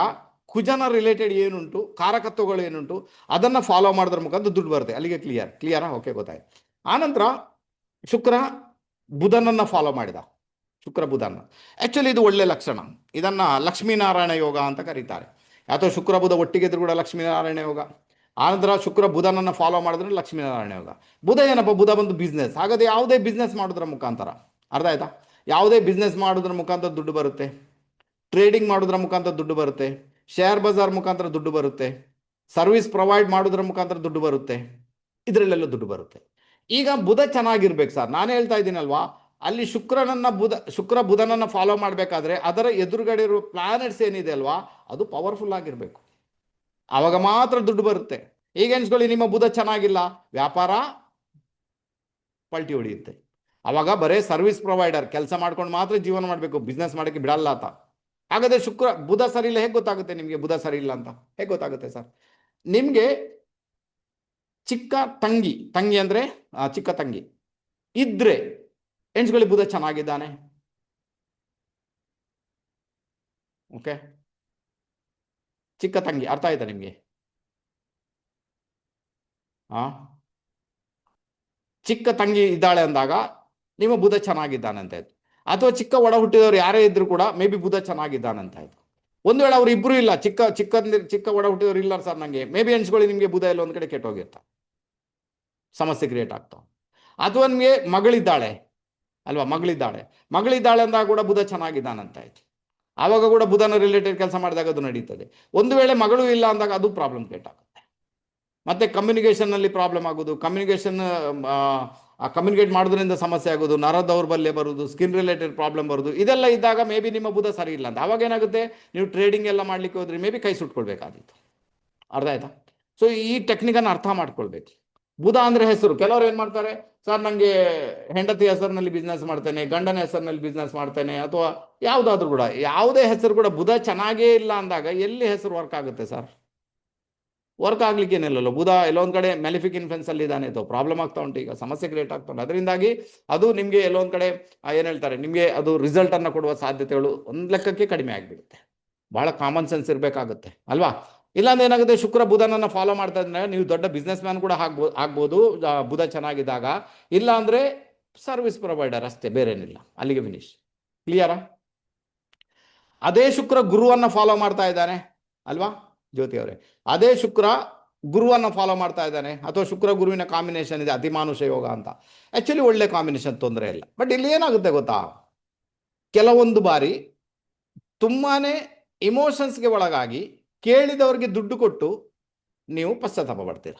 ಕುಜನ ರಿಲೇಟೆಡ್ ಏನುಂಟು, ಕಾರಕತ್ವಗಳು ಏನುಂಟು, ಅದನ್ನು ಫಾಲೋ ಮಾಡೋದ್ರ ಮುಖಾಂತರ ದುಡ್ಡು ಬರುತ್ತೆ. ಅಲ್ಲಿಗೆ ಕ್ಲಿಯರಾ? ಓಕೆ, ಗೊತ್ತಾಯ್ತು. ಆನಂತರ ಶುಕ್ರ ಬುಧನನ್ನು ಫಾಲೋ ಮಾಡಿದ, ಶುಕ್ರ ಬುಧನ. ಆ್ಯಕ್ಚುಲಿ ಇದು ಒಳ್ಳೆ ಲಕ್ಷಣ. ಇದನ್ನು ಲಕ್ಷ್ಮೀನಾರಾಯಣ ಯೋಗ ಅಂತ ಕರೀತಾರೆ. ಅಥವಾ ಶುಕ್ರ ಬುಧ ಒಟ್ಟಿಗೆ ಇದ್ರೂ ಕೂಡ ಲಕ್ಷ್ಮೀನಾರಾಯಣ ಯೋಗ. ಆನಂತರ ಶುಕ್ರ ಬುಧನನ್ನು ಫಾಲೋ ಮಾಡಿದ್ರೆ ಲಕ್ಷ್ಮೀನಾರಾಯಣ ಯೋಗ. ಬುಧ ಏನಪ್ಪ? ಬುಧ ಬಂದು ಬಿಸ್ನೆಸ್. ಹಾಗಾದರೆ ಯಾವುದೇ ಬಿಸ್ನೆಸ್ ಮಾಡೋದ್ರ ಮುಖಾಂತರ, ಅರ್ಥ ಆಯ್ತಾ? ಯಾವುದೇ ಬಿಸ್ನೆಸ್ ಮಾಡೋದ್ರ ಮುಖಾಂತರ ದುಡ್ಡು ಬರುತ್ತೆ, ಟ್ರೇಡಿಂಗ್ ಮಾಡೋದ್ರ ಮುಖಾಂತರ ದುಡ್ಡು ಬರುತ್ತೆ, ಶೇರ್ ಬಜಾರ್ ಮುಖಾಂತರ ದುಡ್ಡು ಬರುತ್ತೆ, ಸರ್ವಿಸ್ ಪ್ರೊವೈಡ್ ಮಾಡೋದ್ರ ಮುಖಾಂತರ ದುಡ್ಡು ಬರುತ್ತೆ, ಇದರಲ್ಲೆಲ್ಲ ದುಡ್ಡು ಬರುತ್ತೆ. ಈಗ ಬುಧ ಚೆನ್ನಾಗಿರ್ಬೇಕು ಸರ್, ನಾನು ಹೇಳ್ತಾ ಇದ್ದೀನಲ್ವಾ, ಅಲ್ಲಿ ಶುಕ್ರ ಬುಧನನ್ನು ಫಾಲೋ ಮಾಡಬೇಕಾದ್ರೆ ಅದರ ಎದುರುಗಡೆ ಇರುವ ಪ್ಲಾನೆಟ್ಸ್ ಏನಿದೆ ಅಲ್ವಾ, ಅದು ಪವರ್ಫುಲ್ ಆಗಿರಬೇಕು. ಆವಾಗ ಮಾತ್ರ ದುಡ್ಡು ಬರುತ್ತೆ. ಈಗ ಎನ್ಸ್ಕೊಳ್ಳಿ, ನಿಮ್ಮ ಬುಧ ಚೆನ್ನಾಗಿಲ್ಲ, ವ್ಯಾಪಾರ ಪಲ್ಟಿ ಹೊಡೆಯುತ್ತೆ. ಆವಾಗ ಬರೇ ಸರ್ವಿಸ್ ಪ್ರೊವೈಡರ್ ಕೆಲಸ ಮಾಡ್ಕೊಂಡು ಮಾತ್ರ ಜೀವನ ಮಾಡಬೇಕು, ಬಿಸ್ನೆಸ್ ಮಾಡೋಕ್ಕೆ ಬಿಡಲ್ಲ ಅಂತ. ಹಾಗಾದರೆ ಬುಧ ಸರಿ ಇಲ್ಲ, ಹೇಗೆ ಗೊತ್ತಾಗುತ್ತೆ ನಿಮಗೆ ಬುಧ ಸರಿ ಇಲ್ಲ ಅಂತ? ಹೇಗೆ ಗೊತ್ತಾಗುತ್ತೆ ಸರ್? ನಿಮಗೆ ಚಿಕ್ಕ ತಂಗಿ ಅಂದರೆ ಚಿಕ್ಕ ತಂಗಿ ಇದ್ರೆ ಎಣ್ಸ್ಕೊಳ್ಳಿ, ಬುಧ ಚೆನ್ನಾಗಿದ್ದಾನೆ. ಓಕೆ, ಚಿಕ್ಕ ತಂಗಿ ಅರ್ಥ ಆಯ್ತಾ ನಿಮಗೆ? ಚಿಕ್ಕ ತಂಗಿ ಇದ್ದಾಳೆ ಅಂದಾಗ ನಿಮ್ಮ ಬುಧ ಚೆನ್ನಾಗಿದ್ದಾನಂತ ಆಯ್ತು. ಅಥವಾ ಚಿಕ್ಕ ಒಡ ಹುಟ್ಟಿದವರು ಯಾರೇ ಇದ್ರು ಕೂಡ ಮೇ ಬಿ ಬುಧ ಚೆನ್ನಾಗಿದ್ದಾನಂತ ಆಯ್ತು. ಒಂದು ವೇಳೆ ಅವ್ರು ಇಬ್ಬರು ಇಲ್ಲ, ಚಿಕ್ಕ ಒಡ ಹುಟ್ಟಿದವರು ಇಲ್ಲ ಸರ್ ನನಗೆ, ಮೇ ಬಿ ಎಣ್ಸ್ಕೊಳ್ಳಿ, ನಿಮಗೆ ಬುಧ ಎಲ್ಲ ಒಂದು ಕಡೆ ಕೆಟ್ಟೋಗಿರ್ತಾರೆ, ಸಮಸ್ಯೆ ಕ್ರಿಯೇಟ್ ಆಗ್ತಾವೆ. ಅಥವಾ ನಿಮಗೆ ಮಗಳಿದ್ದಾಳೆ ಅಲ್ವಾ, ಮಗಳಿದ್ದಾಳೆ ಅಂದಾಗ ಕೂಡ ಬುಧ ಚೆನ್ನಾಗಿದ್ದಾನಂತ ಆಯ್ತು. ಆವಾಗ ಕೂಡ ಬುಧನ ರಿಲೇಟೆಡ್ ಕೆಲಸ ಮಾಡಿದಾಗ ಅದು ನಡೀತದೆ. ಒಂದು ವೇಳೆ ಮಗಳು ಇಲ್ಲ ಅಂದಾಗ ಅದು ಪ್ರಾಬ್ಲಮ್ ಕ್ರಿಯೇಟ್ ಆಗುತ್ತೆ. ಮತ್ತೆ ಕಮ್ಯುನಿಕೇಷನ್ನಲ್ಲಿ ಪ್ರಾಬ್ಲಮ್ ಆಗೋದು, ಕಮ್ಯುನಿಕೇಟ್ ಮಾಡೋದ್ರಿಂದ ಸಮಸ್ಯೆ ಆಗೋದು, ನರ ದೌರ್ಬಲ್ಯ ಬರೋದು, ಸ್ಕಿನ್ ರಿಲೇಟೆಡ್ ಪ್ರಾಬ್ಲಮ್ ಬರೋದು, ಇದೆಲ್ಲ ಇದ್ದಾಗ ಮೇ ಬಿ ನಿಮ್ಮ ಬುಧ ಸರಿ ಇಲ್ಲ ಅಂತ. ಅವಾಗ ಏನಾಗುತ್ತೆ, ನೀವು ಟ್ರೇಡಿಂಗ್ ಎಲ್ಲ ಮಾಡ್ಲಿಕ್ಕೆ ಹೋದ್ರೆ ಮೇ ಬಿ ಕೈ ಸುಟ್ಕೊಳ್ಬೇಕಾದಿತ್ತು. ಅರ್ಥ ಆಯ್ತಾ? ಸೊ ಈ ಟೆಕ್ನಿಕನ್ನು ಅರ್ಥ ಮಾಡ್ಕೊಳ್ಬೇಕು. ಬುಧ ಅಂದರೆ ಹೆಸರು. ಕೆಲವರು ಏನು ಮಾಡ್ತಾರೆ, ಸರ್ ನನಗೆ ಹೆಂಡತಿ ಹೆಸರಿನಲ್ಲಿ ಬಿಸ್ನೆಸ್ ಮಾಡ್ತೇನೆ, ಗಂಡನ ಹೆಸರಿನಲ್ಲಿ ಬಿಸ್ನೆಸ್ ಮಾಡ್ತೇನೆ, ಅಥವಾ ಯಾವುದಾದ್ರೂ ಕೂಡ ಯಾವುದೇ ಹೆಸರು ಕೂಡ ಬುಧ ಚೆನ್ನಾಗೇ ಇಲ್ಲ ಅಂದಾಗ ಎಲ್ಲಿ ಹೆಸರು ವರ್ಕ್ ಆಗುತ್ತೆ ಸರ್? ವರ್ಕ್ ಆಗ್ಲಿಕ್ಕೆ ಏನಿಲ್ಲಲ್ಲ. ಬುಧ ಎಲ್ಲೊಂದು ಕಡೆ ಮೆಲಿಫಿಕ್ ಇನ್ಫ್ಲುಯೆನ್ಸ್ ಅಲ್ಲಿ ಇದ್ದಾನೆ, ಅಥವಾ ಪ್ರಾಬ್ಲಮ್ ಆಗ್ತಾ ಉಂಟು, ಈಗ ಸಮಸ್ಯೆ ಕ್ರಿಯೇಟ್ ಆಗ್ತಾ ಉಂಟು. ಅದರಿಂದಾಗಿ ಅದು ನಿಮಗೆ ಎಲ್ಲೊಂದು ಕಡೆ ಏನು ಹೇಳ್ತಾರೆ, ನಿಮಗೆ ಅದು ರಿಸಲ್ಟನ್ನು ಕೊಡುವ ಸಾಧ್ಯತೆಗಳು ಒಂದು ಲೆಕ್ಕಕ್ಕೆ ಕಡಿಮೆ ಆಗಿಬಿಡುತ್ತೆ. ಬಹಳ ಕಾಮನ್ ಸೆನ್ಸ್ ಇರಬೇಕಾಗುತ್ತೆ ಅಲ್ವಾ? ಇಲ್ಲಾಂದ್ರೆ ಏನಾಗುತ್ತೆ, ಶುಕ್ರ ಬುಧನನ್ನು ಫಾಲೋ ಮಾಡ್ತಾ ಇದ್ರೆ ನೀವು ದೊಡ್ಡ ಬಿಸ್ನೆಸ್ ಮ್ಯಾನ್ ಕೂಡ ಆಗ್ಬೋದು ಬುಧ ಚೆನ್ನಾಗಿದ್ದಾಗ. ಇಲ್ಲ ಅಂದರೆ ಸರ್ವಿಸ್ ಪ್ರೊವೈಡರ್ ಅಷ್ಟೇ, ಬೇರೇನಿಲ್ಲ. ಅಲ್ಲಿಗೆ ಫಿನಿಶ್. ಕ್ಲಿಯರಾ? ಅದೇ ಶುಕ್ರ ಗುರುವನ್ನು ಫಾಲೋ ಮಾಡ್ತಾ ಇದ್ದಾನೆ ಅಲ್ವಾ ಜ್ಯೋತಿ ಅವರೇ? ಅದೇ ಶುಕ್ರ ಗುರುವನ್ನು ಫಾಲೋ ಮಾಡ್ತಾ ಇದ್ದಾನೆ, ಅಥವಾ ಶುಕ್ರ ಗುರುವಿನ ಕಾಂಬಿನೇಷನ್ ಇದೆ ಅತಿಮಾನುಷ ಯೋಗ ಅಂತ. ಆ್ಯಕ್ಚುಲಿ ಒಳ್ಳೆ ಕಾಂಬಿನೇಷನ್, ತೊಂದರೆ ಇಲ್ಲ. ಬಟ್ ಇಲ್ಲಿ ಏನಾಗುತ್ತೆ ಗೊತ್ತಾ, ಕೆಲವೊಂದು ಬಾರಿ ತುಂಬಾ ಇಮೋಷನ್ಸ್ಗೆ ಒಳಗಾಗಿ ಕೇಳಿದವರಿಗೆ ದುಡ್ಡು ಕೊಟ್ಟು ನೀವು ಪಶ್ಚಾತ್ತಾಪ ಪಡ್ತೀರ,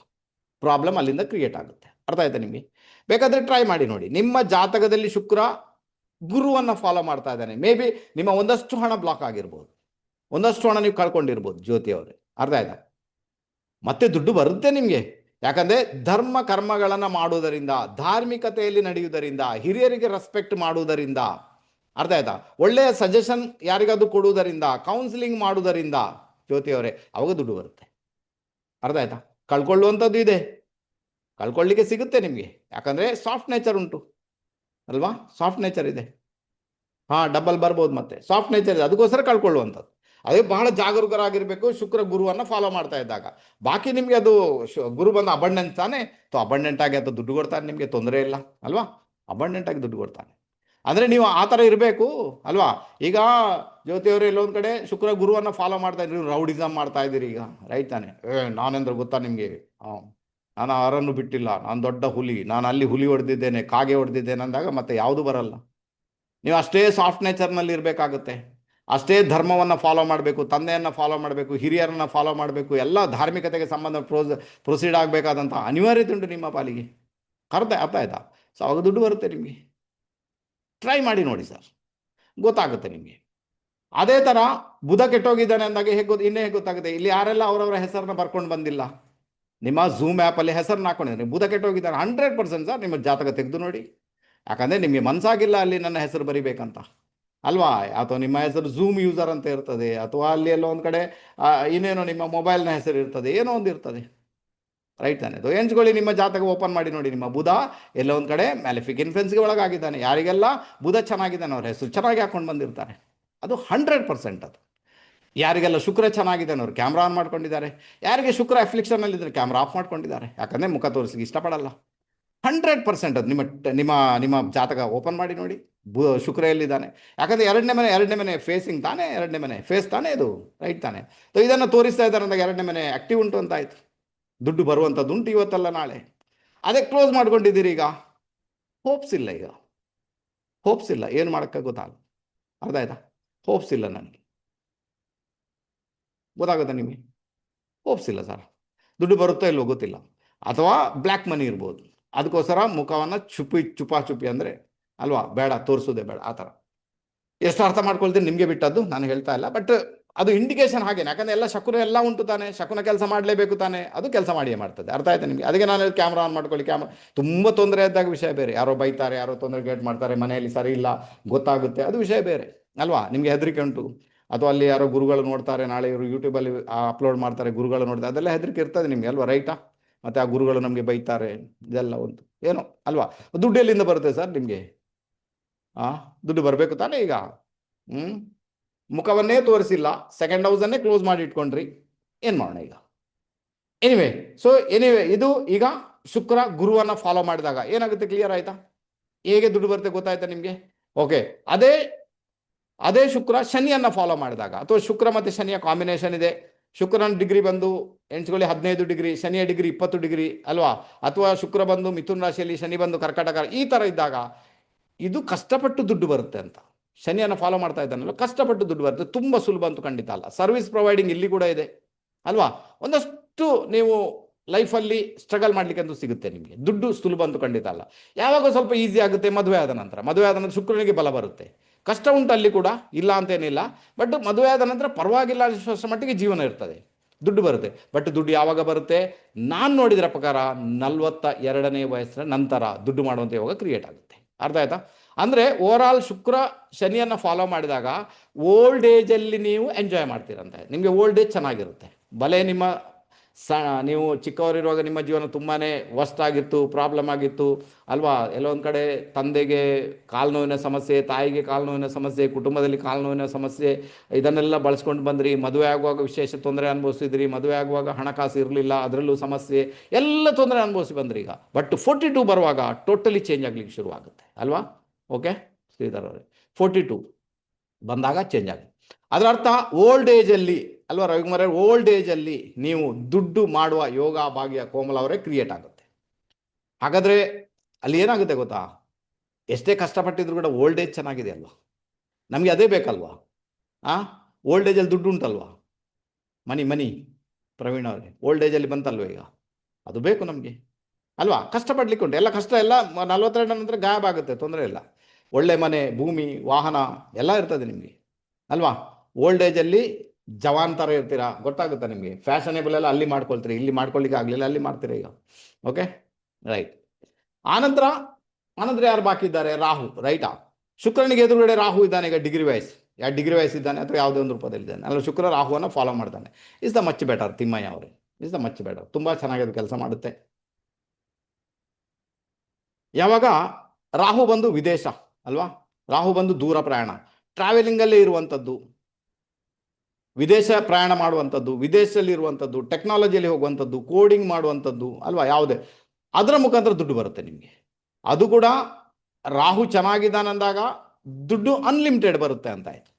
ಪ್ರಾಬ್ಲಮ್ ಅಲ್ಲಿಂದ ಕ್ರಿಯೇಟ್ ಆಗುತ್ತೆ. ಅರ್ಥ ಆಯ್ತಾ ನಿಮಗೆ? ಬೇಕಾದರೆ ಟ್ರೈ ಮಾಡಿ ನೋಡಿ. ನಿಮ್ಮ ಜಾತಕದಲ್ಲಿ ಶುಕ್ರ ಗುರುವನ್ನು ಫಾಲೋ ಮಾಡ್ತಾ ಇದ್ದಾನೆ, ಮೇ ಬಿ ನಿಮ್ಮ ಒಂದಷ್ಟು ಹಣ ಬ್ಲಾಕ್ ಆಗಿರ್ಬೋದು. ಒಂದಷ್ಟು ಹಣ ನೀವು ಕಳ್ಕೊಂಡಿರ್ಬೋದು ಜ್ಯೋತಿಯವರೇ. ಅರ್ಥ ಆಯ್ತಾ? ಮತ್ತೆ ದುಡ್ಡು ಬರುತ್ತೆ ನಿಮಗೆ. ಯಾಕಂದರೆ ಧರ್ಮ ಕರ್ಮಗಳನ್ನು ಮಾಡುವುದರಿಂದ, ಧಾರ್ಮಿಕತೆಯಲ್ಲಿ ನಡೆಯುವುದರಿಂದ, ಹಿರಿಯರಿಗೆ ರೆಸ್ಪೆಕ್ಟ್ ಮಾಡುವುದರಿಂದ, ಅರ್ಥ ಆಯ್ತಾ, ಒಳ್ಳೆಯ ಸಜೆಷನ್ ಯಾರಿಗಾದ್ರೂ ಕೊಡುವುದರಿಂದ, ಕೌನ್ಸಿಲಿಂಗ್ ಮಾಡುವುದರಿಂದ ಜ್ಯೋತಿಯವರೇ ಅವಾಗ ದುಡ್ಡು ಬರುತ್ತೆ. ಅರ್ಥ ಆಯ್ತಾ? ಕಳ್ಕೊಳ್ಳುವಂಥದ್ದು ಇದೆ, ಕಳ್ಕೊಳ್ಳಿಕ್ಕೆ ಸಿಗುತ್ತೆ ನಿಮಗೆ. ಯಾಕಂದರೆ ಸಾಫ್ಟ್ ನೇಚರ್ ಉಂಟು ಅಲ್ವಾ, ಸಾಫ್ಟ್ ನೇಚರ್ ಇದೆ. ಹಾಂ, ಡಬಲ್ ಬರ್ಬೋದು, ಮತ್ತೆ ಸಾಫ್ಟ್ ನೇಚರ್ ಇದೆ, ಅದಕ್ಕೋಸ್ಕರ ಕಳ್ಕೊಳ್ಳುವಂಥದ್ದು. ಅದೇ ಬಹಳ ಜಾಗರೂಕರಾಗಿರಬೇಕು ಶುಕ್ರ ಗುರುವನ್ನು ಫಾಲೋ ಮಾಡ್ತಾ ಇದ್ದಾಗ. ಬಾಕಿ ನಿಮಗೆ ಅದು ಗುರು ಬಂದು ಅಬಂಡೆಂಟ್ ತಾನೆ, ಅಬಂಡೆಂಟ್ ಆಗಿ ಅದು ದುಡ್ಡು ಕೊಡ್ತಾನೆ, ನಿಮಗೆ ತೊಂದರೆ ಇಲ್ಲ ಅಲ್ವಾ, ಅಬಂಡೆಂಟ್ ಆಗಿ ದುಡ್ಡು ಕೊಡ್ತಾನೆ. ಅಂದರೆ ನೀವು ಆ ಥರ ಇರಬೇಕು ಅಲ್ವಾ. ಈಗ ಜ್ಯೋತಿಯವರು ಎಲ್ಲೊಂದು ಕಡೆ ಶುಕ್ರ ಗುರುವನ್ನು ಫಾಲೋ ಮಾಡ್ತಾ ಇದ್ದೀರಿ, ನೀವು ರೌಡಿಸಮ್ ಮಾಡ್ತಾ ಇದ್ದೀರಿ ಈಗ, ರೈಟ್ ತಾನೆ. ನಾನೆಂದ್ರೆ ಗೊತ್ತಾ ನಿಮಗೆ, ನಾನು ಯಾರನ್ನು ಬಿಟ್ಟಿಲ್ಲ, ನಾನು ದೊಡ್ಡ ಹುಲಿ, ನಾನು ಅಲ್ಲಿ ಹುಲಿ ಹೊಡೆದಿದ್ದೇನೆ, ಕಾಗೆ ಹೊಡೆದಿದ್ದೇನೆ ಅಂದಾಗ ಮತ್ತೆ ಯಾವುದು ಬರಲ್ಲ. ನೀವು ಅಷ್ಟೇ ಸಾಫ್ಟ್ ನೇಚರ್ನಲ್ಲಿ ಇರಬೇಕಾಗುತ್ತೆ, ಅಷ್ಟೇ ಧರ್ಮವನ್ನು ಫಾಲೋ ಮಾಡಬೇಕು, ತಂದೆಯನ್ನು ಫಾಲೋ ಮಾಡಬೇಕು, ಹಿರಿಯರನ್ನು ಫಾಲೋ ಮಾಡಬೇಕು, ಎಲ್ಲ ಧಾರ್ಮಿಕತೆಗೆ ಸಂಬಂಧ ಪ್ರೊಸೀಡ್ ಆಗಬೇಕಾದಂಥ ಅನಿವಾರ್ಯತೆ ಉಂಟು ನಿಮ್ಮ ಪಾಲಿಗೆ. ಅರ್ಥ ಆಯ್ತಾ? ಸೊ ಅವಾಗ ದುಡ್ಡು ಬರುತ್ತೆ ನಿಮಗೆ. ಟ್ರೈ ಮಾಡಿ ನೋಡಿ ಸರ್, ಗೊತ್ತಾಗುತ್ತೆ ನಿಮಗೆ. ಅದೇ ಥರ ಬುಧ ಕೆಟ್ಟೋಗಿದ್ದಾನೆ ಅಂದಾಗ ಇನ್ನೇ ಹೇಗೆ ಗೊತ್ತಾಗುತ್ತೆ? ಇಲ್ಲಿ ಯಾರೆಲ್ಲ ಅವರವರ ಹೆಸರನ್ನ ಬರ್ಕೊಂಡು ಬಂದಿಲ್ಲ, ನಿಮ್ಮ ಝೂಮ್ ಆ್ಯಪಲ್ಲಿ ಹೆಸರನ್ನ ಹಾಕೊಂಡಿದ್ದಾರೆ, ಬುಧ ಕೆಟ್ಟೋಗಿದ್ದಾರೆ 100% ಸರ್. ನಿಮ್ಮ ಜಾತಕ ತೆಗೆದು ನೋಡಿ. ಯಾಕಂದರೆ ನಿಮಗೆ ಮನಸ್ಸಾಗಿಲ್ಲ ಅಲ್ಲಿ ನನ್ನ ಹೆಸರು ಬರಿಬೇಕಂತ ಅಲ್ವಾ, ಅಥವಾ ನಿಮ್ಮ ಹೆಸರು ಝೂಮ್ ಯೂಸರ್ ಅಂತ ಇರ್ತದೆ, ಅಥವಾ ಅಲ್ಲಿ ಎಲ್ಲೋ ಒಂದು ಕಡೆ ಇನ್ನೇನೋ ನಿಮ್ಮ ಮೊಬೈಲ್ನ ಹೆಸರು ಇರ್ತದೆ, ಏನೋ ಒಂದು ಇರ್ತದೆ, ರೈಟ್ ತಾನೆ. ಎಂಚ್ಕೊಳ್ಳಿ, ನಿಮ್ಮ ಜಾತಕ ಓಪನ್ ಮಾಡಿ ನೋಡಿ, ನಿಮ್ಮ ಬುಧ ಎಲ್ಲೋ ಒಂದು ಕಡೆ ಮ್ಯಾಲಿಫಿಕ್ ಇನ್ಫ್ಲುಯೆನ್ಸ್ಗೆ ಒಳಗಾಗಿದ್ದಾನೆ. ಯಾರಿಗೆಲ್ಲ ಬುಧ ಚೆನ್ನಾಗಿದ್ದಾನೆ ಅವ್ರ ಹೆಸರು ಚೆನ್ನಾಗಿ ಹಾಕೊಂಡು ಬಂದಿರ್ತಾರೆ, ಅದು 100% ಅದು. ಯಾರಿಗೆಲ್ಲ ಶುಕ್ರ ಚೆನ್ನಾಗಿದ್ದಾನೆ ಅವ್ರು ಕ್ಯಾಮ್ರಾ ಆನ್ ಮಾಡ್ಕೊಂಡಿದ್ದಾರೆ, ಯಾರಿಗೆ ಶುಕ್ರ ಅಫ್ಲಿಕ್ಷನಲ್ಲಿದ್ದರೆ ಕ್ಯಾಮ್ರಾ ಆಫ್ ಮಾಡ್ಕೊಂಡಿದ್ದಾರೆ, ಯಾಕಂದರೆ ಮುಖ ತೋರಿಸಿಗೆ ಇಷ್ಟಪಡಲ್ಲ. 100% ಅದು. ನಿಮ್ಮ ನಿಮ್ಮ ಜಾತಕ ಓಪನ್ ಮಾಡಿ ನೋಡಿ, ಶುಕ್ರ ಎಲ್ಲಿದ್ದಾನೆ. ಯಾಕಂದರೆ ಎರಡನೇ ಮನೆ ಫೇಸಿಂಗ್ ತಾನೇ, ಎರಡನೇ ಮನೆ ಫೇಸ್ ತಾನೇ ಇದು, ರೈಟ್ ತಾನೆ. ಇದನ್ನು ತೋರಿಸ್ತಾ ಇದ್ದಾರೆ ಅಂದಾಗ ಎರಡನೇ ಮನೆ ಆ್ಯಕ್ಟಿವ್ ಉಂಟು ಅಂತ ಆಯಿತು. ದುಡ್ಡು ಬರುವಂಥದ್ದು ಉಂಟು ಇವತ್ತಲ್ಲ ನಾಳೆ. ಅದೇ ಕ್ಲೋಸ್ ಮಾಡ್ಕೊಂಡಿದ್ದೀರಿ ಈಗ, ಹೋಪ್ಸ್ ಇಲ್ಲ, ಈಗ ಹೋಪ್ಸ್ ಇಲ್ಲ, ಏನು ಮಾಡೋಕ್ಕೆ ಗೊತ್ತಾಗಲ್ಲ. ಅರ್ಥ ಆಯ್ತಾ? ಹೋಪ್ಸ್ ಇಲ್ಲ ನನಗೆ, ಗೊತ್ತಾಗುತ್ತೆ ನಿಮಗೆ, ಹೋಪ್ಸ್ ಇಲ್ಲ ಸರ್. ದುಡ್ಡು ಬರುತ್ತೋ ಇಲ್ವೋ ಗೊತ್ತಿಲ್ಲ, ಅಥವಾ ಬ್ಲ್ಯಾಕ್ ಮನಿ ಇರ್ಬೋದು, ಅದಕ್ಕೋಸ್ಕರ ಮುಖವನ್ನು ಚುಪಾಚುಪಿ ಅಂದರೆ ಅಲ್ವಾ, ಬೇಡ ತೋರಿಸೋದೇ ಬೇಡ ಆ ಥರ. ಎಷ್ಟು ಅರ್ಥ ಮಾಡ್ಕೊಳ್ತೀನಿ ನಿಮಗೆ ಬಿಟ್ಟದ್ದು, ನಾನು ಹೇಳ್ತಾ ಇಲ್ಲ, ಬಟ್ ಅದು ಇಂಡಿಕೇಶನ್ ಹಾಗೇನೆ. ಯಾಕಂದರೆ ಎಲ್ಲ ಶಕುನ ಎಲ್ಲ ಉಂಟು ತಾನೆ, ಶಕುನ ಕೆಲಸ ಮಾಡಲೇಬೇಕು ತಾನೆ, ಅದು ಕೆಲಸ ಮಾಡಿಯೇ ಮಾಡ್ತದೆ. ಅರ್ಥ ಆಯ್ತಾ ನಿಮಗೆ? ಅದಕ್ಕೆ ನಾನು ಕ್ಯಾಮ್ರಾ ಆನ್ ಮಾಡ್ಕೊಳ್ಳಿ. ತುಂಬ ತೊಂದರೆ ಇದ್ದಾಗ ವಿಷಯ ಬೇರೆ, ಯಾರೋ ಬೈತಾರೆ, ಯಾರೋ ತೊಂದರೆ ಗೇಟ್ ಮಾಡ್ತಾರೆ, ಮನೆಯಲ್ಲಿ ಸರಿ ಇಲ್ಲ ಗೊತ್ತಾಗುತ್ತೆ, ಅದು ವಿಷಯ ಬೇರೆ ಅಲ್ವಾ. ನಿಮಗೆ ಹೆದರಿಕೆ ಉಂಟು, ಅಥವಾ ಅಲ್ಲಿ ಯಾರೋ ಗುರುಗಳು ನೋಡ್ತಾರೆ, ನಾಳೆ ಇವರು ಯೂಟ್ಯೂಬಲ್ಲಿ ಅಪ್ಲೋಡ್ ಮಾಡ್ತಾರೆ, ಗುರುಗಳು ನೋಡ್ತಾರೆ, ಅದೆಲ್ಲ ಹೆದರಿಕೆ ಇರ್ತದೆ ನಿಮಗೆ ಅಲ್ವಾ, ರೈಟಾ? ಮತ್ತು ಆ ಗುರುಗಳು ನಮಗೆ ಬೈತಾರೆ, ಇದೆಲ್ಲ ಒಂದು ಏನೋ ಅಲ್ವಾ. ದುಡ್ಡು ಎಲ್ಲಿಂದ ಬರುತ್ತೆ ಸರ್ ನಿಮಗೆ? ದುಡ್ಡು ಬರಬೇಕು ತಾನೇ. ಈಗ ಮುಖವನ್ನೇ ತೋರಿಸಿಲ್ಲ, ಸೆಕೆಂಡ್ ಹೌಸನ್ನೇ ಕ್ಲೋಸ್ ಮಾಡಿ ಇಟ್ಕೊಂಡ್ರಿ, ಏನು ಮಾಡೋಣ ಈಗ? ಎನಿವೆ ಇದು ಈಗ ಶುಕ್ರ ಗುರುವನ್ನು ಫಾಲೋ ಮಾಡಿದಾಗ ಏನಾಗುತ್ತೆ, ಕ್ಲಿಯರ್ ಆಯ್ತಾ? ಹೇಗೆ ದುಡ್ಡು ಬರುತ್ತೆ ಗೊತ್ತಾಯ್ತಾ ನಿಮಗೆ? ಓಕೆ. ಅದೇ ಶುಕ್ರ ಶನಿಯನ್ನು ಫಾಲೋ ಮಾಡಿದಾಗ, ಅಥವಾ ಶುಕ್ರ ಮತ್ತು ಶನಿಯ ಕಾಂಬಿನೇಷನ್ ಇದೆ, ಶುಕ್ರನ ಡಿಗ್ರಿ ಬಂದು ಎಣಿಸ್ಕೊಳ್ಳಿ 15 ಡಿಗ್ರಿ, ಶನಿಯ ಡಿಗ್ರಿ 20 ಡಿಗ್ರಿ ಅಲ್ವಾ, ಅಥವಾ ಶುಕ್ರ ಬಂದು ಮಿಥುನ ರಾಶಿಯಲ್ಲಿ, ಶನಿ ಬಂದು ಕರ್ಕಾಟಕ, ಈ ಥರ ಇದ್ದಾಗ ಇದು ಕಷ್ಟಪಟ್ಟು ದುಡ್ಡು ಬರುತ್ತೆ ಅಂತ. ಶನಿಯನ್ನು ಫಾಲೋ ಮಾಡ್ತಾ ಇದ್ದಾನಲ್ಲ, ಕಷ್ಟಪಟ್ಟು ದುಡ್ಡು ಬರುತ್ತೆ, ತುಂಬ ಸುಲಭ ಅಂತೂ ಖಂಡಿತ ಅಲ್ಲ. ಸರ್ವಿಸ್ ಪ್ರೊವೈಡಿಂಗ್ ಇಲ್ಲಿ ಕೂಡ ಇದೆ ಅಲ್ವಾ. ಒಂದಷ್ಟು ನೀವು ಲೈಫಲ್ಲಿ ಸ್ಟ್ರಗಲ್ ಮಾಡಲಿಕ್ಕೆ ಅಂತೂ ಸಿಗುತ್ತೆ ನಿಮಗೆ, ದುಡ್ಡು ಸುಲಭ ಅಂತೂ ಖಂಡಿತ ಅಲ್ಲ. ಯಾವಾಗ ಸ್ವಲ್ಪ ಈಸಿ ಆಗುತ್ತೆ, ಮದುವೆ ಆದ ನಂತರ ಶುಕ್ರನಿಗೆ ಬಲ ಬರುತ್ತೆ. ಕಷ್ಟ ಉಂಟು ಅಲ್ಲಿ ಕೂಡ, ಇಲ್ಲ ಅಂತೇನಿಲ್ಲ, ಬಟ್ ಮದುವೆ ಆದ ನಂತರ ಪರವಾಗಿಲ್ಲ ಅಷ್ಟು ಮಟ್ಟಿಗೆ ಜೀವನ ಇರ್ತದೆ, ದುಡ್ಡು ಬರುತ್ತೆ. ಬಟ್ ದುಡ್ಡು ಯಾವಾಗ ಬರುತ್ತೆ? ನಾನು ನೋಡಿದ್ರ ಪ್ರಕಾರ 42ನೇ ವಯಸ್ಸಿನ ನಂತರ ದುಡ್ಡು ಮಾಡುವಂಥ ಯೋಗ ಕ್ರಿಯೇಟ್ ಆಗುತ್ತೆ. ಅರ್ಥ ಆಯ್ತಾ? ಅಂದರೆ ಓವರಾಲ್ ಶುಕ್ರ ಶನಿಯನ್ನು ಫಾಲೋ ಮಾಡಿದಾಗ ಓಲ್ಡ್ ಏಜಲ್ಲಿ ನೀವು ಎಂಜಾಯ್ ಮಾಡ್ತೀರಂತೆ, ನಿಮಗೆ ಓಲ್ಡ್ ಏಜ್ ಚೆನ್ನಾಗಿರುತ್ತೆ. ಭಲೆ ನಿಮ್ಮ ನೀವು ಚಿಕ್ಕವರಿರುವಾಗ ನಿಮ್ಮ ಜೀವನ ತುಂಬಾ ವರ್ಸ್ಟ್ ಆಗಿತ್ತು, ಪ್ರಾಬ್ಲಮ್ ಆಗಿತ್ತು ಅಲ್ವಾ. ಎಲ್ಲೊಂದು ಕಡೆ ತಂದೆಗೆ ಕಾಲು ನೋವಿನ ಸಮಸ್ಯೆ, ತಾಯಿಗೆ ಕಾಲು ನೋವಿನ ಸಮಸ್ಯೆ, ಕುಟುಂಬದಲ್ಲಿ ಕಾಲು ನೋವಿನ ಸಮಸ್ಯೆ, ಇದನ್ನೆಲ್ಲ ಬಳಸ್ಕೊಂಡು ಬಂದ್ರಿ. ಮದುವೆ ಆಗುವಾಗ ವಿಶೇಷ ತೊಂದರೆ ಅನುಭವಿಸಿದ್ರಿ, ಮದುವೆ ಆಗುವಾಗ ಹಣಕಾಸು ಇರಲಿಲ್ಲ, ಅದರಲ್ಲೂ ಸಮಸ್ಯೆ, ಎಲ್ಲ ತೊಂದರೆ ಅನುಭವಿಸಿ ಬಂದ್ರಿ. ಈಗ ಬಟ್ 42 ಬರುವಾಗ ಟೋಟಲಿ ಚೇಂಜ್ ಆಗಲಿಕ್ಕೆ ಶುರುವಾಗುತ್ತೆ ಅಲ್ವಾ. ಓಕೆ ಶ್ರೀಧರ್ ಅವರೇ, 42 ಬಂದಾಗ ಚೇಂಜ್ ಆಗುತ್ತೆ. ಅದರ ಅರ್ಥ ಓಲ್ಡ್ ಏಜಲ್ಲಿ ಅಲ್ವಾ ರವಿಕುಮಾರ್, ಓಲ್ಡ್ ಏಜಲ್ಲಿ ನೀವು ದುಡ್ಡು ಮಾಡುವ ಯೋಗ ಭಾಗ್ಯ ಕೋಮಲ ಅವರೇ ಕ್ರಿಯೇಟ್ ಆಗುತ್ತೆ. ಹಾಗಾದರೆ ಅಲ್ಲಿ ಏನಾಗುತ್ತೆ ಗೊತ್ತಾ, ಎಷ್ಟೇ ಕಷ್ಟಪಟ್ಟಿದ್ರು ಕೂಡ ಓಲ್ಡ್ ಏಜ್ ಚೆನ್ನಾಗಿದೆ ಅಲ್ವಾ, ನಮಗೆ ಅದೇ ಬೇಕಲ್ವಾ. ಓಲ್ಡ್ ಏಜಲ್ಲಿ ದುಡ್ಡು ಉಂಟಲ್ವಾ, ಮನಿ ಪ್ರವೀಣ್ ಅವರೇ, ಓಲ್ಡ್ ಏಜಲ್ಲಿ ಬಂತಲ್ವ ಈಗ, ಅದು ಬೇಕು ನಮಗೆ ಅಲ್ವಾ. ಕಷ್ಟಪಡ್ಲಿಕ್ಕೆ ಉಂಟು, ಎಲ್ಲ ಕಷ್ಟ ಎಲ್ಲ 42 ನಂತರ ಗಾಯಬ್ ಆಗುತ್ತೆ, ತೊಂದರೆ ಇಲ್ಲ. ಒಳ್ಳೆ ಮನೆ, ಭೂಮಿ, ವಾಹನ ಎಲ್ಲ ಇರ್ತದೆ ನಿಮಗೆ ಅಲ್ವಾ. ಓಲ್ಡ್ ಏಜಲ್ಲಿ ಜವಾನ್ ಥರ ಇರ್ತೀರಾ, ಗೊತ್ತಾಗುತ್ತಾ ನಿಮಗೆ? ಫ್ಯಾಷನೇಬಲ್ ಎಲ್ಲ ಅಲ್ಲಿ ಮಾಡ್ಕೊಳ್ತೀರಿ, ಇಲ್ಲಿ ಮಾಡ್ಕೊಳ್ಳಿಕ್ಕೆ ಆಗಲಿಲ್ಲ, ಅಲ್ಲಿ ಮಾಡ್ತೀರಾ ಈಗ. Okay, right. ಆನಂತರ ಆನಂತರ ಯಾರು ಬಾಕಿ ಇದ್ದಾರೆ? ರಾಹು, ರೈಟಾ? ಶುಕ್ರನಿಗೆ ಎದುರುಗಡೆ ರಾಹು ಇದ್ದಾನೆ ಈಗ, ಡಿಗ್ರಿ ವೈಸ್. ಯಾವ ಡಿಗ್ರಿ ವೈಸ್ ಇದ್ದಾನೆ ಅಥವಾ ಯಾವುದೇ ಒಂದು ರೂಪದಲ್ಲಿ ಇದ್ದಾನೆ ಅಲ್ಲ, ಶುಕ್ರ ರಾಹುವನ್ನು ಫಾಲೋ ಮಾಡ್ತಾನೆ. Is the much better Timmayya ಅವರೇ, ಇಸ್ ದ ಮಚ್ ಬೆಟರ್. ತುಂಬ ಚೆನ್ನಾಗಿ ಅದು ಕೆಲಸ ಮಾಡುತ್ತೆ. ಯಾವಾಗ ರಾಹು ಬಂದು ವಿದೇಶ ಅಲ್ವಾ, ರಾಹು ಬಂದು ದೂರ ಪ್ರಯಾಣ, ಟ್ರಾವೆಲಿಂಗಲ್ಲೇ ಇರುವಂಥದ್ದು, ವಿದೇಶ ಪ್ರಯಾಣ ಮಾಡುವಂಥದ್ದು, ವಿದೇಶದಲ್ಲಿ ಇರುವಂಥದ್ದು, ಟೆಕ್ನಾಲಜಿಯಲ್ಲಿ ಹೋಗುವಂಥದ್ದು, ಕೋಡಿಂಗ್ ಮಾಡುವಂಥದ್ದು ಅಲ್ವಾ, ಯಾವುದೇ ಅದರ ಮುಖಾಂತರ ದುಡ್ಡು ಬರುತ್ತೆ ನಿಮಗೆ. ಅದು ಕೂಡ ರಾಹು ಚೆನ್ನಾಗಿದ್ದಾನಂದಾಗ ದುಡ್ಡು ಅನ್ಲಿಮಿಟೆಡ್ ಬರುತ್ತೆ ಅಂತ ಆಯ್ತು.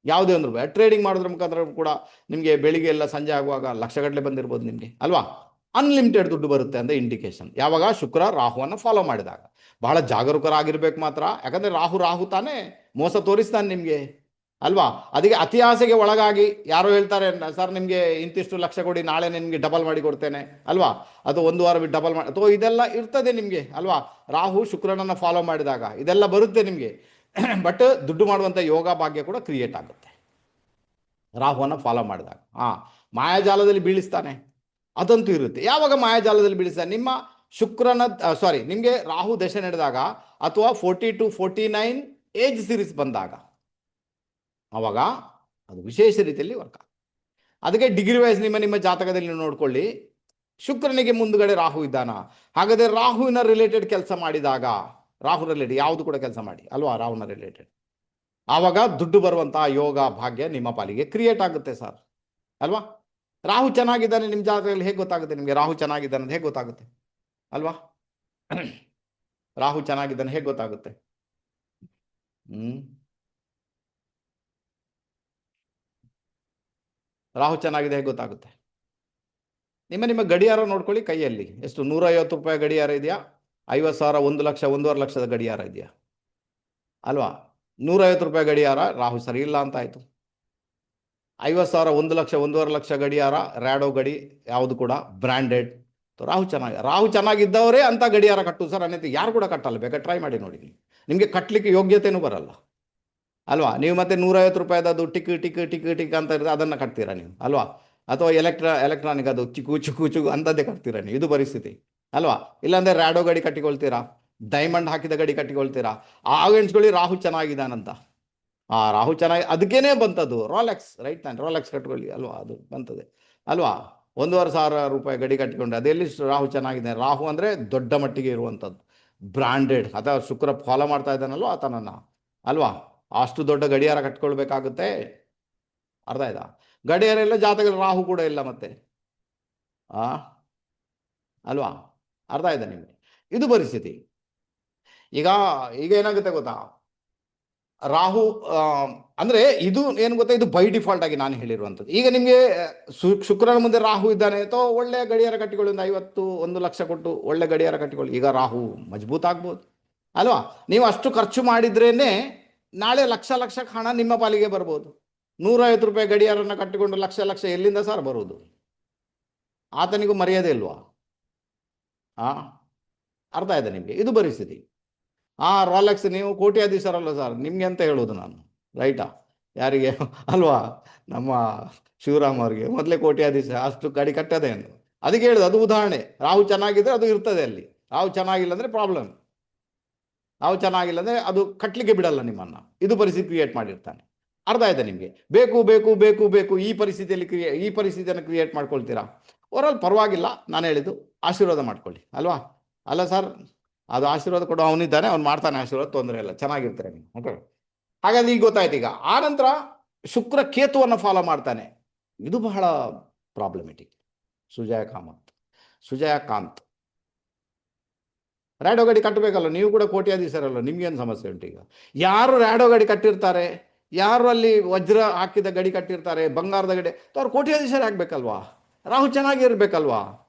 ಯಾವುದೇ ಒಂದು ರೂಪಾಯಿ ಟ್ರೇಡಿಂಗ್ ಮಾಡೋದ್ರ ಮುಖಾಂತರ ಕೂಡ ನಿಮಗೆ ಬೆಳಿಗ್ಗೆ ಎಲ್ಲ ಸಂಜೆ ಆಗುವಾಗ ಲಕ್ಷಗಟ್ಟಲೆ ಬಂದಿರ್ಬೋದು ನಿಮಗೆ ಅಲ್ವಾ. ಅನ್ಲಿಮಿಟೆಡ್ ದುಡ್ಡು ಬರುತ್ತೆ ಅಂತ ಇಂಡಿಕೇಶನ್ ಯಾವಾಗ ಶುಕ್ರ ರಾಹುವನ್ನು ಫಾಲೋ ಮಾಡಿದಾಗ. ಬಹಳ ಜಾಗರೂಕರಾಗಿರ್ಬೇಕು ಮಾತ್ರ, ಯಾಕಂದರೆ ರಾಹು ತಾನೇ ಮೋಸ ತೋರಿಸ್ತಾನೆ ನಿಮಗೆ ಅಲ್ವಾ. ಅದಕ್ಕೆ ಅತಿ ಆಸೆಗೆ ಒಳಗಾಗಿ ಯಾರೋ ಹೇಳ್ತಾರೆ ಸರ್ ನಿಮಗೆ ಇಂತಿಷ್ಟು ಲಕ್ಷ ಕೊಡಿ, ನಾಳೆ ನಿಮಗೆ ಡಬಲ್ ಮಾಡಿ ಕೊಡ್ತೇನೆ ಅಲ್ವಾ, ಅಥವಾ ಒಂದು ವಾರ ಬಿಟ್ಟು ಡಬಲ್ ಮಾಡಿ, ಅಥವಾ ಇದೆಲ್ಲ ಇರ್ತದೆ ನಿಮಗೆ ಅಲ್ವಾ. ರಾಹು ಶುಕ್ರನನ್ನು ಫಾಲೋ ಮಾಡಿದಾಗ ಇದೆಲ್ಲ ಬರುತ್ತೆ ನಿಮಗೆ. ಬಟ್ ದುಡ್ಡು ಮಾಡುವಂಥ ಯೋಗ ಭಾಗ್ಯ ಕೂಡ ಕ್ರಿಯೇಟ್ ಆಗುತ್ತೆ ರಾಹುವನ್ನು ಫಾಲೋ ಮಾಡಿದಾಗ. ಮಾಯಾಜಾಲದಲ್ಲಿ ಬೀಳಿಸ್ತಾನೆ ಅದಂತೂ ಇರುತ್ತೆ. ಯಾವಾಗ ಮಾಯಾಜಾಲದಲ್ಲಿ ಬೀಳಿಸ್ತಾನೆ? ನಿಮ್ಮ ಶುಕ್ರನ ನಿಮಗೆ ರಾಹು ದಶೆ ನಡೆದಾಗ ಅಥವಾ 40 to 49 ಏಜ್ ಸೀರೀಸ್ ಬಂದಾಗ ಆವಾಗ ಅದು ವಿಶೇಷ ರೀತಿಯಲ್ಲಿ ವರ್ಕ್ ಆಗುತ್ತೆ. ಅದಕ್ಕೆ ಡಿಗ್ರಿ ವೈಸ್ ನಿಮ್ಮ ಜಾತಕದಲ್ಲಿ ನೋಡ್ಕೊಳ್ಳಿ, ಶುಕ್ರನಿಗೆ ಮುಂದುಗಡೆ ರಾಹು ಇದ್ದಾನ, ಹಾಗಾದರೆ ರಾಹುವಿನ ರಿಲೇಟೆಡ್ ಕೆಲಸ ಮಾಡಿದಾಗ, ರಾಹು ರಿಲೇಟೆಡ್ ಯಾವುದು ಕೂಡ ಕೆಲಸ ಮಾಡಿ ಅಲ್ವಾ, ರಾಹುನ ರಿಲೇಟೆಡ್, ಆವಾಗ ದುಡ್ಡು ಬರುವಂತಹ ಯೋಗ ಭಾಗ್ಯ ನಿಮ್ಮ ಪಾಲಿಗೆ ಕ್ರಿಯೇಟ್ ಆಗುತ್ತೆ ಸರ್ ಅಲ್ವಾ. ರಾಹು ಚೆನ್ನಾಗಿದ್ದಾನೆ ನಿಮ್ಮ ಜಾತಕದಲ್ಲಿ ಹೇಗೆ ಗೊತ್ತಾಗುತ್ತೆ ನಿಮಗೆ? ರಾಹು ಚೆನ್ನಾಗಿದ್ದಾನೆ ಅಂತ ಹೇಗೆ ಗೊತ್ತಾಗುತ್ತೆ ಅಲ್ವಾ? ರಾಹು ಚೆನ್ನಾಗಿದ್ದಾನೆ ಹೇಗೆ ಗೊತ್ತಾಗುತ್ತೆ? ರಾಹು ಚೆನ್ನಾಗಿದೆ ಹೇಗೆ ಗೊತ್ತಾಗುತ್ತೆ? ನಿಮ್ಮ ಗಡಿಯಾರ ನೋಡ್ಕೊಳ್ಳಿ ಕೈಯಲ್ಲಿ, ಎಷ್ಟು 150 ರೂಪಾಯಿ ಗಡಿಯಾರ ಇದೆಯಾ, 50,000, 1 ಲಕ್ಷ, 1.5 ಲಕ್ಷದ ಗಡಿಯಾರ ಇದೆಯಾ ಅಲ್ವಾ. 150 ರೂಪಾಯಿ ಗಡಿಯಾರ ರಾಹು ಸರಿ ಇಲ್ಲ ಅಂತ ಆಯ್ತು. 50,000, 1 ಲಕ್ಷ, 1.5 ಲಕ್ಷ ಗಡಿಯಾರ ರ್ಯಾಡೋ ಗಡಿ ಯಾವುದು ಕೂಡ ಬ್ರ್ಯಾಂಡೆಡ್. ರಾಹು ಚೆನ್ನಾಗಿದ್ದವರೇ ಅಂತ ಗಡಿಯಾರ ಕಟ್ಟು ಸರ್ ಅನ್ನೋದು ಯಾರು ಕೂಡ ಕಟ್ಟಲ್ಲ. ಬೇಕಾದ್ರೆ ಟ್ರೈ ಮಾಡಿ ನೋಡಿ, ನಿಮಗೆ ಕಟ್ಟಲಿಕ್ಕೆ ಯೋಗ್ಯತೆಯೂ ಬರಲ್ಲ ಅಲ್ವಾ. ನೀವು ಮತ್ತೆ 150 ರೂಪಾಯಿದು ಟಿಕ್ ಟಿಕ್ ಟಿಕ್ ಟಿಕ್ ಅಂತ ಇರ್ತದೆ ಅದನ್ನು ಕಟ್ತೀರಾ ನೀವು ಅಲ್ವಾ, ಅಥವಾ ಎಲೆಕ್ಟ್ರಾನಿಕ್ ಅದು ಚಿಕ್ಕು ಅಂಥದ್ದೇ ಕಟ್ತೀರಾ ನೀವು. ಇದು ಪರಿಸ್ಥಿತಿ ಅಲ್ವಾ. ಇಲ್ಲಾಂದರೆ ರ್ಯಾಡೋ ಗಡಿ ಕಟ್ಟಿಕೊಳ್ತೀರಾ, ಡೈಮಂಡ್ ಹಾಕಿದ ಗಡಿ ಕಟ್ಟಿಕೊಳ್ತೀರಾ. ಆಗ ಎಣಿಸ್ಕೊಳ್ಳಿ ರಾಹು ಚೆನ್ನಾಗಿದ್ದಾನಂತ. ರಾಹು ಚೆನ್ನಾಗಿ, ಅದಕ್ಕೇನೆ ಬಂತದ್ದು ರಾಲೆಕ್ಸ್, ರೈಟ್ ತಾನೆ, ರಾಲೆಕ್ಸ್ ಕಟ್ಕೊಳ್ಳಿ ಅಲ್ವಾ, ಅದು ಬಂತದೆ ಅಲ್ವಾ. 1,500 ರೂಪಾಯಿ ಗಡಿ ಕಟ್ಟಿಕೊಂಡ್ರೆ ಅದೆಲ್ಲಿ ರಾಹು ಚೆನ್ನಾಗಿದೆ? ರಾಹು ಅಂದರೆ ದೊಡ್ಡ ಮಟ್ಟಿಗೆ ಇರುವಂಥದ್ದು ಬ್ರ್ಯಾಂಡೆಡ್, ಅಥವಾ ಶುಕ್ರ ಫಾಲೋ ಮಾಡ್ತಾ ಇದ್ದಾನಲ್ವ ಆತನನ್ನು ಅಲ್ವಾ. ಅಷ್ಟು ದೊಡ್ಡ ಗಡಿಯಾರ ಕಟ್ಕೊಳ್ಬೇಕಾಗುತ್ತೆ, ಅರ್ಥ ಆಯ್ತಾ? ಗಡಿಯಾರ ಇಲ್ಲ, ಜಾತಕದಲ್ಲಿ ರಾಹು ಕೂಡ ಇಲ್ಲ ಮತ್ತೆ ಅಲ್ವಾ, ಅರ್ಥ ಆಯ್ತಾ ನಿಮಗೆ? ಇದು ಪರಿಸ್ಥಿತಿ. ಈಗ ಏನಾಗುತ್ತೆ ಗೊತ್ತಾ, ರಾಹು ಅಂದರೆ ಇದು ಏನು ಗೊತ್ತಾ, ಇದು ಬೈ ಡಿಫಾಲ್ಟ್ ಆಗಿ ನಾನು ಹೇಳಿರುವಂಥದ್ದು. ಈಗ ನಿಮಗೆ ಶುಕ್ರನ ಮುಂದೆ ರಾಹು ಇದ್ದಾನೆ, ಅಥವಾ ಒಳ್ಳೆಯ ಗಡಿಯಾರ ಕಟ್ಟಿಕೊಳ್ಳಿ, ಒಂದು 50, 1 ಲಕ್ಷ ಕೊಟ್ಟು ಒಳ್ಳೆ ಗಡಿಯಾರ ಕಟ್ಟಿಕೊಳ್ಳಿ. ಈಗ ರಾಹು ಮಜಬೂತ್ ಆಗ್ಬೋದು ಅಲ್ವಾ. ನೀವು ಅಷ್ಟು ಖರ್ಚು ಮಾಡಿದ್ರೇನೆ ನಾಳೆ ಲಕ್ಷ ಹಣ ನಿಮ್ಮ ಪಾಲಿಗೆ ಬರ್ಬೋದು. 150 ರೂಪಾಯಿ ಗಡಿಯಾರನ್ನು ಕಟ್ಟಿಕೊಂಡು ಲಕ್ಷ ಎಲ್ಲಿಂದ ಸರ್ ಬರುವುದು? ಆತನಿಗೂ ಮರ್ಯಾದೆ ಇಲ್ವಾ? ಅರ್ಥ ಆಯ್ತಾ ನಿಮಗೆ? ಇದು ಪರಿಸ್ಥಿತಿ. ರಾಲೆಕ್ಸ್ ನೀವು ಕೋಟ್ಯಾಧೀಶರಲ್ಲ ಸರ್, ನಿಮಗೆ ಅಂತ ಹೇಳೋದು ನಾನು, ರೈಟಾ? ಯಾರಿಗೆ ಅಲ್ವಾ, ನಮ್ಮ ಶಿವರಾಮ್ ಅವ್ರಿಗೆ ಮೊದಲೇ ಕೋಟ್ಯಾಧೀಶ, ಅಷ್ಟು ಗಾಡಿ ಕಟ್ಟದೆ ಅಂತ. ಅದಕ್ಕೆ ಹೇಳುದು, ಅದು ಉದಾಹರಣೆ. ರಾಹು ಚೆನ್ನಾಗಿದ್ರೆ ಅದು ಇರ್ತದೆ ಅಲ್ಲಿ, ರಾಹು ಚೆನ್ನಾಗಿಲ್ಲ ಅಂದರೆ ಪ್ರಾಬ್ಲಮ್. ರಾಹು ಚೆನ್ನಾಗಿಲ್ಲ ಅಂದರೆ ಅದು ಕಟ್ಟಲಿಕ್ಕೆ ಬಿಡಲ್ಲ ನಿಮ್ಮನ್ನು. ಇದು ಪರಿಸ್ಥಿತಿ ಕ್ರಿಯೇಟ್ ಮಾಡಿರ್ತಾನೆ. ಅರ್ಥ ಆಯ್ತಾ ನಿಮಗೆ? ಬೇಕು ಬೇಕು ಬೇಕು ಬೇಕು ಈ ಪರಿಸ್ಥಿತಿಯನ್ನು ಕ್ರಿಯೇಟ್ ಮಾಡ್ಕೊಳ್ತೀರಾ. ಓವರಾಲ್ ಪರವಾಗಿಲ್ಲ, ನಾನು ಹೇಳಿದ್ದು ಆಶೀರ್ವಾದ ಮಾಡ್ಕೊಳ್ಳಿ ಅಲ್ವಾ. ಅಲ್ಲ ಸರ್, ಅದು ಆಶೀರ್ವಾದ ಕೊಡೋ ಅವನಿದ್ದಾನೆ, ಅವ್ನು ಮಾಡ್ತಾನೆ ಆಶೀರ್ವಾದ, ತೊಂದರೆ ಇಲ್ಲ, ಚೆನ್ನಾಗಿರ್ತಾರೆ ನೀವು. ಓಕೆ, ಹಾಗಾದ್ರೆ ಈಗ ಗೊತ್ತಾಯ್ತು. ಈಗ ಆನಂತರ ಶುಕ್ರ ಕೇತುವನ್ನು ಫಾಲೋ ಮಾಡ್ತಾನೆ, ಇದು ಬಹಳ ಪ್ರಾಬ್ಲಮೆಟಿಕ್. ಸುಜಯಕಾಂತ್ ರ್ಯಾಡೋ ಗಾಡಿ ಕಟ್ಟಬೇಕಲ್ಲ, ನೀವು ಕೂಡ ಕೋಟ್ಯಾಧೀಶರಲ್ಲ, ನಿಮ್ಗೇನು ಸಮಸ್ಯೆ ಉಂಟು? ಈಗ ಯಾರು ರ್ಯಾಡೋ ಗಾಡಿ ಕಟ್ಟಿರ್ತಾರೆ, ಯಾರು ಅಲ್ಲಿ ವಜ್ರ ಹಾಕಿದ ಗಡಿ ಕಟ್ಟಿರ್ತಾರೆ, ಬಂಗಾರದ ಗಡಿ, ಅವ್ರು ಕೋಟ್ಯಾಧೀಶರೇ ಆಗ್ಬೇಕಲ್ವಾ, ರಾಹು ಚೆನ್ನಾಗಿರ್ಬೇಕಲ್ವಾ,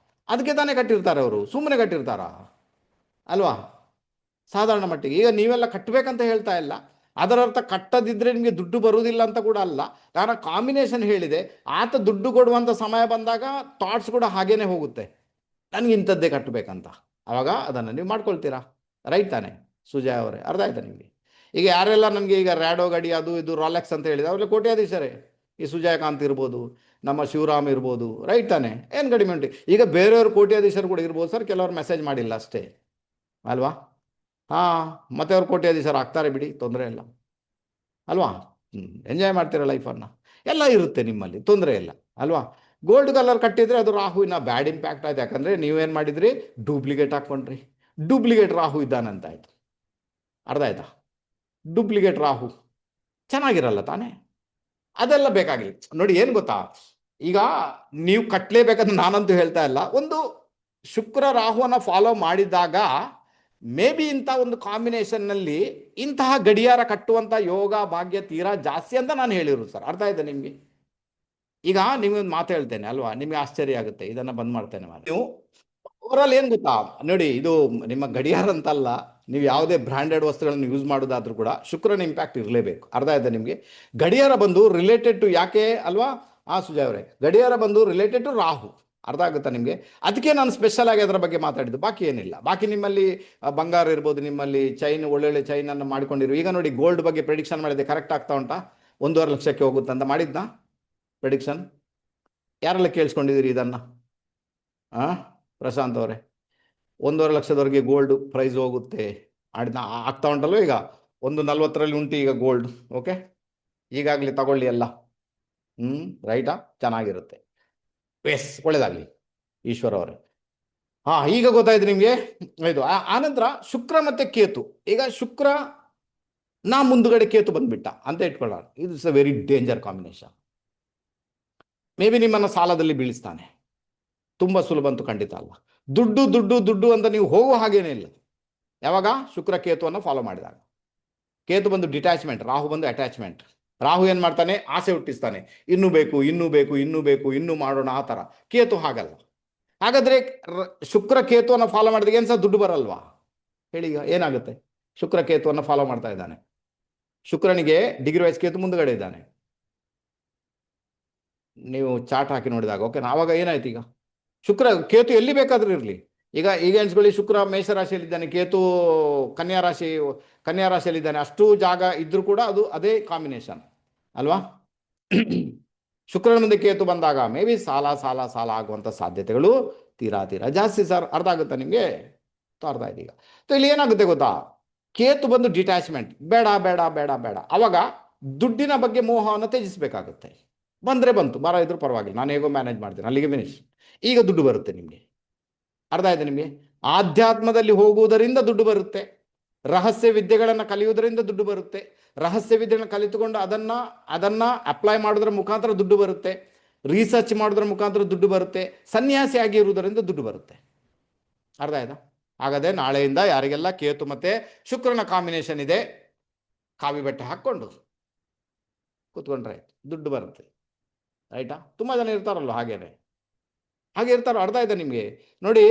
ಅದಕ್ಕೆ ತಾನೇ ಕಟ್ಟಿರ್ತಾರೆ ಅವರು, ಸುಮ್ಮನೆ ಕಟ್ಟಿರ್ತಾರ ಅಲ್ವಾ ಸಾಧಾರಣ ಮಟ್ಟಿಗೆ. ಈಗ ನೀವೆಲ್ಲ ಕಟ್ಟಬೇಕಂತ ಹೇಳ್ತಾ ಇಲ್ಲ, ಅದರರ್ಥ ಕಟ್ಟದಿದ್ದರೆ ನಿಮಗೆ ದುಡ್ಡು ಬರುವುದಿಲ್ಲ ಅಂತ ಕೂಡ ಅಲ್ಲ. ನಾನು ಕಾಂಬಿನೇಷನ್ ಹೇಳಿದೆ. ಆತ ದುಡ್ಡು ಕೊಡುವಂಥ ಸಮಯ ಬಂದಾಗ ಥಾಟ್ಸ್ ಕೂಡ ಹಾಗೇನೆ ಹೋಗುತ್ತೆ, ನನಗೆ ಇಂಥದ್ದೇ ಕಟ್ಟಬೇಕಂತ. ಆವಾಗ ಅದನ್ನು ನೀವು ಮಾಡ್ಕೊಳ್ತೀರಾ, ರೈಟ್ ತಾನೆ ಸುಜಯ್ ಅವರೇ? ಅರ್ಥ ಆಯ್ತಾ ನಿಮಗೆ? ಈಗ ಯಾರೆಲ್ಲ ನನಗೆ ಈಗ ರ್ಯಾಡೋ ಗಾಡಿ ಅದು ಇದು ರಾಲೆಕ್ಸ್ ಅಂತ ಹೇಳಿದೆ, ಅವರೆಲ್ಲ ಕೋಟ್ಯಾಧೀಶರೇ. ಈ ಸುಜಯಕಾಂತ್ ಇರ್ಬೋದು, ನಮ್ಮ ಶಿವರಾಮ್ ಇರ್ಬೋದು, ರೈಟ್ ತಾನೆ, ಏನು ಕಡಿಮೆ ಉಂಟು. ಈಗ ಬೇರೆಯವರು ಕೋಟ್ಯಾಧೀಶರು ಕೂಡ ಇರ್ಬೋದು ಸರ್, ಕೆಲವರು ಮೆಸೇಜ್ ಮಾಡಿಲ್ಲ ಅಷ್ಟೇ ಅಲ್ವಾ. ಹಾಂ, ಮತ್ತೆ ಅವ್ರು ಕೋಟ್ಯಾಧೀಶರು ಆಗ್ತಾರೆ ಬಿಡಿ, ತೊಂದರೆ ಇಲ್ಲ ಅಲ್ವಾ. ಎಂಜಾಯ್ ಮಾಡ್ತೀರ ಲೈಫನ್ನು, ಎಲ್ಲ ಇರುತ್ತೆ ನಿಮ್ಮಲ್ಲಿ, ತೊಂದರೆ ಇಲ್ಲ ಅಲ್ವಾ. ಗೋಲ್ಡ್ ಕಲರ್ ಕಟ್ಟಿದರೆ ಅದು ರಾಹುವಿನ ಬ್ಯಾಡ್ ಇಂಪ್ಯಾಕ್ಟ್ ಆಯ್ತು. ಯಾಕಂದರೆ ನೀವೇನು ಮಾಡಿದ್ರಿ, ಡೂಪ್ಲಿಕೇಟ್ ಹಾಕ್ಕೊಂಡ್ರಿ. ಡೂಪ್ಲಿಕೇಟ್ ರಾಹು ಇದ್ದಾನಂತಾಯ್ತು. ಅರ್ಥ ಆಯ್ತಾ. ಡೂಪ್ಲಿಕೇಟ್ ರಾಹು ಚೆನ್ನಾಗಿರಲ್ಲ ತಾನೇ, ಅದೆಲ್ಲ ಬೇಕಾಗಿಲ್ಲ ನೋಡಿ. ಏನು ಗೊತ್ತಾ, ಈಗ ನೀವು ಕಟ್ಟಲೇಬೇಕಂತ ನಾನಂತೂ ಹೇಳ್ತಾ ಇಲ್ಲ. ಒಂದು ಶುಕ್ರ ರಾಹುವನ್ನ ಫಾಲೋ ಮಾಡಿದಾಗ ಮೇ ಬಿ ಇಂಥ ಒಂದು ಕಾಂಬಿನೇಷನ್ನಲ್ಲಿ ಇಂತಹ ಗಡಿಯಾರ ಕಟ್ಟುವಂಥ ಯೋಗ ಭಾಗ್ಯ ತೀರಾ ಜಾಸ್ತಿ ಅಂತ ನಾನು ಹೇಳಿರೋದು ಸರ್. ಅರ್ಥ ಆಯ್ತಾ ನಿಮಗೆ. ಈಗ ನಿಮ್ಗೊಂದು ಮಾತು ಹೇಳ್ತೇನೆ ಅಲ್ವಾ, ನಿಮಗೆ ಆಶ್ಚರ್ಯ ಆಗುತ್ತೆ, ಇದನ್ನ ಬಂದ್ ಮಾಡ್ತೇನೆ. ನೀವು ಓವರಾಲ್ ಏನು ಗೊತ್ತಾ ನೋಡಿ, ಇದು ನಿಮ್ಮ ಗಡಿಯಾರ ಅಂತಲ್ಲ, ನೀವು ಯಾವುದೇ ಬ್ರ್ಯಾಂಡೆಡ್ ವಸ್ತುಗಳನ್ನು ಯೂಸ್ ಮಾಡೋದಾದ್ರೂ ಕೂಡ ಶುಕ್ರನ ಇಂಪ್ಯಾಕ್ಟ್ ಇರಲೇಬೇಕು. ಅರ್ಥ ಆಯ್ತಾ ನಿಮಗೆ. ಗಡಿಯಾರ ಬಂದು ರಿಲೇಟೆಡ್ ಟು ಯಾಕೆ ಅಲ್ವಾ, ಸುಜಯ್ ಅವರೇ, ಗಡಿಯಾರ ಬಂದು ರಿಲೇಟೆಡ್ ಟು ರಾಹು. ಅರ್ಥ ಆಗುತ್ತಾ ನಿಮಗೆ. ಅದಕ್ಕೆ ನಾನು ಸ್ಪೆಷಲ್ ಆಗಿ ಅದರ ಬಗ್ಗೆ ಮಾತಾಡಿದ್ದು, ಬಾಕಿ ಏನಿಲ್ಲ. ಬಾಕಿ ನಿಮ್ಮಲ್ಲಿ ಬಂಗಾರ ಇರ್ಬೋದು, ನಿಮ್ಮಲ್ಲಿ ಚೈನ್, ಒಳ್ಳೊಳ್ಳೆ ಚೈನನ್ನು ಮಾಡ್ಕೊಂಡಿರು. ಈಗ ನೋಡಿ, ಗೋಲ್ಡ್ ಬಗ್ಗೆ ಪ್ರೆಡಿಕ್ಷನ್ ಮಾಡಿದೆ, ಕರೆಕ್ಟ್ ಆಗ್ತಾ ಉಂಟಾ? 1.5 ಲಕ್ಷಕ್ಕೆ ಹೋಗುತ್ತಂತ ಮಾಡಿದ್ನಾ ಪ್ರೆಡಿಕ್ಷನ್? ಯಾರೆಲ್ಲ ಕೇಳಿಸ್ಕೊಂಡಿದ್ದೀರಿ ಇದನ್ನು? ಪ್ರಶಾಂತ್ ಅವರೇ, 1.5 ಲಕ್ಷದವರೆಗೆ ಗೋಲ್ಡ್ ಪ್ರೈಸ್ ಹೋಗುತ್ತೆ ಆಗ್ತಾ ಉಂಟಲ್ವ. ಈಗ 1.40 ಉಂಟು ಈಗ ಗೋಲ್ಡ್. ಓಕೆ, ಈಗಾಗಲೇ ತಗೊಳ್ಳಿ ಎಲ್ಲ. ರೈಟಾ, ಚೆನ್ನಾಗಿರುತ್ತೆ. ಎಸ್, ಒಳ್ಳೇದಾಗಲಿ ಈಶ್ವರ ಅವರೇ. ಈಗ ಗೊತ್ತಾಯ್ತು ನಿಮಗೆ. ಇದು ಆನಂತರ ಶುಕ್ರ ಮತ್ತೆ ಕೇತು. ಈಗ ಶುಕ್ರ ಮುಂದುಗಡೆ ಕೇತು ಬಂದ್ಬಿಟ್ಟ ಅಂತ ಇಟ್ಕೊಳ್ಳೋಣ. ಇದು is a very danger combination. May be ನಿಮ್ಮನ್ನು ಸಾಲದಲ್ಲಿ ಬೀಳಿಸ್ತಾನೆ. ತುಂಬ ಸುಲಭ ಅಂತೂ ಖಂಡಿತ ಅಲ್ಲ. ದುಡ್ಡು ದುಡ್ಡು ದುಡ್ಡು ಅಂತ ನೀವು ಹೋಗುವ ಹಾಗೇನೇ ಇಲ್ಲ. ಯಾವಾಗ ಶುಕ್ರ ಕೇತುವನ್ನು ಫಾಲೋ ಮಾಡಿದಾಗ. ಕೇತು ಬಂದು ಡಿಟ್ಯಾಚ್ಮೆಂಟ್, ರಾಹು ಬಂದು ಅಟ್ಯಾಚ್ಮೆಂಟ್. ರಾಹು ಏನು ಮಾಡ್ತಾನೆ, ಆಸೆ ಹುಟ್ಟಿಸ್ತಾನೆ, ಇನ್ನೂ ಬೇಕು ಇನ್ನೂ ಬೇಕು ಇನ್ನೂ ಬೇಕು, ಇನ್ನೂ ಮಾಡೋಣ, ಆ ಥರ. ಕೇತು ಹಾಗಲ್ಲ. ಹಾಗಾದರೆ ಶುಕ್ರ ಕೇತುವನ್ನು ಫಾಲೋ ಮಾಡಿದಾಗ ಏನು ಸಹ ದುಡ್ಡು ಬರಲ್ವಾ ಹೇಳಿ. ಈಗ ಏನಾಗುತ್ತೆ, ಶುಕ್ರ ಕೇತುವನ್ನು ಫಾಲೋ ಮಾಡ್ತಾ ಇದ್ದಾನೆ. ಶುಕ್ರನಿಗೆ ಡಿಗ್ರಿ ವೈಸ್ ಕೇತು ಮುಂದುಗಡೆ ಇದ್ದಾನೆ. ನೀವು ಚಾರ್ಟ್ ಹಾಕಿ ನೋಡಿದಾಗ ಓಕೆ. ಆವಾಗ ಏನಾಯ್ತು, ಈಗ ಶುಕ್ರ ಕೇತು ಎಲ್ಲಿ ಬೇಕಾದ್ರೂ ಇರಲಿ. ಈಗ ಎಣಿಸ್ಕೊಳ್ಳಿ, ಶುಕ್ರ ಮೇಷರಾಶಿಯಲ್ಲಿದ್ದಾನೆ, ಕೇತು ಕನ್ಯಾ ರಾಶಿಯಲ್ಲಿದ್ದಾನೆ. ಅಷ್ಟು ಜಾಗ ಇದ್ರೂ ಕೂಡ ಅದು ಅದೇ ಕಾಂಬಿನೇಷನ್ ಅಲ್ವಾ. ಶುಕ್ರನ ಮುಂದೆ ಕೇತು ಬಂದಾಗ ಮೇ ಬಿ ಸಾಲ ಆಗುವಂಥ ಸಾಧ್ಯತೆಗಳು ತೀರಾ ಜಾಸ್ತಿ ಸರ್. ಅರ್ಥ ಆಗುತ್ತಾ ನಿಮಗೆ? ಅರ್ಥ ಆಯ್ತು. ಈಗ ಇಲ್ಲಿ ಏನಾಗುತ್ತೆ ಗೊತ್ತಾ, ಕೇತು ಬಂದು ಡಿಟ್ಯಾಚ್ಮೆಂಟ್, ಬೇಡ ಬೇಡ ಬೇಡ ಬೇಡ. ಅವಾಗ ದುಡ್ಡಿನ ಬಗ್ಗೆ ಮೋಹವನ್ನು ತ್ಯಜಿಸಬೇಕಾಗುತ್ತೆ. ಬಂದರೆ ಬಂತು, ಬರ ಇದ್ರೂ ಪರವಾಗಿಲ್ಲ, ನಾನು ಹೇಗೋ ಮ್ಯಾನೇಜ್ ಮಾಡ್ತೀನಿ, ಅಲ್ಲಿಗೆ ಫಿನಿಶ್. ಈಗ ದುಡ್ಡು ಬರುತ್ತೆ ನಿಮಗೆ. ಅರ್ಥ ಆಯ್ತು ನಿಮಗೆ. ಆಧ್ಯಾತ್ಮದಲ್ಲಿ ಹೋಗುವುದರಿಂದ ದುಡ್ಡು ಬರುತ್ತೆ. ರಹಸ್ಯ ವಿದ್ಯೆಗಳನ್ನು ಕಲಿಯುವುದರಿಂದ ದುಡ್ಡು ಬರುತ್ತೆ. ರಹಸ್ಯ ವಿದ್ಯೆಗಳನ್ನು ಕಲಿತುಕೊಂಡು ಅದನ್ನ ಅಪ್ಲೈ ಮಾಡೋದ್ರ ಮುಖಾಂತರ ದುಡ್ಡು ಬರುತ್ತೆ. ರಿಸರ್ಚ್ ಮಾಡೋದ್ರ ಮುಖಾಂತರ ದುಡ್ಡು ಬರುತ್ತೆ. ಸನ್ಯಾಸಿ ಆಗಿರುವುದರಿಂದ ದುಡ್ಡು ಬರುತ್ತೆ. ಅರ್ಥ ಆಯ್ತಾ. ಹಾಗಾದರೆ ನಾಳೆಯಿಂದ ಯಾರಿಗೆಲ್ಲ ಕೇತು ಮತ್ತೆ ಶುಕ್ರನ ಕಾಂಬಿನೇಷನ್ ಇದೆ, ಕಾವಿ ಬಟ್ಟೆ ಹಾಕ್ಕೊಂಡು ಕೂತ್ಕೊಂಡ್ರೆ ದುಡ್ಡು ಬರುತ್ತೆ. ರೈಟಾ. ತುಂಬ ಜನ ಇರ್ತಾರಲ್ವ ಹಾಗೆ ಇರ್ತಾರೋ. ಅರ್ಥ ಆಯ್ತಾ ನಿಮಗೆ. ನೋಡಿ,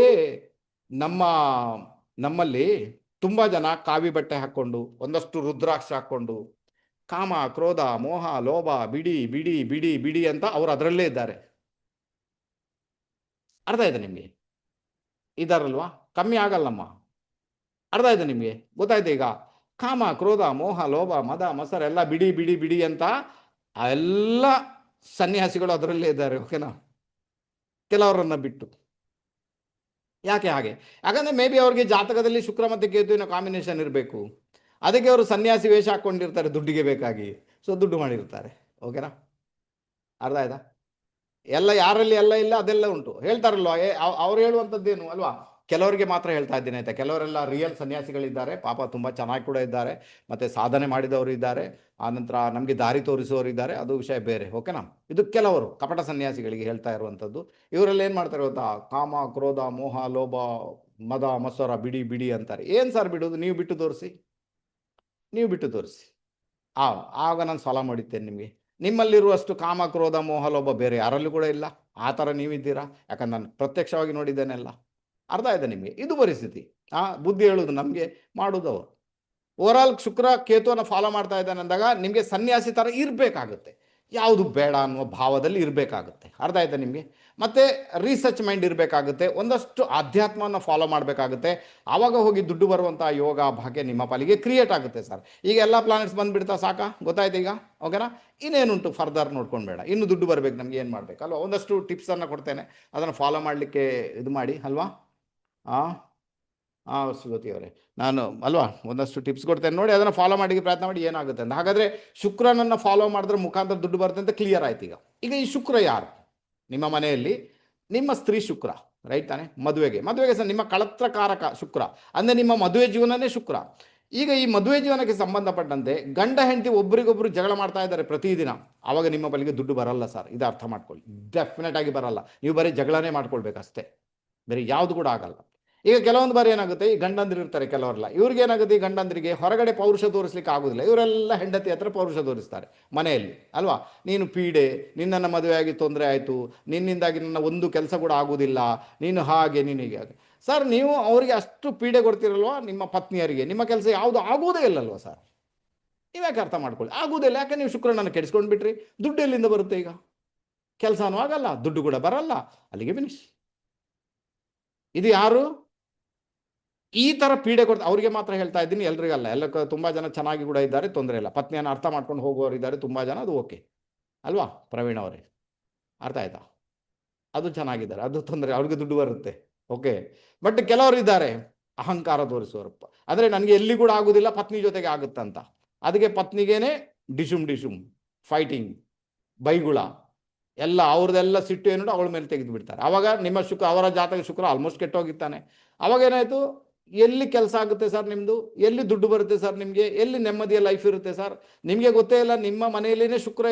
ನಮ್ಮಲ್ಲಿ ತುಂಬ ಜನ ಕಾವಿ ಬಟ್ಟೆ ಹಾಕ್ಕೊಂಡು, ಒಂದಷ್ಟು ರುದ್ರಾಕ್ಷ ಹಾಕ್ಕೊಂಡು, ಕಾಮ, ಕ್ರೋಧ, ಮೋಹ, ಲೋಭ, ಬಿಡಿ ಬಿಡಿ ಬಿಡಿ ಬಿಡಿ ಅಂತ ಅವರು ಅದರಲ್ಲೇ ಇದ್ದಾರೆ. ಅರ್ಥ ಆಯ್ತಾ ನಿಮಗೆ. ಇದಾರಲ್ವಾ, ಕಮ್ಮಿ ಆಗಲ್ಲಮ್ಮ. ಅರ್ಥ ಆಯ್ತಾ ನಿಮಗೆ. ಗೊತ್ತಾಯ್ತು. ಈಗ ಕಾಮ, ಕ್ರೋಧ, ಮೋಹ, ಲೋಭ, ಮದ, ಮತ್ಸರ ಎಲ್ಲ ಬಿಡಿ ಬಿಡಿ ಬಿಡಿ ಅಂತ ಎಲ್ಲ ಸನ್ಯಾಸಿಗಳು ಅದರಲ್ಲೇ ಇದ್ದಾರೆ. ಓಕೆನಾ, ಕೆಲವರನ್ನ ಬಿಟ್ಟು. ಯಾಕೆ ಹಾಗೆ? ಯಾಕಂದರೆ ಮೇ ಬಿ ಅವ್ರಿಗೆ ಜಾತಕದಲ್ಲಿ ಶುಕ್ರ ಮತ್ತು ಕೇತುವಿನ ಕಾಂಬಿನೇಷನ್ ಇರಬೇಕು. ಅದಕ್ಕೆ ಅವರು ಸನ್ಯಾಸಿ ವೇಷ ಹಾಕ್ಕೊಂಡಿರ್ತಾರೆ ದುಡ್ಡಿಗೆ ಬೇಕಾಗಿ. ಸೊ ದುಡ್ಡು ಮಾಡಿರ್ತಾರೆ. ಓಕೆನಾ, ಅರ್ಥ ಆಯ್ತಾ. ಎಲ್ಲ ಯಾರಲ್ಲಿ ಎಲ್ಲ ಇಲ್ಲ ಅದೆಲ್ಲ ಉಂಟು ಹೇಳ್ತಾರಲ್ವ. ಅವ್ರು ಹೇಳುವಂಥದ್ದೇನು ಅಲ್ವಾ, ಕೆಲವರಿಗೆ ಮಾತ್ರ ಹೇಳ್ತಾ ಇದ್ದೀನಿ ಆಯ್ತಾ. ಕೆಲವರೆಲ್ಲ ರಿಯಲ್ ಸನ್ಯಾಸಿಗಳಿದ್ದಾರೆ, ಪಾಪ ತುಂಬ ಚೆನ್ನಾಗಿ ಕೂಡ ಇದ್ದಾರೆ, ಮತ್ತು ಸಾಧನೆ ಮಾಡಿದವರು ಇದ್ದಾರೆ, ಆನಂತರ ನಮಗೆ ದಾರಿ ತೋರಿಸುವವರು ಇದ್ದಾರೆ, ಅದು ವಿಷಯ ಬೇರೆ. ಓಕೆನಾ. ಇದು ಕೆಲವರು ಕಪಟ ಸನ್ಯಾಸಿಗಳಿಗೆ ಹೇಳ್ತಾ ಇರುವಂಥದ್ದು. ಇವರೆಲ್ಲ ಏನು ಮಾಡ್ತಾರೆ ಗೊತ್ತಾ, ಕಾಮ, ಕ್ರೋಧ, ಮೋಹ, ಲೋಭ, ಮದ, ಮತ್ಸರ ಬಿಡಿ ಬಿಡಿ ಅಂತಾರೆ. ಏನು ಸರ್ ಬಿಡೋದು, ನೀವು ಬಿಟ್ಟು ತೋರಿಸಿ. ಆಗ ನಾನು ಸಲ ಮಾಡಿದ್ದೇನೆ ನಿಮಗೆ. ನಿಮ್ಮಲ್ಲಿರುವಷ್ಟು ಕಾಮ, ಕ್ರೋಧ, ಮೋಹ, ಲೋಭ ಬೇರೆ ಯಾರಲ್ಲೂ ಕೂಡ ಇಲ್ಲ. ಆ ಥರ ನೀವಿದ್ದೀರಾ. ಯಾಕಂದ್ರೆ ನಾನು ಪ್ರತ್ಯಕ್ಷವಾಗಿ ನೋಡಿದ್ದೇನೆಲ್ಲ. ಅರ್ಥ ಆಯ್ತಾ ನಿಮಗೆ. ಇದು ಪರಿಸ್ಥಿತಿ. ಬುದ್ಧಿ ಹೇಳೋದು ನಮಗೆ, ಮಾಡೋದು ಅವರು. ಓವರಾಲ್ ಶುಕ್ರ ಕೇತುವನ್ನು ಫಾಲೋ ಮಾಡ್ತಾ ಇದ್ದಾನೆ ಅಂದಾಗ ನಿಮಗೆ ಸನ್ಯಾಸಿ ಥರ ಇರಬೇಕಾಗುತ್ತೆ. ಯಾವುದು ಬೇಡ ಅನ್ನುವ ಭಾವದಲ್ಲಿ ಇರಬೇಕಾಗುತ್ತೆ. ಅರ್ಥ ಆಯ್ತಾ ನಿಮಗೆ? ಮತ್ತು ರಿಸರ್ಚ್ ಮೈಂಡ್ ಇರಬೇಕಾಗುತ್ತೆ, ಒಂದಷ್ಟು ಆಧ್ಯಾತ್ಮವನ್ನು ಫಾಲೋ ಮಾಡಬೇಕಾಗುತ್ತೆ. ಆವಾಗ ಹೋಗಿ ದುಡ್ಡು ಬರುವಂಥ ಯೋಗ ಭಾಗ್ಯ ನಿಮ್ಮ ಪಾಲಿಗೆ ಕ್ರಿಯೇಟ್ ಆಗುತ್ತೆ ಸರ್. ಈಗ ಎಲ್ಲ ಪ್ಲಾನೆಟ್ಸ್ ಬಂದುಬಿಡ್ತಾ ಸಾಕಾ? ಗೊತ್ತಾಯ್ತು ಈಗ? ಓಕೆನಾ? ಇನ್ನೇನುಂಟು ಫರ್ದರ್ ನೋಡ್ಕೊಂಡು ಬೇಡ, ಇನ್ನು ದುಡ್ಡು ಬರಬೇಕು ನಮ್ಗೆ, ಏನು ಮಾಡಬೇಕು ಅಲ್ವಾ? ಒಂದಷ್ಟು ಟಿಪ್ಸನ್ನು ಕೊಡ್ತೇನೆ, ಅದನ್ನು ಫಾಲೋ ಮಾಡಲಿಕ್ಕೆ ಇದು ಮಾಡಿ ಅಲ್ವಾ? ಹಾಂ ಶ್ರುತಿ ಅವರೇ, ನಾನು ಅಲ್ವಾ ಒಂದಷ್ಟು ಟಿಪ್ಸ್ ಕೊಡ್ತೇನೆ ನೋಡಿ, ಅದನ್ನು ಫಾಲೋ ಮಾಡಿ ಪ್ರಯತ್ನ ಮಾಡಿ, ಏನಾಗುತ್ತೆ ಅಂತ. ಹಾಗಾದರೆ ಶುಕ್ರನನ್ನು ಫಾಲೋ ಮಾಡಿದ್ರೆ ಮುಖಾಂತರ ದುಡ್ಡು ಬರುತ್ತೆ ಅಂತ ಕ್ಲಿಯರ್ ಆಯ್ತು. ಈಗ ಈ ಶುಕ್ರ ಯಾರು? ನಿಮ್ಮ ಮನೆಯಲ್ಲಿ ನಿಮ್ಮ ಸ್ತ್ರೀ ಶುಕ್ರ, ರೈಟ್ ತಾನೆ? ಮದುವೆಗೆ ಸಹ ನಿಮ್ಮ ಕಳತ್ರಕಾರಕ ಶುಕ್ರ, ಅಂದರೆ ನಿಮ್ಮ ಮದುವೆ ಜೀವನನೇ ಶುಕ್ರ. ಈಗ ಈ ಮದುವೆ ಜೀವನಕ್ಕೆ ಸಂಬಂಧಪಟ್ಟಂತೆ ಗಂಡ ಹೆಂಡತಿ ಒಬ್ರಿಗೊಬ್ರು ಜಗಳ ಮಾಡ್ತಾ ಇದ್ದಾರೆ ಪ್ರತಿದಿನ, ಆವಾಗ ನಿಮ್ಮ ಬಳಿಗೆ ದುಡ್ಡು ಬರಲ್ಲ ಸರ್, ಇದು ಅರ್ಥ ಮಾಡ್ಕೊಳ್ಳಿ. ಡೆಫಿನೆಟ್ ಆಗಿ ಬರಲ್ಲ, ನೀವು ಬರೀ ಜಗಳನೇ ಮಾಡ್ಕೊಳ್ಬೇಕಷ್ಟೇ, ಬೇರೆ ಯಾವುದು ಕೂಡ ಆಗಲ್ಲ. ಈಗ ಕೆಲವೊಂದು ಬಾರಿ ಏನಾಗುತ್ತೆ, ಈ ಗಂಡಂದ್ರು ಇರ್ತಾರೆ ಕೆಲವರೆಲ್ಲ, ಇವ್ರಿಗೆ ಏನಾಗುತ್ತೆ, ಈ ಗಂಡಂದ್ರಿಗೆ ಹೊರಗಡೆ ಪೌರುಷ ತೋರಿಸ್ಲಿಕ್ಕೆ ಆಗೋದಿಲ್ಲ, ಇವರೆಲ್ಲ ಹೆಂಡತಿ ಹತ್ರ ಪೌರುಷ ತೋರಿಸ್ತಾರೆ ಮನೆಯಲ್ಲಿ ಅಲ್ವಾ? ನೀನು ಪೀಡೆ, ನಿನ್ನನ್ನು ಮದುವೆಯಾಗಿ ತೊಂದರೆ ಆಯಿತು, ನಿನ್ನಿಂದಾಗಿ ನನ್ನ ಒಂದು ಕೆಲಸ ಕೂಡ ಆಗೋದಿಲ್ಲ, ನೀನು ಹಾಗೆ ನೀನಿಗೆ. ಸರ್, ನೀವು ಅವರಿಗೆ ಅಷ್ಟು ಪೀಡೆ ಕೊಡ್ತಿರಲ್ವ ನಿಮ್ಮ ಪತ್ನಿಯರಿಗೆ, ನಿಮ್ಮ ಕೆಲಸ ಯಾವುದು ಆಗುವುದೇ ಇಲ್ಲಲ್ವ ಸರ್? ನೀವ್ಯಾಕೆ ಅರ್ಥ ಮಾಡ್ಕೊಳ್ಳಿ? ಆಗುವುದಿಲ್ಲ, ಯಾಕೆ ನೀವು ಶುಕ್ರನನ್ನು ಕೆಡಿಸ್ಕೊಂಡು ಬಿಟ್ರಿ? ದುಡ್ಡು ಎಲ್ಲಿಂದ ಬರುತ್ತೆ? ಈಗ ಕೆಲಸನೂ ಆಗಲ್ಲ, ದುಡ್ಡು ಕೂಡ ಬರಲ್ಲ, ಅಲ್ಲಿಗೆ ಫಿನಿಶ್. ಇದು ಯಾರು ಈ ಥರ ಪೀಡೆ ಕೊಡ್ತಾರೆ ಅವರಿಗೆ ಮಾತ್ರ ಹೇಳ್ತಾ ಇದ್ದೀನಿ, ಎಲ್ರಿಗಲ್ಲ. ಎಲ್ಲ ತುಂಬ ಜನ ಚೆನ್ನಾಗಿ ಕೂಡ ಇದ್ದಾರೆ, ತೊಂದರೆ ಇಲ್ಲ. ಪತ್ನಿಯನ್ನು ಅರ್ಥ ಮಾಡ್ಕೊಂಡು ಹೋಗುವವರು ಇದ್ದಾರೆ ತುಂಬ ಜನ, ಅದು ಓಕೆ ಅಲ್ವಾ ಪ್ರವೀಣ್ ಅವರೇ? ಅರ್ಥ ಆಯ್ತಾ? ಅದು ಚೆನ್ನಾಗಿದ್ದಾರೆ, ಅದು ತೊಂದರೆ, ಅವ್ರಿಗೆ ದುಡ್ಡು ಬರುತ್ತೆ, ಓಕೆ. ಬಟ್ ಕೆಲವರು ಇದ್ದಾರೆ ಅಹಂಕಾರ ತೋರಿಸುವರು, ಅಂದರೆ ನನಗೆ ಎಲ್ಲಿ ಕೂಡ ಆಗೋದಿಲ್ಲ, ಪತ್ನಿ ಜೊತೆಗೆ ಆಗುತ್ತಂತ. ಅದಕ್ಕೆ ಪತ್ನಿಗೇನೆ ಡಿಶುಮ್ ಫೈಟಿಂಗ್, ಬೈಗುಳ ಎಲ್ಲ, ಅವ್ರದ್ದೆಲ್ಲ ಸಿಟ್ಟು ಏನು ಅವಳ ಮೇಲೆ ತೆಗೆದು ಬಿಡ್ತಾರೆ. ಆವಾಗ ನಿಮ್ಮ ಅವರ ಜಾತಕ ಶುಕ್ರ ಆಲ್ಮೋಸ್ಟ್ ಕೆಟ್ಟೋಗಿರ್ತಾನೆ. ಅವಾಗ ಏನಾಯಿತು, ಎಲ್ಲಿ ಕೆಲಸ ಆಗುತ್ತೆ ಸರ್ ನಿಮ್ಮದು? ಎಲ್ಲಿ ದುಡ್ಡು ಬರುತ್ತೆ ಸರ್ ನಿಮಗೆ? ಎಲ್ಲಿ ನೆಮ್ಮದಿಯ ಲೈಫ್ ಇರುತ್ತೆ ಸರ್? ನಿಮಗೆ ಗೊತ್ತೇ ಇಲ್ಲ, ನಿಮ್ಮ ಮನೆಯಲ್ಲೇ ಶುಕ್ರ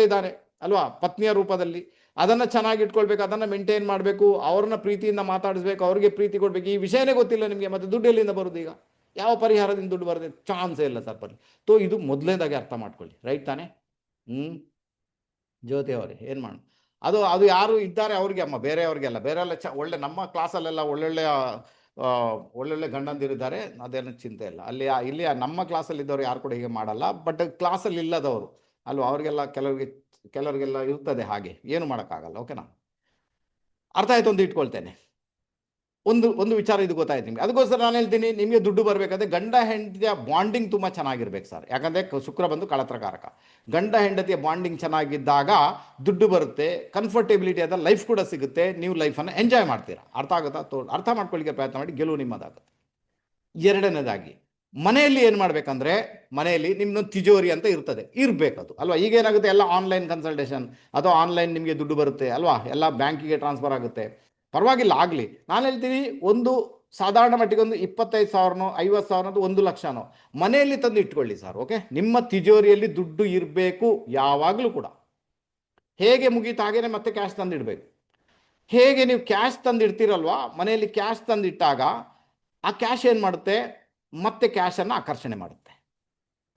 ಇದ್ದಾನೆ ಅಲ್ವಾ, ಪತ್ನಿಯ ರೂಪದಲ್ಲಿ. ಅದನ್ನು ಚೆನ್ನಾಗಿ ಇಟ್ಕೊಳ್ಬೇಕು, ಅದನ್ನು ಮೇಂಟೈನ್ ಮಾಡಬೇಕು, ಅವ್ರನ್ನ ಪ್ರೀತಿಯಿಂದ ಮಾತಾಡಿಸ್ಬೇಕು, ಅವ್ರಿಗೆ ಪ್ರೀತಿ ಕೊಡಬೇಕು. ಈ ವಿಷಯನೇ ಗೊತ್ತಿಲ್ಲ ನಿಮಗೆ, ಮತ್ತು ದುಡ್ಡು ಎಲ್ಲಿಂದ ಬರೋದು? ಈಗ ಯಾವ ಪರಿಹಾರದಿಂದ ದುಡ್ಡು ಬರುತ್ತೆ? ಚಾನ್ಸೇ ಇಲ್ಲ ಸರ್ ಬರಲಿ. ಇದು ಮೊದಲನೇದಾಗಿ ಅರ್ಥ ಮಾಡ್ಕೊಳ್ಳಿ, ರೈಟ್ ತಾನೆ? ಜ್ಯೋತಿ ಅವರೇ, ಏನು ಮಾಡು, ಅದು ಯಾರು ಇದ್ದಾರೆ ಅವ್ರಿಗೆ ಅಮ್ಮ, ಬೇರೆಯವ್ರಿಗೆಲ್ಲ, ಬೇರೆಲ್ಲ ಒಳ್ಳೆ ನಮ್ಮ ಕ್ಲಾಸಲ್ಲೆಲ್ಲ ಒಳ್ಳೊಳ್ಳೆ ಗಂಡಂದಿರಿದ್ದಾರೆ, ಅದೇನು ಚಿಂತೆ ಇಲ್ಲ. ಇಲ್ಲಿ ನಮ್ಮ ಕ್ಲಾಸಲ್ಲಿ ಇದ್ದವ್ರು ಯಾರು ಕೂಡ ಹೀಗೆ ಮಾಡಲ್ಲ. ಬಟ್ ಕ್ಲಾಸಲ್ಲಿ ಇಲ್ಲದವರು ಅಲ್ವಾ, ಅವ್ರಿಗೆಲ್ಲ ಕೆಲವರಿಗೆಲ್ಲ ಇರ್ತದೆ ಹಾಗೆ, ಏನು ಮಾಡೋಕ್ಕಾಗಲ್ಲ. ಓಕೆನಾ? ಅರ್ಥ ಆಯ್ತು ಅಂತ ಇಟ್ಕೊಳ್ತೇನೆ. ಒಂದು ವಿಚಾರ ಇದು ಗೊತ್ತಾಯ್ತು ನಿಮಗೆ. ಅದಕ್ಕೋಸ್ಕರ ನಾನು ಹೇಳ್ತೀನಿ, ನಿಮಗೆ ದುಡ್ಡು ಬರಬೇಕಾದ್ರೆ ಗಂಡ ಹೆಂಡತಿಯ ಬಾಂಡಿಂಗ್ ತುಂಬ ಚೆನ್ನಾಗಿರ್ಬೇಕು ಸರ್. ಯಾಕಂದರೆ ಶುಕ್ರ ಬಂದು ಕಳತ್ರಕಾರಕ. ಗಂಡ ಹೆಂಡತಿಯ ಬಾಂಡಿಂಗ್ ಚೆನ್ನಾಗಿದ್ದಾಗ ದುಡ್ಡು ಬರುತ್ತೆ, ಕಂಫರ್ಟೇಬಿಲಿಟಿ ಆದ ಲೈಫ್ ಕೂಡ ಸಿಗುತ್ತೆ, ನೀವು ಲೈಫನ್ನು ಎಂಜಾಯ್ ಮಾಡ್ತೀರಾ. ಅರ್ಥ ಆಗುತ್ತಾ? ಅರ್ಥ ಮಾಡ್ಕೊಳ್ಳಿಕ್ಕೆ ಪ್ರಯತ್ನ ಮಾಡಿ, ಗೆಲುವು ನಿಮ್ಮದಾಗುತ್ತೆ. ಎರಡನೇದಾಗಿ ಮನೆಯಲ್ಲಿ ಏನು ಮಾಡಬೇಕಂದ್ರೆ, ಮನೆಯಲ್ಲಿ ನಿಮ್ಮದೊಂದು ತಿಜೋರಿ ಅಂತ ಇರಬೇಕದು ಅಲ್ವಾ? ಈಗೇನಾಗುತ್ತೆ, ಎಲ್ಲ ಆನ್ಲೈನ್ ಕನ್ಸಲ್ಟೇಷನ್ ಅಥವಾ ಆನ್ಲೈನ್ ನಿಮಗೆ ದುಡ್ಡು ಬರುತ್ತೆ ಅಲ್ವಾ, ಎಲ್ಲ ಬ್ಯಾಂಕಿಗೆ ಟ್ರಾನ್ಸ್ಫರ್ ಆಗುತ್ತೆ, ಪರವಾಗಿಲ್ಲ ಆಗಲಿ. ನಾನು ಹೇಳ್ತೀನಿ, ಒಂದು ಸಾಧಾರಣ ಮಟ್ಟಿಗೆ ಒಂದು 25,000ನೋ 50,000ನೋ 1,00,000ನೋ ಮನೆಯಲ್ಲಿ ತಂದು ಇಟ್ಕೊಳ್ಳಿ ಸರ್, ಓಕೆ? ನಿಮ್ಮ ತಿಜೋರಿಯಲ್ಲಿ ದುಡ್ಡು ಇರಬೇಕು ಯಾವಾಗಲೂ ಕೂಡ. ಹೇಗೆ ಮುಗೀತು ಹಾಗೇನೆ ಮತ್ತೆ ಕ್ಯಾಶ್ ತಂದಿಡಬೇಕು. ಹೇಗೆ ನೀವು ಕ್ಯಾಶ್ ತಂದಿಡ್ತೀರಲ್ವಾ, ಮನೆಯಲ್ಲಿ ಕ್ಯಾಶ್ ತಂದಿಟ್ಟಾಗ ಆ ಕ್ಯಾಶ್ ಏನು ಮಾಡುತ್ತೆ, ಮತ್ತೆ ಕ್ಯಾಶನ್ನು ಆಕರ್ಷಣೆ ಮಾಡುತ್ತೆ.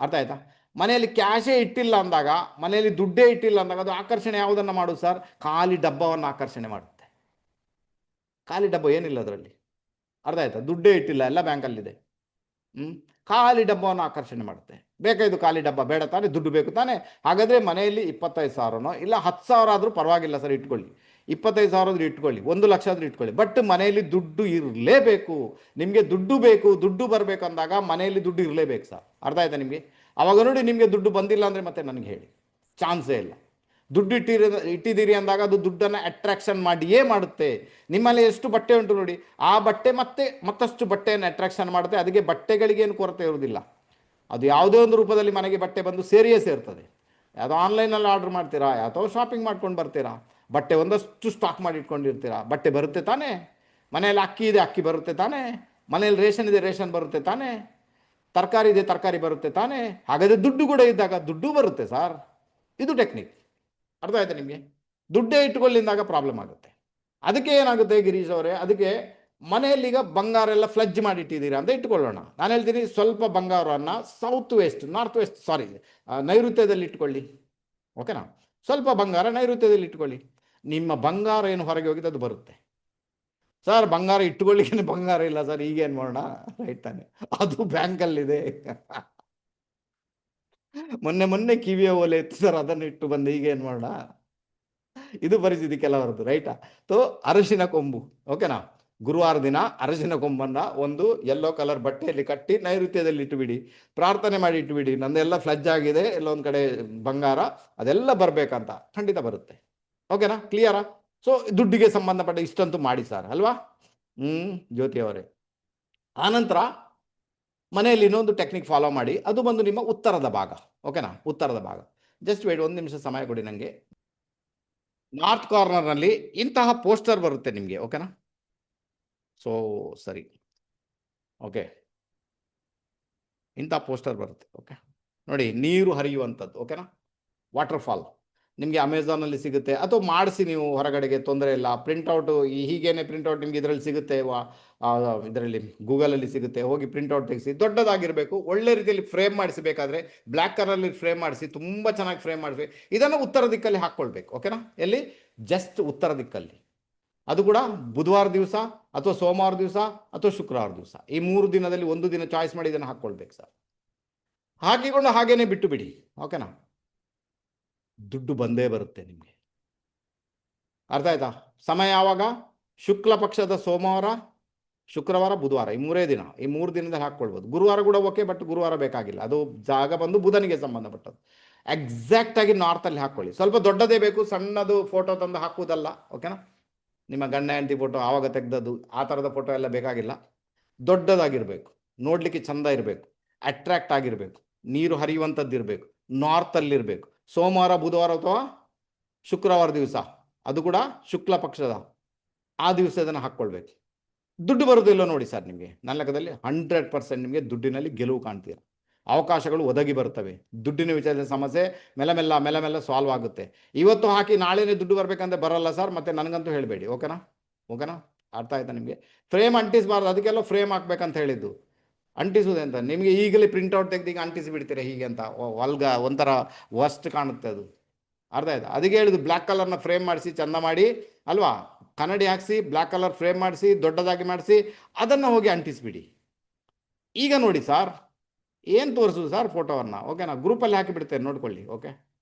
ಅರ್ಥ ಆಯ್ತಾ? ಮನೆಯಲ್ಲಿ ಕ್ಯಾಶೇ ಇಟ್ಟಿಲ್ಲ ಅಂದಾಗ, ಮನೆಯಲ್ಲಿ ದುಡ್ಡೇ ಇಟ್ಟಿಲ್ಲ ಅಂದಾಗ ಅದು ಆಕರ್ಷಣೆ ಯಾವುದನ್ನು ಮಾಡೋದು ಸರ್? ಖಾಲಿ ಡಬ್ಬವನ್ನು ಆಕರ್ಷಣೆ ಮಾಡುತ್ತೆ. ಖಾಲಿ ಡಬ್ಬ ಏನಿಲ್ಲ ಅದರಲ್ಲಿ, ಅರ್ಥ ಆಯ್ತಾ? ದುಡ್ಡೇ ಇಟ್ಟಿಲ್ಲ, ಎಲ್ಲ ಬ್ಯಾಂಕಲ್ಲಿದೆ. ಖಾಲಿ ಡಬ್ಬವನ್ನು ಆಕರ್ಷಣೆ ಮಾಡುತ್ತೆ. ಬೇಕಾಯ್ತು ಖಾಲಿ ಡಬ್ಬ ಬೇಡ ತಾನೇ, ದುಡ್ಡು ಬೇಕು ತಾನೇ. ಹಾಗಾದರೆ ಮನೆಯಲ್ಲಿ 25,000ನೋ ಇಲ್ಲ 10,000 ಆದರೂ ಪರವಾಗಿಲ್ಲ ಸರ್, ಇಟ್ಕೊಳ್ಳಿ. 25,000 ಆದರೂ ಇಟ್ಕೊಳ್ಳಿ, 1,00,000 ಆದರೂ ಇಟ್ಕೊಳ್ಳಿ, ಬಟ್ ಮನೆಯಲ್ಲಿ ದುಡ್ಡು ಇರಲೇಬೇಕು. ನಿಮಗೆ ದುಡ್ಡು ಬೇಕು, ದುಡ್ಡು ಬರಬೇಕು ಅಂದಾಗ ಮನೆಯಲ್ಲಿ ದುಡ್ಡು ಇರಲೇಬೇಕು ಸರ್. ಅರ್ಥ ಆಯ್ತಾ ನಿಮಗೆ? ಅವಾಗ ನೋಡಿ, ನಿಮಗೆ ದುಡ್ಡು ಬಂದಿಲ್ಲ ಅಂದರೆ ಮತ್ತೆ ನನಗೆ ಹೇಳಿ, ಚಾನ್ಸೇ ಇಲ್ಲ. ದುಡ್ಡು ಇಟ್ಟಿದ್ದೀರಿ ಅಂದಾಗ ಅದು ದುಡ್ಡನ್ನು ಅಟ್ರಾಕ್ಷನ್ ಮಾಡಿಯೇ ಮಾಡುತ್ತೆ. ನಿಮ್ಮಲ್ಲಿ ಎಷ್ಟು ಬಟ್ಟೆ ಉಂಟು ನೋಡಿ, ಆ ಬಟ್ಟೆ ಮತ್ತಷ್ಟು ಬಟ್ಟೆಯನ್ನು ಅಟ್ರಾಕ್ಷನ್ ಮಾಡುತ್ತೆ. ಅದಕ್ಕೆ ಬಟ್ಟೆಗಳಿಗೇನು ಕೊರತೆ ಇರುವುದಿಲ್ಲ. ಅದು ಯಾವುದೇ ಒಂದು ರೂಪದಲ್ಲಿ ಮನೆಗೆ ಬಟ್ಟೆ ಬಂದು ಸೇರಿಯೇ ಸೇರ್ತದೆ. ಯಾವುದೋ ಆನ್ಲೈನಲ್ಲಿ ಆರ್ಡ್ರ್ ಮಾಡ್ತೀರಾ, ಯಾವುದೋ ಶಾಪಿಂಗ್ ಮಾಡ್ಕೊಂಡು ಬರ್ತೀರಾ, ಬಟ್ಟೆ ಒಂದಷ್ಟು ಸ್ಟಾಕ್ ಮಾಡಿ ಇಟ್ಕೊಂಡಿರ್ತೀರಾ, ಬಟ್ಟೆ ಬರುತ್ತೆ ತಾನೇ. ಮನೆಯಲ್ಲಿ ಅಕ್ಕಿ ಇದೆ, ಅಕ್ಕಿ ಬರುತ್ತೆ ತಾನೇ. ಮನೆಯಲ್ಲಿ ರೇಷನ್ ಇದೆ, ರೇಷನ್ ಬರುತ್ತೆ ತಾನೇ. ತರಕಾರಿ ಇದೆ, ತರಕಾರಿ ಬರುತ್ತೆ ತಾನೇ. ಹಾಗಾದರೆ ದುಡ್ಡು ಕೂಡ ಇದ್ದಾಗ ದುಡ್ಡು ಬರುತ್ತೆ ಸರ್. ಇದು ಟೆಕ್ನಿಕ್. ಅರ್ಥ ಆಯ್ತಾ ನಿಮಗೆ? ದುಡ್ಡೇ ಇಟ್ಕೊಳ್ಳಿಂದಾಗ ಪ್ರಾಬ್ಲಮ್ ಆಗುತ್ತೆ. ಅದಕ್ಕೆ ಏನಾಗುತ್ತೆ ಗಿರೀಶ್ ಅವರೇ, ಅದಕ್ಕೆ ಮನೆಯಲ್ಲಿ ಈಗ ಬಂಗಾರ ಎಲ್ಲ ಫ್ಲಜ್ ಮಾಡಿ ಇಟ್ಟಿದ್ದೀರಾ ಅಂತ ಇಟ್ಕೊಳ್ಳೋಣ. ನಾನು ಹೇಳ್ತೀನಿ, ಸ್ವಲ್ಪ ಬಂಗಾರವನ್ನು ನೈಋತ್ಯದಲ್ಲಿ ಇಟ್ಕೊಳ್ಳಿ, ಓಕೆನಾ? ಸ್ವಲ್ಪ ಬಂಗಾರ ನೈಋತ್ಯದಲ್ಲಿ ಇಟ್ಕೊಳ್ಳಿ. ನಿಮ್ಮ ಬಂಗಾರ ಏನು ಹೊರಗೆ ಹೋಗಿದೆ ಅದು ಬರುತ್ತೆ ಸರ್. ಬಂಗಾರ ಇಟ್ಕೊಳ್ಳಿಕ್ಕೆ ಬಂಗಾರ ಇಲ್ಲ ಸರ್, ಈಗೇನು ಮಾಡೋಣ, ರೈಟ್ ತಾನೆ? ಅದು ಬ್ಯಾಂಕಲ್ಲಿದೆ. ಮೊನ್ನೆ ಕಿವಿಯ ಓಲೆ ಇತ್ತು ಸರ್, ಅದನ್ನು ಇಟ್ಟು ಬಂದೆ, ಈಗ ಏನು ಮಾಡೋಣ, ಇದು ಪರಿಸ್ಥಿತಿ ಕೆಲವರದ್ದು, ರೈಟಾ. ಸೊ ಅರಶಿನ ಕೊಂಬು, ಓಕೆನಾ, ಗುರುವಾರ ದಿನ ಅರಶಿನ ಕೊಂಬನ್ನ ಒಂದು ಯೆಲ್ಲೋ ಕಲರ್ ಬಟ್ಟೆಯಲ್ಲಿ ಕಟ್ಟಿ ನೈಋತ್ಯದಲ್ಲಿ ಇಟ್ಟುಬಿಡಿ, ಪ್ರಾರ್ಥನೆ ಮಾಡಿ ಇಟ್ಟುಬಿಡಿ, ನಂದೆಲ್ಲ ಫ್ಲಜ್ ಆಗಿದೆ, ಎಲ್ಲೊಂದು ಕಡೆ ಬಂಗಾರ ಅದೆಲ್ಲ ಬರ್ಬೇಕಂತ, ಖಂಡಿತ ಬರುತ್ತೆ. ಓಕೆನಾ, ಕ್ಲಿಯರಾ? ಸೊ ದುಡ್ಡಿಗೆ ಸಂಬಂಧಪಟ್ಟ ಇಷ್ಟಂತೂ ಮಾಡಿ ಸರ್, ಅಲ್ವಾ? ಜ್ಯೋತಿ ಅವರೇ. ಆನಂತರ ಮನೆಯಲ್ಲಿ ಇನ್ನೊಂದು ಟೆಕ್ನಿಕ್ ಫಾಲೋ ಮಾಡಿ, ಅದು ಬಂದು ನಿಮ್ಮ ಉತ್ತರದ ಭಾಗ, ಓಕೆನಾ, ಉತ್ತರದ ಭಾಗ. ಜಸ್ಟ್ ವೇಟ್, ಒಂದು ನಿಮಿಷ ಸಮಯ ಕೊಡಿ ನನಗೆ. ನಾರ್ತ್ ಕಾರ್ನರ್ನಲ್ಲಿ ಇಂತಹ ಪೋಸ್ಟರ್ ಬರುತ್ತೆ ನಿಮಗೆ, ಓಕೆನಾ. ಸೊ ಸರಿ, ಓಕೆ, ಇಂಥ ಪೋಸ್ಟರ್ ಬರುತ್ತೆ, ಓಕೆ ನೋಡಿ, ನೀರು ಹರಿಯುವಂಥದ್ದು, ಓಕೆನಾ, ವಾಟರ್ ಫಾಲ್ ನಿಮಗೆ ಅಮೆಝಾನಲ್ಲಿ ಸಿಗುತ್ತೆ, ಅಥವಾ ಮಾಡಿಸಿ ನೀವು ಹೊರಗಡೆಗೆ, ತೊಂದರೆ ಇಲ್ಲ. ಪ್ರಿಂಟೌಟು ಹೀಗೇನೆ ಪ್ರಿಂಟೌಟ್ ನಿಮಗೆ ಇದರಲ್ಲಿ ಸಿಗುತ್ತೆ, ಇದರಲ್ಲಿ ಗೂಗಲಲ್ಲಿ ಸಿಗುತ್ತೆ, ಹೋಗಿ ಪ್ರಿಂಟೌಟ್ ತೆಗೆಸಿ. ದೊಡ್ಡದಾಗಿರಬೇಕು, ಒಳ್ಳೆ ರೀತಿಯಲ್ಲಿ ಫ್ರೇಮ್ ಮಾಡಿಸಬೇಕಾದ್ರೆ ಬ್ಲ್ಯಾಕ್ ಕಲರಲ್ಲಿ ಫ್ರೇಮ್ ಮಾಡಿಸಿ, ತುಂಬ ಚೆನ್ನಾಗಿ ಫ್ರೇಮ್ ಮಾಡಿಸಿ. ಇದನ್ನು ಉತ್ತರ ದಿಕ್ಕಲ್ಲಿ ಹಾಕ್ಕೊಳ್ಬೇಕು, ಓಕೆನಾ. ಎಲ್ಲಿ? ಜಸ್ಟ್ ಉತ್ತರ ದಿಕ್ಕಲ್ಲಿ. ಅದು ಕೂಡ ಬುಧವಾರ ದಿವಸ ಅಥವಾ ಸೋಮವಾರ ದಿವಸ ಅಥವಾ ಶುಕ್ರವಾರ ದಿವಸ, ಈ 3 ದಿನದಲ್ಲಿ ಒಂದು ದಿನ ಚಾಯ್ಸ್ ಮಾಡಿ ಇದನ್ನು ಹಾಕ್ಕೊಳ್ಬೇಕು ಸರ್. ಹಾಕಿಕೊಂಡು ಹಾಗೇನೆ ಬಿಟ್ಟು ಬಿಡಿ, ಓಕೆನಾ. ದುಡ್ಡು ಬಂದೇ ಬರುತ್ತೆ ನಿಮಗೆ, ಅರ್ಥ ಆಯ್ತಾ? ಸಮಯ ಯಾವಾಗ? ಶುಕ್ಲ ಪಕ್ಷದ ಸೋಮವಾರ, ಶುಕ್ರವಾರ, ಬುಧವಾರ, ಈ 3 ದಿನ, ಈ 3 ದಿನದಲ್ಲಿ ಹಾಕ್ಕೊಳ್ಬೋದು. ಗುರುವಾರ ಕೂಡ ಓಕೆ, ಬಟ್ ಗುರುವಾರ ಬೇಕಾಗಿಲ್ಲ, ಅದು ಜಾಗ ಬಂದು ಬುಧನಿಗೆ ಸಂಬಂಧಪಟ್ಟದ್ದು. ಎಕ್ಸಾಕ್ಟ್ ಆಗಿ ನಾರ್ತಲ್ಲಿ ಹಾಕ್ಕೊಳ್ಳಿ. ಸ್ವಲ್ಪ ದೊಡ್ಡದೇ ಬೇಕು, ಸಣ್ಣದು ಫೋಟೋ ತಂದು ಹಾಕುವುದಲ್ಲ, ಓಕೆನಾ. ನಿಮ್ಮ ಗಂಡ ಹೆಂಡತಿ ಫೋಟೋ ಆವಾಗ ತೆಗೆದದ್ದು ಆ ಥರದ ಫೋಟೋ ಎಲ್ಲ ಬೇಕಾಗಿಲ್ಲ. ದೊಡ್ಡದಾಗಿರಬೇಕು, ನೋಡಲಿಕ್ಕೆ ಚಂದ ಇರಬೇಕು, ಅಟ್ರಾಕ್ಟ್ ಆಗಿರಬೇಕು, ನೀರು ಹರಿಯುವಂಥದ್ದು ಇರಬೇಕು, ನಾರ್ತಲ್ಲಿರಬೇಕು. ಸೋಮವಾರ, ಬುಧವಾರ ಅಥವಾ ಶುಕ್ರವಾರ ದಿವಸ, ಅದು ಕೂಡ ಶುಕ್ಲ ಪಕ್ಷದ ಆ ದಿವಸ ಇದನ್ನು ಹಾಕ್ಕೊಳ್ಬೇಕು. ದುಡ್ಡು ಬರೋದಿಲ್ಲ ನೋಡಿ ಸರ್, ನಿಮಗೆ ನನ್ನ ಲೆಕ್ಕದಲ್ಲಿ 100% ನಿಮಗೆ ದುಡ್ಡಿನಲ್ಲಿ ಗೆಲುವು ಕಾಣ್ತೀರ, ಅವಕಾಶಗಳು ಒದಗಿ ಬರ್ತವೆ. ದುಡ್ಡಿನ ವಿಚಾರದ ಸಮಸ್ಯೆ ಮೆಲ್ಲ ಸಾಲ್ವ್ ಆಗುತ್ತೆ. ಇವತ್ತು ಹಾಕಿ ನಾಳೆನೇ ದುಡ್ಡು ಬರಬೇಕಂತ ಬರಲ್ಲ ಸರ್, ಮತ್ತೆ ನನಗಂತೂ ಹೇಳಬೇಡಿ, ಓಕೆನಾ. ಅರ್ಥ ಆಯ್ತಾ ನಿಮಗೆ? ಫ್ರೇಮ್ ಅಂಟಿಸಬಾರ್ದು, ಅದಕ್ಕೆಲ್ಲ ಫ್ರೇಮ್ ಹಾಕ್ಬೇಕಂತ ಹೇಳಿದ್ದು. ಅಂಟಿಸುವುದೇ ಅಂತ ನಿಮಗೆ ಈಗಲೇ ಪ್ರಿಂಟ್ಔಟ್ ತೆಗೆದು ಈಗ ಅಂಟಿಸಿ ಬಿಡ್ತೀರಾ ಹೀಗೆ ಅಂತ, ಒಂಥರ ವರ್ಸ್ಟ್ ಕಾಣುತ್ತೆ ಅದು, ಅರ್ಥ ಆಯ್ತಾ? ಅದಕ್ಕೆ ಹೇಳಿದ್ದು ಬ್ಲ್ಯಾಕ್ ಕಲರ್ನ ಫ್ರೇಮ್ ಮಾಡಿಸಿ, ಚೆಂದ ಮಾಡಿ, ಅಲ್ವಾ, ಕನ್ನಡಿ ಹಾಕಿಸಿ, ಬ್ಲ್ಯಾಕ್ ಕಲರ್ ಫ್ರೇಮ್ ಮಾಡಿಸಿ, ದೊಡ್ಡದಾಗಿ ಮಾಡಿಸಿ, ಅದನ್ನು ಹೋಗಿ ಅಂಟಿಸಿಬಿಡಿ. ಈಗ ನೋಡಿ ಸರ್, ಏನು ತೋರಿಸೋದು ಸರ್ ಫೋಟೋವನ್ನು, ಓಕೆನಾ, ಗ್ರೂಪಲ್ಲಿ ಹಾಕಿಬಿಡ್ತೇನೆ ನೋಡ್ಕೊಳ್ಳಿ, ಓಕೆ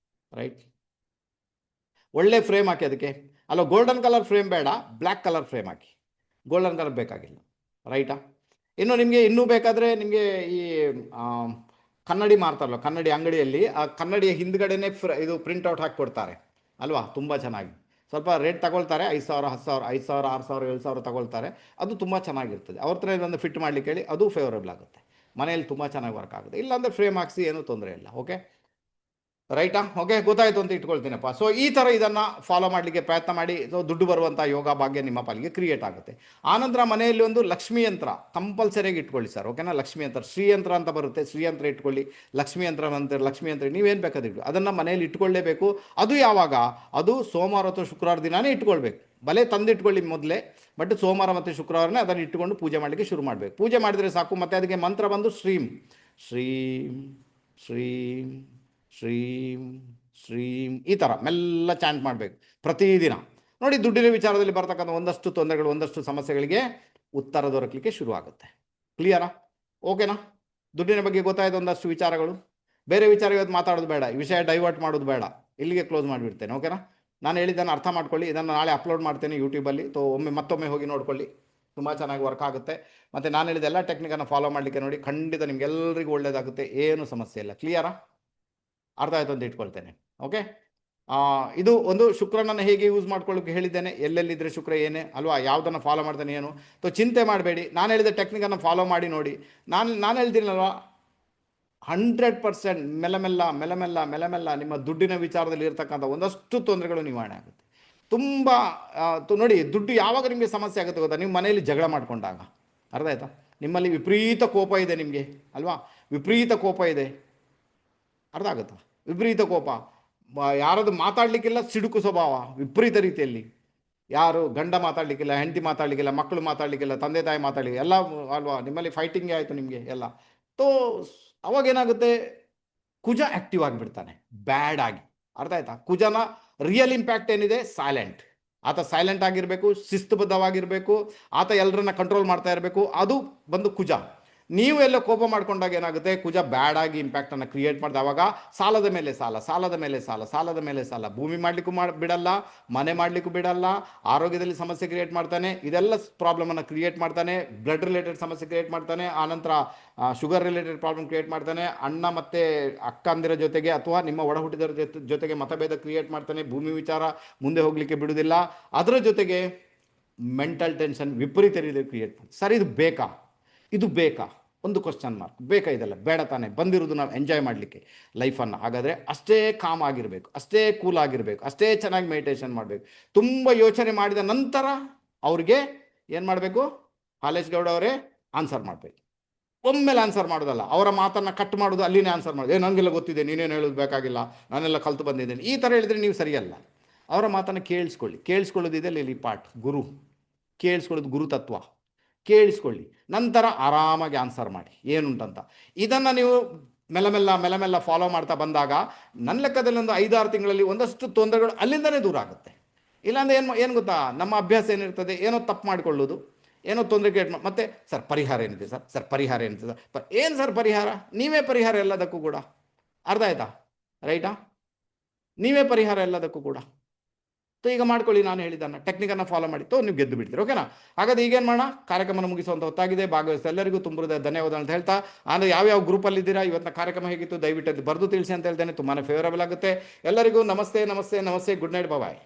ರೈಟ್. ಒಳ್ಳೆ ಫ್ರೇಮ್ ಹಾಕಿ ಅದಕ್ಕೆ, ಅಲ್ಲ ಗೋಲ್ಡನ್ ಕಲರ್ ಫ್ರೇಮ್ ಬೇಡ, ಬ್ಲ್ಯಾಕ್ ಕಲರ್ ಫ್ರೇಮ್ ಹಾಕಿ, ಗೋಲ್ಡನ್ ಕಲರ್ ಬೇಕಾಗಿಲ್ಲ, ರೈಟಾ. ಇನ್ನು ನಿಮಗೆ ಇನ್ನೂ ಬೇಕಾದರೆ ನಿಮಗೆ ಈ ಕನ್ನಡಿ ಮಾರ್ತಾರಲ್ಲ, ಕನ್ನಡಿ ಅಂಗಡಿಯಲ್ಲಿ ಆ ಕನ್ನಡಿಯ ಹಿಂದ್ಗಡೆನೇ ಇದು ಪ್ರಿಂಟ್ಔಟ್ ಹಾಕಿ ಕೊಡ್ತಾರೆ ಅಲ್ವಾ, ತುಂಬ ಚೆನ್ನಾಗಿ. ಸ್ವಲ್ಪ ರೇಟ್ ತಗೊಳ್ತಾರೆ, 5,000, 10,000, 5,000, 6,000, 7,000 ತಗೊಳ್ತಾರೆ. ಅದು ತುಂಬ ಚೆನ್ನಾಗಿರ್ತದೆ. ಅವ್ರ ಹತ್ರ ಒಂದು ಫಿಟ್ ಮಾಡಲಿಕ್ಕೆ ಹೇಳಿ, ಅದು ಫೇವರೇಬಲ್ ಆಗುತ್ತೆ, ಮನೆಯಲ್ಲಿ ತುಂಬ ಚೆನ್ನಾಗಿ ವರ್ಕ್ ಆಗುತ್ತೆ. ಇಲ್ಲಾಂದರೆ ಫ್ರೇಮ್ ಹಾಕಿಸಿ, ಏನೂ ತೊಂದರೆ ಇಲ್ಲ, ಓಕೆ ರೈಟಾ. ಓಕೆ, ಗೊತ್ತಾಯಿತು ಅಂತ ಇಟ್ಕೊಳ್ತೀನಪ್ಪ. ಸೊ ಈ ಥರ ಇದನ್ನು ಫಾಲೋ ಮಾಡಲಿಕ್ಕೆ ಪ್ರಯತ್ನ ಮಾಡಿ. ಸೊ ದುಡ್ಡು ಬರುವಂಥ ಯೋಗ ಭಾಗ್ಯ ನಿಮ್ಮ ಪಾಲಿಗೆ ಕ್ರಿಯೇಟ್ ಆಗುತ್ತೆ. ಆನಂತರ ಮನೆಯಲ್ಲಿ ಒಂದು ಲಕ್ಷ್ಮೀ ಯಂತ್ರ ಕಂಪಲ್ಸರಿಯಾಗಿ ಇಟ್ಕೊಳ್ಳಿ ಸರ್, ಓಕೆನಾ. ಲಕ್ಷ್ಮೀ ಯಂತ್ರ, ಶ್ರೀಯಂತ್ರ ಅಂತ ಬರುತ್ತೆ, ಶ್ರೀಯಂತ್ರ ಇಟ್ಕೊಳ್ಳಿ, ಲಕ್ಷ್ಮೀ ಯಂತ್ರ ಅಂತ, ಲಕ್ಷ್ಮೀ ಯಂತ್ರ ನೀವೇನು ಬೇಕಾದ್ರೆ ಇಟ್ಟು, ಅದನ್ನು ಮನೆಯಲ್ಲಿ ಇಟ್ಕೊಳ್ಳೇಬೇಕು. ಅದು ಯಾವಾಗ? ಅದು ಸೋಮವಾರ ಅಥವಾ ಶುಕ್ರವಾರ ದಿನಾನೇ ಇಟ್ಕೊಳ್ಬೇಕು. ಭಲೆ ತಂದಿಟ್ಕೊಳ್ಳಿ ಮೊದಲೇ, ಬಟ್ ಸೋಮವಾರ ಮತ್ತು ಶುಕ್ರವಾರನೇ ಅದನ್ನು ಇಟ್ಟುಕೊಂಡು ಪೂಜೆ ಮಾಡಲಿಕ್ಕೆ ಶುರು ಮಾಡಬೇಕು. ಪೂಜೆ ಮಾಡಿದರೆ ಸಾಕು. ಮತ್ತು ಅದಕ್ಕೆ ಮಂತ್ರ ಬಂದು ಶ್ರೀಂ ಶ್ರೀಂ ಶ್ರೀಂ ಶ್ರೀಂ ಶ್ರೀಂ ಈ ಥರ ಮೆಲ್ಲ ಚಾಂಟ್ ಮಾಡಬೇಕು ಪ್ರತಿದಿನ. ನೋಡಿ, ದುಡ್ಡಿನ ವಿಚಾರದಲ್ಲಿ ಬರ್ತಕ್ಕಂಥ ಒಂದಷ್ಟು ತೊಂದರೆಗಳು, ಒಂದಷ್ಟು ಸಮಸ್ಯೆಗಳಿಗೆ ಉತ್ತರ ದೊರಕಲಿಕ್ಕೆ ಶುರುವಾಗುತ್ತೆ. ಕ್ಲಿಯರಾ? ಓಕೆನಾ? ದುಡ್ಡಿನ ಬಗ್ಗೆ ಗೊತ್ತಾಯಿತು ಒಂದಷ್ಟು ವಿಚಾರಗಳು. ಬೇರೆ ವಿಚಾರ ಇವತ್ತು ಮಾತಾಡೋದು ಬೇಡ, ಈ ವಿಷಯ ಡೈವರ್ಟ್ ಮಾಡೋದು ಬೇಡ, ಇಲ್ಲಿಗೆ ಕ್ಲೋಸ್ ಮಾಡಿಬಿಡ್ತೇನೆ, ಓಕೆನಾ. ನಾನು ಹೇಳಿದ್ದನ್ನು ಅರ್ಥ ಮಾಡ್ಕೊಳ್ಳಿ. ಇದನ್ನು ನಾಳೆ ಅಪ್ಲೋಡ್ ಮಾಡ್ತೇನೆ ಯೂಟ್ಯೂಬಲ್ಲಿ. ಮತ್ತೊಮ್ಮೆ ಹೋಗಿ ನೋಡ್ಕೊಳ್ಳಿ, ತುಂಬ ಚೆನ್ನಾಗಿ ವರ್ಕ್ ಆಗುತ್ತೆ. ಮತ್ತು ನಾನು ಹೇಳಿದ ಎಲ್ಲ ಟೆಕ್ನಿಕನ್ನು ಫಾಲೋ ಮಾಡಲಿಕ್ಕೆ ನೋಡಿ, ಖಂಡಿತ ನಿಮಗೆಲ್ಲರಿಗೂ ಒಳ್ಳೆಯದಾಗುತ್ತೆ, ಏನು ಸಮಸ್ಯೆ ಇಲ್ಲ. ಕ್ಲಿಯರಾ? ಅರ್ಥ ಆಯಿತು ಅಂತ ಇಟ್ಕೊಳ್ತೇನೆ, ಓಕೆ. ಇದು ಒಂದು ಶುಕ್ರನನ್ನು ಹೇಗೆ ಯೂಸ್ ಮಾಡ್ಕೊಳ್ಳೋಕೆ ಹೇಳಿದ್ದೇನೆ, ಎಲ್ಲೆಲ್ಲಿದ್ದರೆ ಶುಕ್ರ ಏನೇ ಅಲ್ವಾ, ಯಾವುದನ್ನು ಫಾಲೋ ಮಾಡ್ತಾನೆ ಏನು. ಸೊ ಚಿಂತೆ ಮಾಡಬೇಡಿ, ನಾನು ಹೇಳಿದ ಟೆಕ್ನಿಕನ್ನು ಫಾಲೋ ಮಾಡಿ ನೋಡಿ. ನಾನು ಹೇಳ್ತೀನಲ್ವ, 100% ಮೆಲ್ಲ ನಿಮ್ಮ ದುಡ್ಡಿನ ವಿಚಾರದಲ್ಲಿ ಇರ್ತಕ್ಕಂಥ ಒಂದಷ್ಟು ತೊಂದರೆಗಳು ನಿವಾರಣೆ ಆಗುತ್ತೆ. ತುಂಬ ನೋಡಿ, ದುಡ್ಡು ಯಾವಾಗ ನಿಮಗೆ ಸಮಸ್ಯೆ ಆಗುತ್ತೆ ಗೊತ್ತಾ? ನೀವು ಮನೆಯಲ್ಲಿ ಜಗಳ ಮಾಡ್ಕೊಂಡಾಗ. ಅರ್ಥ ಆಯ್ತಾ? ನಿಮ್ಮಲ್ಲಿ ವಿಪರೀತ ಕೋಪ ಇದೆ ನಿಮಗೆ ಅಲ್ವಾ, ವಿಪರೀತ ಕೋಪ ಇದೆ, ಅರ್ಥ ಆಗುತ್ತಾ? ವಿಪರೀತ ಕೋಪ, ಯಾರದು ಮಾತಾಡಲಿಕ್ಕಿಲ್ಲ, ಸಿಡುಕು ಸ್ವಭಾವ ವಿಪರೀತ ರೀತಿಯಲ್ಲಿ, ಯಾರು ಗಂಡ ಮಾತಾಡಲಿಕ್ಕಿಲ್ಲ, ಹೆಂಡತಿ ಮಾತಾಡಲಿಕ್ಕಿಲ್ಲ, ಮಕ್ಕಳು ಮಾತಾಡಲಿಕ್ಕಿಲ್ಲ, ತಂದೆ ತಾಯಿ ಮಾತಾಡಲಿಕ್ಕೆ ಎಲ್ಲ ಅಲ್ವಾ, ನಿಮ್ಮಲ್ಲಿ ಫೈಟಿಂಗೇ ಆಯಿತು ನಿಮಗೆ ಎಲ್ಲ. ತೋ ಅವಾಗೇನಾಗುತ್ತೆ, ಕುಜ ಆ್ಯಕ್ಟಿವ್ ಆಗಿಬಿಡ್ತಾನೆ ಬ್ಯಾಡ್ ಆಗಿ. ಅರ್ಥ ಆಯ್ತಾ? ಕುಜನ ರಿಯಲ್ ಇಂಪ್ಯಾಕ್ಟ್ ಏನಿದೆ, ಸೈಲೆಂಟ್. ಆತ ಸೈಲೆಂಟ್ ಆಗಿರಬೇಕು, ಶಿಸ್ತುಬದ್ಧವಾಗಿರಬೇಕು, ಆತ ಎಲ್ಲರನ್ನ ಕಂಟ್ರೋಲ್ ಮಾಡ್ತಾ ಇರಬೇಕು, ಅದು ಬಂದು ಕುಜ. ನೀವು ಎಲ್ಲ ಕೋಪ ಮಾಡ್ಕೊಂಡಾಗ ಏನಾಗುತ್ತೆ, ಕುಜ ಬ್ಯಾಡ್ ಆಗಿ ಇಂಪ್ಯಾಕ್ಟ್ ಅನ್ನು ಕ್ರಿಯೇಟ್ ಮಾಡಿದ ಅವಾಗ ಸಾಲದ ಮೇಲೆ ಸಾಲ, ಸಾಲದ ಮೇಲೆ ಸಾಲ, ಸಾಲದ ಮೇಲೆ ಸಾಲ, ಭೂಮಿ ಮಾಡ್ಲಿಕ್ಕೂ ಬಿಡಲ್ಲ, ಮನೆ ಮಾಡ್ಲಿಕ್ಕೂ ಬಿಡಲ್ಲ, ಆರೋಗ್ಯದಲ್ಲಿ ಸಮಸ್ಯೆ ಕ್ರಿಯೇಟ್ ಮಾಡ್ತಾನೆ, ಇದೆಲ್ಲ ಪ್ರಾಬ್ಲಮ್ ಅನ್ನು ಕ್ರಿಯೇಟ್ ಮಾಡ್ತಾನೆ, ಬ್ಲಡ್ ರಿಲೇಟೆಡ್ ಸಮಸ್ಯೆ ಕ್ರಿಯೇಟ್ ಮಾಡ್ತಾನೆ, ಆನಂತರ ಶುಗರ್ ರಿಲೇಟೆಡ್ ಪ್ರಾಬ್ಲಮ್ ಕ್ರಿಯೇಟ್ ಮಾಡ್ತಾನೆ, ಅಣ್ಣ ಮತ್ತೆ ಅಕ್ಕಂದಿರ ಜೊತೆಗೆ ಅಥವಾ ನಿಮ್ಮ ಒಡ ಹುಟ್ಟಿದರ ಜೊತೆಗೆ ಮತಭೇದ ಕ್ರಿಯೇಟ್ ಮಾಡ್ತಾನೆ, ಭೂಮಿ ವಿಚಾರ ಮುಂದೆ ಹೋಗ್ಲಿಕ್ಕೆ ಬಿಡುವುದಿಲ್ಲ, ಅದರ ಜೊತೆಗೆ ಮೆಂಟಲ್ ಟೆನ್ಷನ್ ವಿಪರೀತ ರೀತಿಯಲ್ಲಿ ಕ್ರಿಯೇಟ್ ಮಾಡಿ. ಸರ್ ಇದು ಬೇಕಾ, ಇದು ಬೇಕಾ, ಒಂದು ಕ್ವಶನ್ ಮಾರ್ಕ್. ಬೇಕಾ ಇದೆಲ್ಲ? ಬೇಡ ತಾನೆ. ಬಂದಿರೋದು ನಾವು ಎಂಜಾಯ್ ಮಾಡಲಿಕ್ಕೆ ಲೈಫನ್ನು. ಹಾಗಾದರೆ ಅಷ್ಟೇ ಕಾಮ್ ಆಗಿರಬೇಕು, ಅಷ್ಟೇ ಕೂಲ್ ಆಗಿರಬೇಕು, ಅಷ್ಟೇ ಚೆನ್ನಾಗಿ ಮೆಡಿಟೇಷನ್ ಮಾಡಬೇಕು. ತುಂಬ ಯೋಚನೆ ಮಾಡಿದ ನಂತರ ಅವ್ರಿಗೆ ಏನು ಮಾಡಬೇಕು, ಹಾಲೇಶ್ ಗೌಡ ಅವರೇ ಆನ್ಸರ್ ಮಾಡಬೇಕು. ಒಮ್ಮೆಲೆ ಆನ್ಸರ್ ಮಾಡೋದಲ್ಲ, ಅವರ ಮಾತನ್ನು ಕಟ್ ಮಾಡೋದು, ಅಲ್ಲಿನೇ ಆನ್ಸರ್ ಮಾಡೋದು. ನನಗೆಲ್ಲ ಗೊತ್ತಿದೆ, ನೀನೇನು ಹೇಳೋದು ಬೇಕಾಗಿಲ್ಲ, ನಾನೆಲ್ಲ ಕಲ್ತು ಬಂದಿದ್ದೇನೆ, ಈ ಥರ ಹೇಳಿದರೆ ನೀವು ಸರಿಯಲ್ಲ. ಅವರ ಮಾತನ್ನು ಕೇಳಿಸ್ಕೊಳ್ಳಿ. ಕೇಳಿಸ್ಕೊಳ್ಳೋದಿದೆ ಇಲ್ಲಿ ಪಾಠ, ಗುರು ಕೇಳಿಸ್ಕೊಳ್ಳೋದು, ಗುರು ತತ್ವ ಕೇಳಿಸ್ಕೊಳ್ಳಿ, ನಂತರ ಆರಾಮಾಗಿ ಆನ್ಸರ್ ಮಾಡಿ ಏನುಂಟಂತ. ಇದನ್ನು ನೀವು ಮೆಲ್ಲ ಫಾಲೋ ಮಾಡ್ತಾ ಬಂದಾಗ ನನ್ನ ಲೆಕ್ಕದಲ್ಲಿ ಒಂದು 5-6 ತಿಂಗಳಲ್ಲಿ ಒಂದಷ್ಟು ತೊಂದರೆಗಳು ಅಲ್ಲಿಂದನೇ ದೂರ ಆಗುತ್ತೆ. ಇಲ್ಲಾಂದರೆ ಏನು ಗೊತ್ತಾ, ನಮ್ಮ ಅಭ್ಯಾಸ ಏನಿರ್ತದೆ, ಏನೋ ತಪ್ಪು ಮಾಡಿಕೊಳ್ಳೋದು, ಏನೋ ತೊಂದರೆ ಕ್ರಿಯೇಟ್ ಮತ್ತೆ ಸರ್ ಪರಿಹಾರ ಏನಿದೆ ಸರ್ ಪರಿಹಾರ ಏನಿದೆ ಸರ್, ಏನು ಸರ್ ಪರಿಹಾರ? ನೀವೇ ಪರಿಹಾರ ಎಲ್ಲದಕ್ಕೂ ಕೂಡ. ಅರ್ಥ ಆಯ್ತಾ? ರೈಟಾ? ನೀವೇ ಪರಿಹಾರ ಎಲ್ಲದಕ್ಕೂ ಕೂಡ. ಈಗ ಮಾಡ್ಕೊಳ್ಳಿ, ನಾನು ಹೇಳಿದ್ದನ್ನು ಟೆಕ್ನಿಕನ್ನು ಫಾಲೋ ಮಾಡಿ ನೀವು ಗೆದ್ದು ಬಿಡ್ತೀರಿ. ಓಕೆನಾ? ಹಾಗಾದ್ರೆ ಈಗೇನು ಮಾಡೋಣ, ಕಾರ್ಯಕ್ರಮ ಮುಗಿಸುವಂಥ ಹೊತ್ತಾಗಿದೆ. ಭಾಗವಹಿಸಿದ ಎಲ್ಲರಿಗೂ ತುಂಬ ಧನ್ಯವಾದ ಅಂತ ಹೇಳ್ತಾ, ಅಂದರೆ ಯಾವ್ಯಾವ ಗ್ರೂಪಲ್ಲಿ ಇದ್ದೀರಾ, ಇವತ್ತಿನ ಕಾರ್ಯಕ್ರಮ ಹೇಗಿತ್ತು ದಯವಿಟ್ಟು ಬರೆದು ತಿಳಿಸಿ ಅಂತ ಹೇಳ್ತೇನೆ. ತುಂಬಾ ಫೇವರಬಲ್ ಆಗುತ್ತೆ. ಎಲ್ಲರಿಗೂ ನಮಸ್ತೆ ನಮಸ್ತೆ ನಮಸ್ತೆ, ಗುಡ್ ನೈಟ್, ಬಾಯ್.